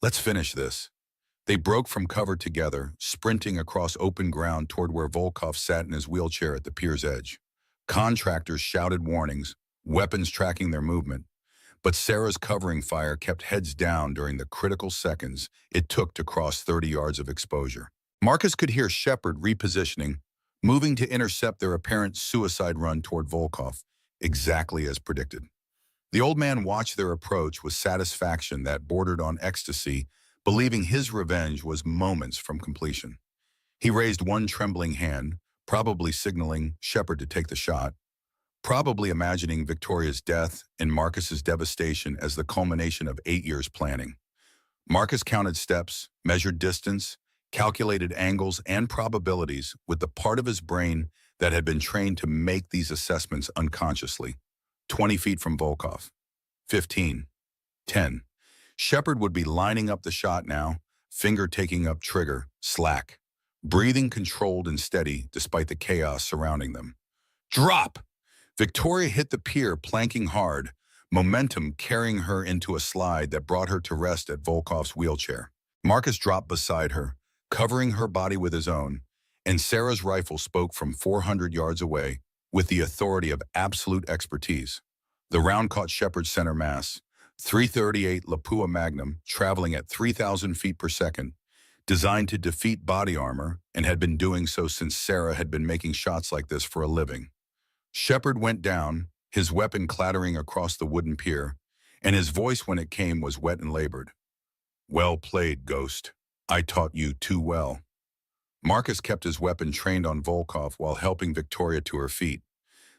Let's finish this. They broke from cover together, sprinting across open ground toward where Volkov sat in his wheelchair at the pier's edge. Contractors shouted warnings, weapons tracking their movement, but Sarah's covering fire kept heads down during the critical seconds it took to cross 30 yards of exposure. Marcus could hear Shepard repositioning, moving to intercept their apparent suicide run toward Volkov, exactly as predicted. The old man watched their approach with satisfaction that bordered on ecstasy, believing his revenge was moments from completion. He raised one trembling hand, probably signaling Shepard to take the shot, probably imagining Victoria's death and Marcus's devastation as the culmination of 8 years planning. Marcus counted steps, measured distance, calculated angles and probabilities with the part of his brain that had been trained to make these assessments unconsciously. 20 feet from Volkov. 15. 10. Shepard would be lining up the shot now, finger taking up trigger, slack, breathing controlled and steady despite the chaos surrounding them. Drop! Victoria hit the pier, planking hard, momentum carrying her into a slide that brought her to rest at Volkov's wheelchair. Marcus dropped beside her, covering her body with his own, and Sarah's rifle spoke from 400 yards away with the authority of absolute expertise. The round caught Shepard's center mass, .338 Lapua Magnum, traveling at 3,000 feet per second, designed to defeat body armor and had been doing so since Sarah had been making shots like this for a living. Shepard went down, his weapon clattering across the wooden pier, and his voice when it came was wet and labored. Well played, Ghost. I taught you too well. Marcus kept his weapon trained on Volkov while helping Victoria to her feet.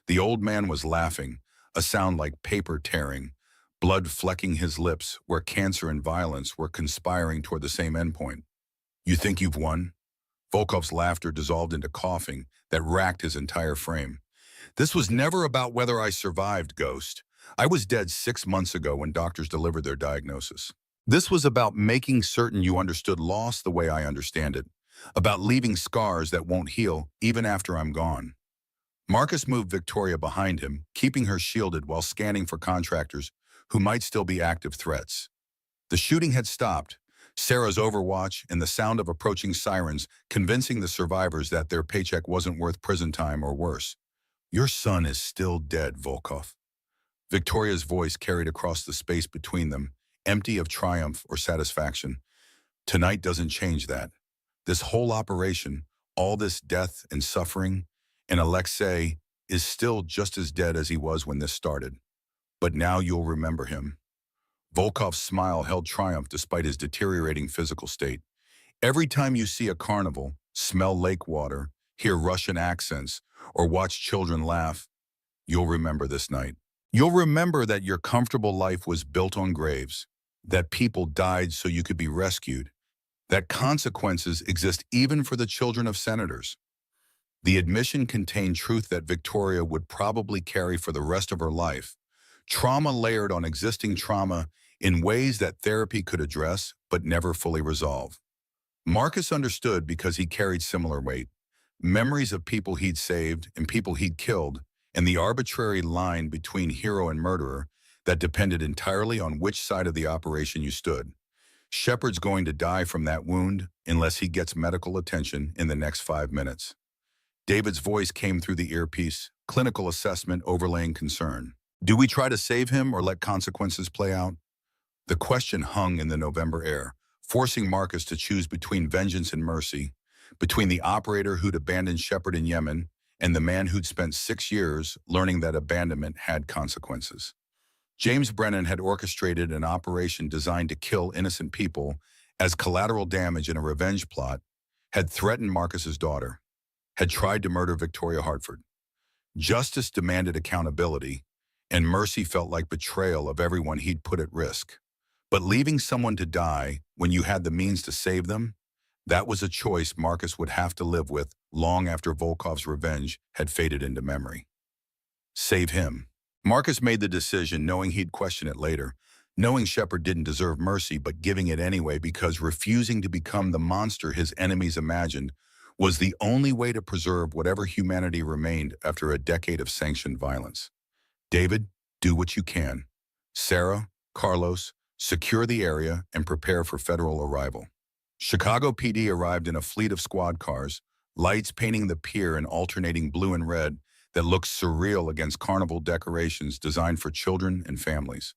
The old man was laughing, a sound like paper tearing, blood flecking his lips where cancer and violence were conspiring toward the same endpoint. You think you've won? Volkov's laughter dissolved into coughing that racked his entire frame. This was never about whether I survived, Ghost. I was dead 6 months ago when doctors delivered their diagnosis. This was about making certain you understood loss the way I understand it, about leaving scars that won't heal even after I'm gone. Marcus moved Victoria behind him, keeping her shielded while scanning for contractors who might still be active threats. The shooting had stopped, Sarah's overwatch and the sound of approaching sirens convincing the survivors that their paycheck wasn't worth prison time or worse. Your son is still dead, Volkov. Victoria's voice carried across the space between them, empty of triumph or satisfaction. Tonight doesn't change that. This whole operation, all this death and suffering, and Alexei is still just as dead as he was when this started. But now you'll remember him. Volkov's smile held triumph despite his deteriorating physical state. Every time you see a carnival, smell lake water, hear Russian accents, or watch children laugh, you'll remember this night. You'll remember that your comfortable life was built on graves, that people died so you could be rescued, that consequences exist even for the children of senators. The admission contained truth that Victoria would probably carry for the rest of her life, trauma layered on existing trauma in ways that therapy could address but never fully resolve. Marcus understood because he carried similar weight, memories of people he'd saved and people he'd killed, and the arbitrary line between hero and murderer that depended entirely on which side of the operation you stood. Shepard's going to die from that wound unless he gets medical attention in the next 5 minutes. David's voice came through the earpiece, clinical assessment overlaying concern. Do we try to save him or let consequences play out? The question hung in the November air, forcing Marcus to choose between vengeance and mercy, between the operator who'd abandoned Shepard in Yemen and the man who'd spent 6 years learning that abandonment had consequences. James Brennan had orchestrated an operation designed to kill innocent people as collateral damage in a revenge plot, had threatened Marcus's daughter, had tried to murder Victoria Hartford. Justice demanded accountability, and mercy felt like betrayal of everyone he'd put at risk. But leaving someone to die when you had the means to save them, that was a choice Marcus would have to live with long after Volkov's revenge had faded into memory. Save him. Marcus made the decision knowing he'd question it later, knowing Shepard didn't deserve mercy but giving it anyway because refusing to become the monster his enemies imagined was the only way to preserve whatever humanity remained after a decade of sanctioned violence. David, do what you can. Sarah, Carlos, secure the area and prepare for federal arrival. Chicago PD arrived in a fleet of squad cars, lights painting the pier in alternating blue and red that looked surreal against carnival decorations designed for children and families.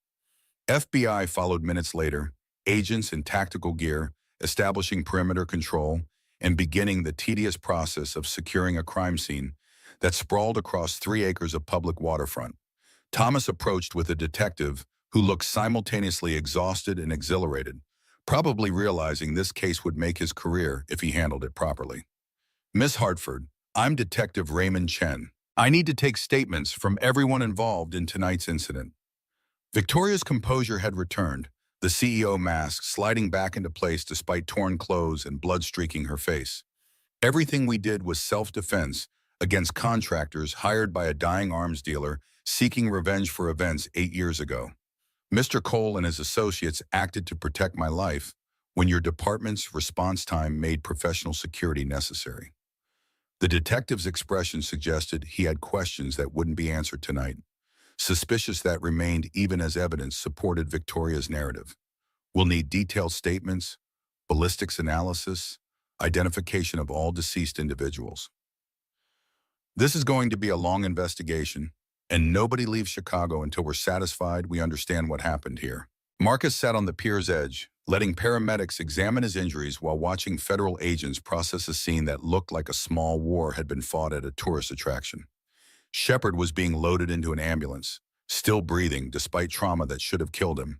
FBI followed minutes later, agents in tactical gear, establishing perimeter control, and beginning the tedious process of securing a crime scene that sprawled across 3 acres of public waterfront. Thomas approached with a detective who looked simultaneously exhausted and exhilarated, probably realizing this case would make his career if he handled it properly. Miss Hartford, I'm Detective Raymond Chen. I need to take statements from everyone involved in tonight's incident. Victoria's composure had returned, the CEO mask sliding back into place despite torn clothes and blood streaking her face. Everything we did was self-defense against contractors hired by a dying arms dealer seeking revenge for events 8 years ago. Mr. Cole and his associates acted to protect my life when your department's response time made professional security necessary. The detective's expression suggested he had questions that wouldn't be answered tonight, suspicious that remained even as evidence supported Victoria's narrative. We'll need detailed statements, ballistics analysis, identification of all deceased individuals. This is going to be a long investigation, and nobody leaves Chicago until we're satisfied we understand what happened here. Marcus sat on the pier's edge, letting paramedics examine his injuries while watching federal agents process a scene that looked like a small war had been fought at a tourist attraction. Shepard was being loaded into an ambulance, still breathing despite trauma that should have killed him,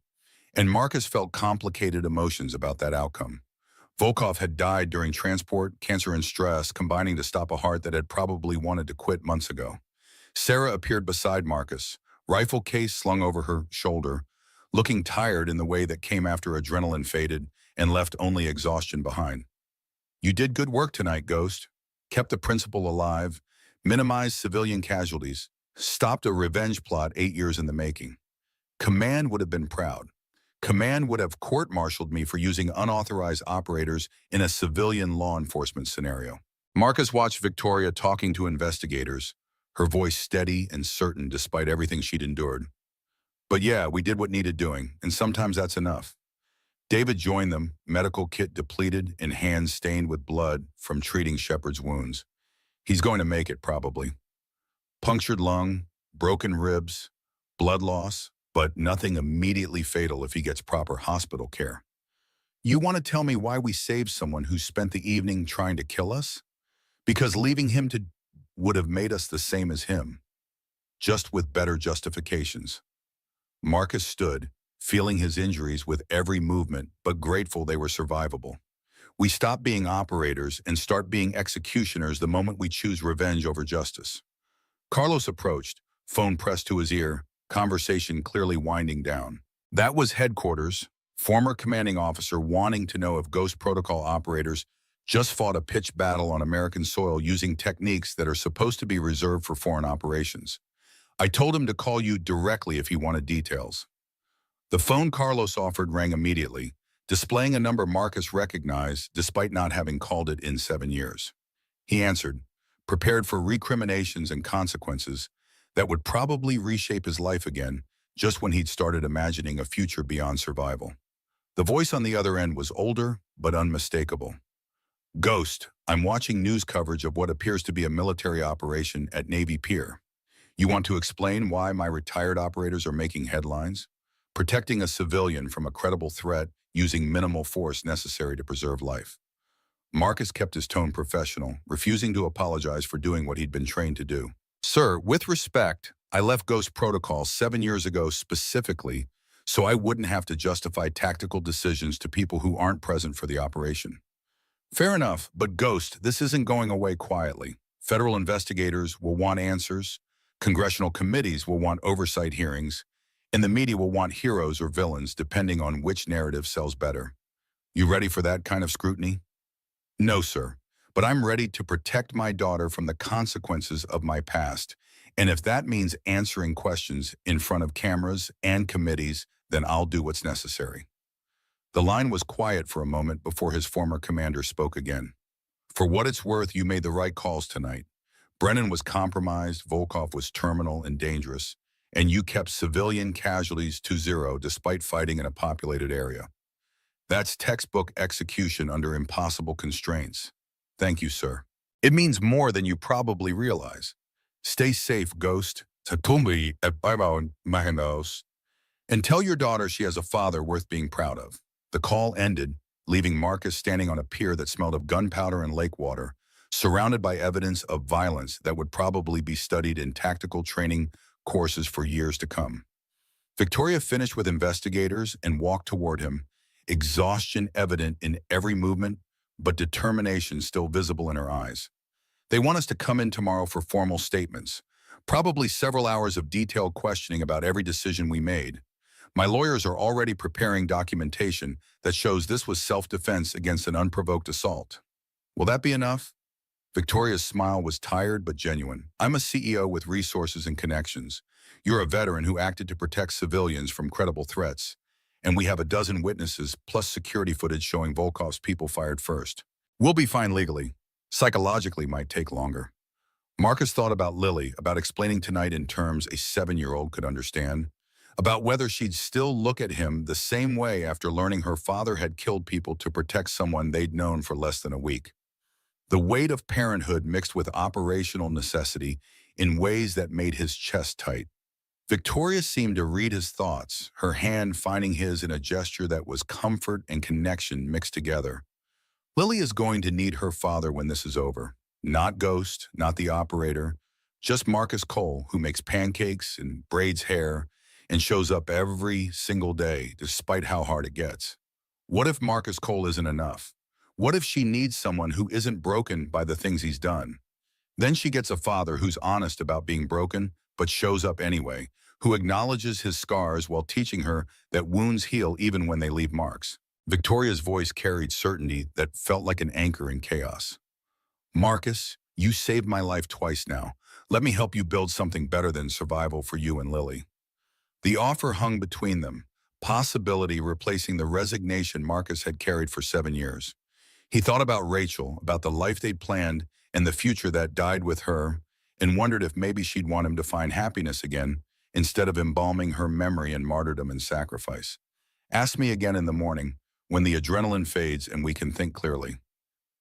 and Marcus felt complicated emotions about that outcome. Volkov had died during transport, cancer and stress, combining to stop a heart that had probably wanted to quit months ago. Sarah appeared beside Marcus, rifle case slung over her shoulder, looking tired in the way that came after adrenaline faded and left only exhaustion behind. You did good work tonight, Ghost. Kept the principal alive, minimized civilian casualties, stopped a revenge plot 8 years in the making. Command would have been proud. Command would have court-martialed me for using unauthorized operators in a civilian law enforcement scenario. Marcus watched Victoria talking to investigators, her voice steady and certain despite everything she'd endured. But yeah, we did what needed doing, and sometimes that's enough. David joined them, medical kit depleted and hands stained with blood from treating Shepard's wounds. He's going to make it, probably. Punctured lung, broken ribs, blood loss, but nothing immediately fatal if he gets proper hospital care. You want to tell me why we saved someone who spent the evening trying to kill us? Because leaving him to would have made us the same as him, just with better justifications. Marcus stood, feeling his injuries with every movement, but grateful they were survivable. We stop being operators and start being executioners the moment we choose revenge over justice. Carlos approached, phone pressed to his ear, conversation clearly winding down. That was headquarters, former commanding officer wanting to know if Ghost Protocol operators just fought a pitched battle on American soil using techniques that are supposed to be reserved for foreign operations. I told him to call you directly if he wanted details. The phone Carlos offered rang immediately, displaying a number Marcus recognized despite not having called it in 7 years. He answered, prepared for recriminations and consequences that would probably reshape his life again just when he'd started imagining a future beyond survival. The voice on the other end was older but unmistakable. Ghost, I'm watching news coverage of what appears to be a military operation at Navy Pier. You want to explain why my retired operators are making headlines? Protecting a civilian from a credible threat using minimal force necessary to preserve life. Marcus kept his tone professional, refusing to apologize for doing what he'd been trained to do. Sir, with respect, I left Ghost Protocol 7 years ago specifically so I wouldn't have to justify tactical decisions to people who aren't present for the operation. Fair enough, but Ghost, this isn't going away quietly. Federal investigators will want answers, congressional committees will want oversight hearings, and the media will want heroes or villains depending on which narrative sells better. You ready for that kind of scrutiny? No, sir, but I'm ready to protect my daughter from the consequences of my past, and if that means answering questions in front of cameras and committees, then I'll do what's necessary. The line was quiet for a moment before his former commander spoke again. For what it's worth, you made the right calls tonight. Brennan was compromised, Volkov was terminal and dangerous, and you kept civilian casualties to 0 despite fighting in a populated area. That's textbook execution under impossible constraints. Thank you, sir. It means more than you probably realize. Stay safe, Ghost. Tatumbi at Baibaon Mahanos. And tell your daughter she has a father worth being proud of. The call ended, leaving Marcus standing on a pier that smelled of gunpowder and lake water, surrounded by evidence of violence that would probably be studied in tactical training courses for years to come. Victoria finished with investigators and walked toward him, exhaustion evident in every movement, but determination still visible in her eyes. They want us to come in tomorrow for formal statements, probably several hours of detailed questioning about every decision we made. My lawyers are already preparing documentation that shows this was self-defense against an unprovoked assault. Will that be enough? Victoria's smile was tired but genuine. I'm a CEO with resources and connections. You're a veteran who acted to protect civilians from credible threats. And we have a dozen witnesses plus security footage showing Volkov's people fired first. We'll be fine legally. Psychologically might take longer. Marcus thought about Lily, about explaining tonight in terms a 7-year-old could understand, about whether she'd still look at him the same way after learning her father had killed people to protect someone they'd known for less than a week. The weight of parenthood mixed with operational necessity in ways that made his chest tight. Victoria seemed to read his thoughts, her hand finding his in a gesture that was comfort and connection mixed together. Lily is going to need her father when this is over. Not Ghost, not the operator, just Marcus Cole, who makes pancakes and braids hair and shows up every single day despite how hard it gets. What if Marcus Cole isn't enough? What if she needs someone who isn't broken by the things he's done? Then she gets a father who's honest about being broken, but shows up anyway, who acknowledges his scars while teaching her that wounds heal even when they leave marks. Victoria's voice carried certainty that felt like an anchor in chaos. Marcus, you saved my life twice now. Let me help you build something better than survival for you and Lily. The offer hung between them, possibility replacing the resignation Marcus had carried for 7 years. He thought about Rachel, about the life they'd planned and the future that died with her, and wondered if maybe she'd want him to find happiness again instead of embalming her memory in martyrdom and sacrifice. Ask me again in the morning, when the adrenaline fades and we can think clearly.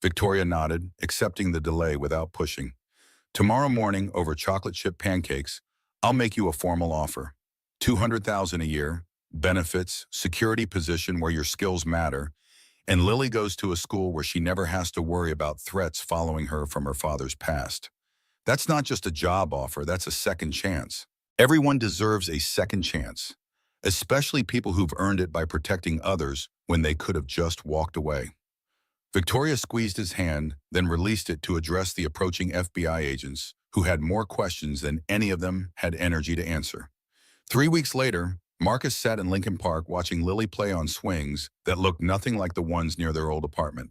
Victoria nodded, accepting the delay without pushing. Tomorrow morning, over chocolate chip pancakes, I'll make you a formal offer. $200,000 a year, benefits, security position where your skills matter, and Lily goes to a school where she never has to worry about threats following her from her father's past. That's not just a job offer, that's a second chance. Everyone deserves a second chance, especially people who've earned it by protecting others when they could have just walked away. Victoria squeezed his hand, then released it to address the approaching FBI agents, who had more questions than any of them had energy to answer. 3 weeks later, Marcus sat in Lincoln Park watching Lily play on swings that looked nothing like the ones near their old apartment.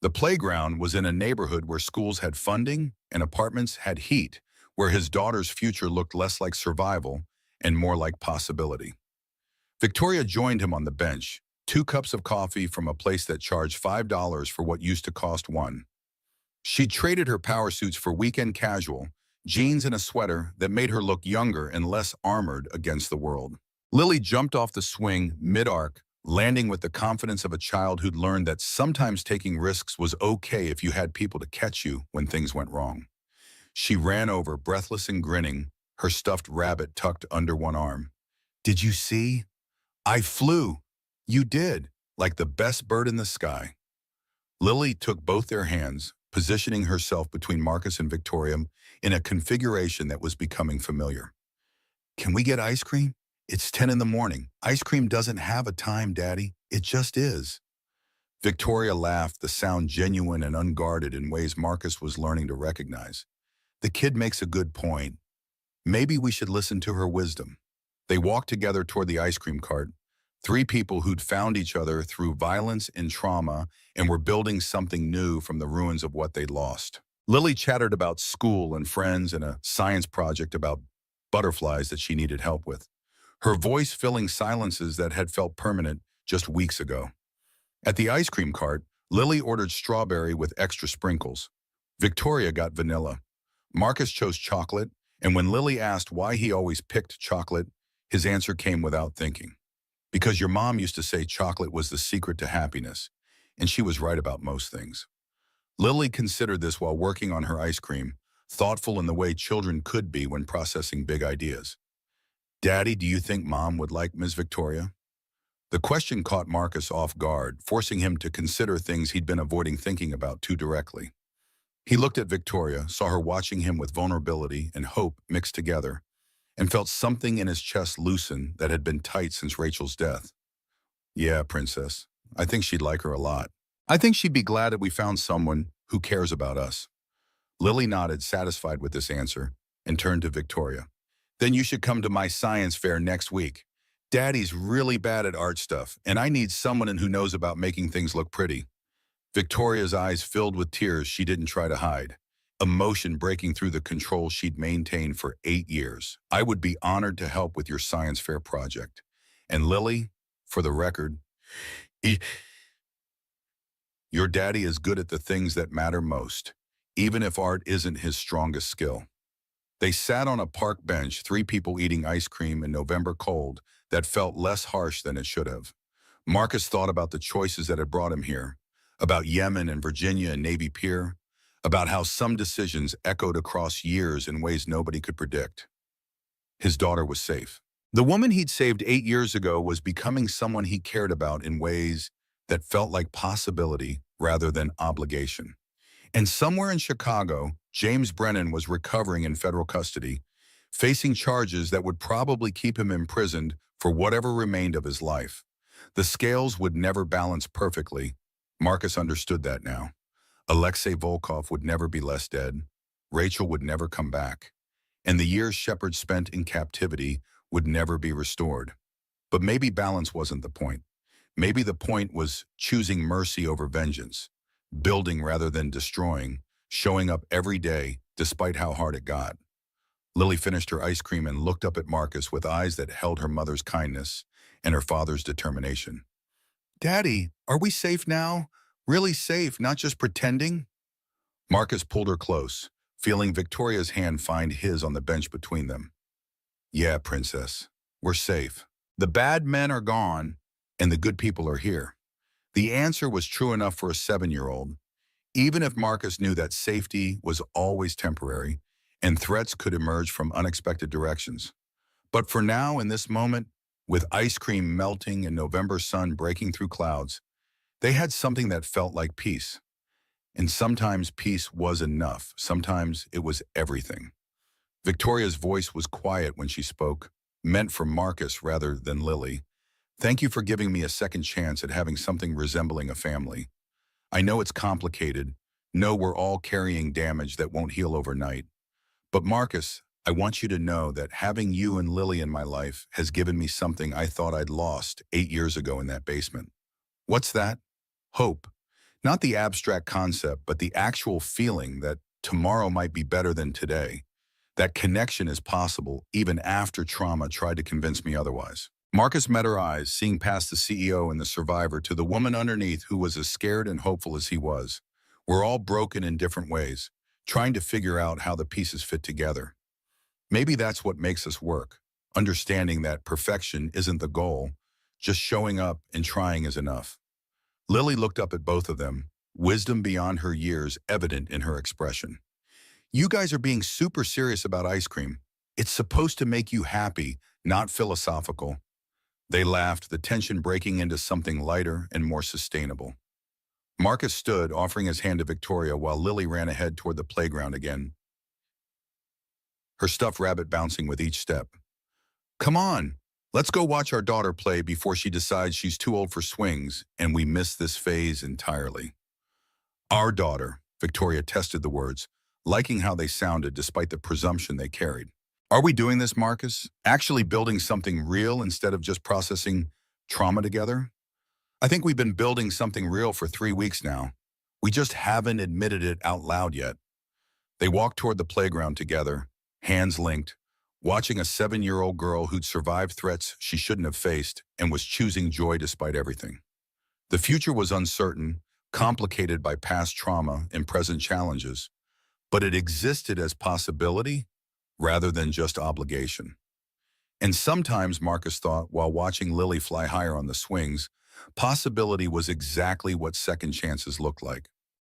The playground was in a neighborhood where schools had funding and apartments had heat, where his daughter's future looked less like survival and more like possibility. Victoria joined him on the bench, 2 cups of coffee from a place that charged $5 for what used to cost 1. She traded her power suits for weekend casual, jeans and a sweater that made her look younger and less armored against the world. Lily jumped off the swing mid-arc, landing with the confidence of a child who'd learned that sometimes taking risks was okay if you had people to catch you when things went wrong. She ran over, breathless and grinning, her stuffed rabbit tucked under one arm. Did you see? I flew. You did, like the best bird in the sky. Lily took both their hands, positioning herself between Marcus and Victoria in a configuration that was becoming familiar. Can we get ice cream? It's 10 in the morning. Ice cream doesn't have a time, Daddy. It just is. Victoria laughed, the sound genuine and unguarded in ways Marcus was learning to recognize. The kid makes a good point. Maybe we should listen to her wisdom. They walked together toward the ice cream cart, 3 people who'd found each other through violence and trauma and were building something new from the ruins of what they'd lost. Lily chattered about school and friends and a science project about butterflies that she needed help with, her voice filling silences that had felt permanent just weeks ago. At the ice cream cart, Lily ordered strawberry with extra sprinkles. Victoria got vanilla. Marcus chose chocolate, and when Lily asked why he always picked chocolate, his answer came without thinking. Because your mom used to say chocolate was the secret to happiness, and she was right about most things. Lily considered this while working on her ice cream, thoughtful in the way children could be when processing big ideas. "Daddy, do you think Mom would like Ms. Victoria?" The question caught Marcus off guard, forcing him to consider things he'd been avoiding thinking about too directly. He looked at Victoria, saw her watching him with vulnerability and hope mixed together, and felt something in his chest loosen that had been tight since Rachel's death. "Yeah, Princess. I think she'd like her a lot. I think she'd be glad that we found someone who cares about us." Lily nodded, satisfied with this answer, and turned to Victoria. "Then you should come to my science fair next week. Daddy's really bad at art stuff, and I need someone who knows about making things look pretty." Victoria's eyes filled with tears she didn't try to hide, emotion breaking through the control she'd maintained for 8 years. "I would be honored to help with your science fair project. And Lily, for the record, e- your daddy is good at the things that matter most, even if art isn't his strongest skill." They sat on a park bench, three people eating ice cream in November cold that felt less harsh than it should have. Marcus thought about the choices that had brought him here, about Yemen and Virginia and Navy Pier, about how some decisions echoed across years in ways nobody could predict. His daughter was safe. The woman he'd saved 8 years ago was becoming someone he cared about in ways that felt like possibility rather than obligation. And somewhere in Chicago, James Brennan was recovering in federal custody, facing charges that would probably keep him imprisoned for whatever remained of his life. The scales would never balance perfectly. Marcus understood that now. Alexei Volkov would never be less dead. Rachel would never come back. And the years Shepard spent in captivity would never be restored. But maybe balance wasn't the point. Maybe the point was choosing mercy over vengeance, building rather than destroying, showing up every day despite how hard it got. Lily finished her ice cream and looked up at Marcus with eyes that held her mother's kindness and her father's determination. "Daddy, are we safe now? Really safe, not just pretending?" Marcus pulled her close, feeling Victoria's hand find his on the bench between them. "Yeah, Princess, we're safe. The bad men are gone, and the good people are here." The answer was true enough for a 7-year-old, even if Marcus knew that safety was always temporary and threats could emerge from unexpected directions. But for now, in this moment, with ice cream melting and November sun breaking through clouds, they had something that felt like peace. And sometimes peace was enough. Sometimes it was everything. Victoria's voice was quiet when she spoke, meant for Marcus rather than Lily. "Thank you for giving me a second chance at having something resembling a family. I know it's complicated. Know we're all carrying damage that won't heal overnight. But Marcus, I want you to know that having you and Lily in my life has given me something I thought I'd lost 8 years ago in that basement." "What's that?" "Hope. Not the abstract concept, but the actual feeling that tomorrow might be better than today. That connection is possible even after trauma tried to convince me otherwise." Marcus met her eyes, seeing past the CEO and the survivor to the woman underneath who was as scared and hopeful as he was. "We're all broken in different ways, trying to figure out how the pieces fit together. Maybe that's what makes us work, understanding that perfection isn't the goal, just showing up and trying is enough." Lily looked up at both of them, wisdom beyond her years evident in her expression. "You guys are being super serious about ice cream. It's supposed to make you happy, not philosophical." They laughed, the tension breaking into something lighter and more sustainable. Marcus stood, offering his hand to Victoria while Lily ran ahead toward the playground again, her stuffed rabbit bouncing with each step. "Come on, let's go watch our daughter play before she decides she's too old for swings and we miss this phase entirely." "Our daughter," Victoria tested the words, liking how they sounded despite the presumption they carried. "Are we doing this, Marcus? Actually building something real instead of just processing trauma together?" "I think we've been building something real for 3 weeks now. We just haven't admitted it out loud yet." They walked toward the playground together, hands linked, watching a 7-year-old girl who'd survived threats she shouldn't have faced and was choosing joy despite everything. The future was uncertain, complicated by past trauma and present challenges, but it existed as possibility rather than just obligation. And sometimes, Marcus thought, while watching Lily fly higher on the swings, possibility was exactly what second chances looked like.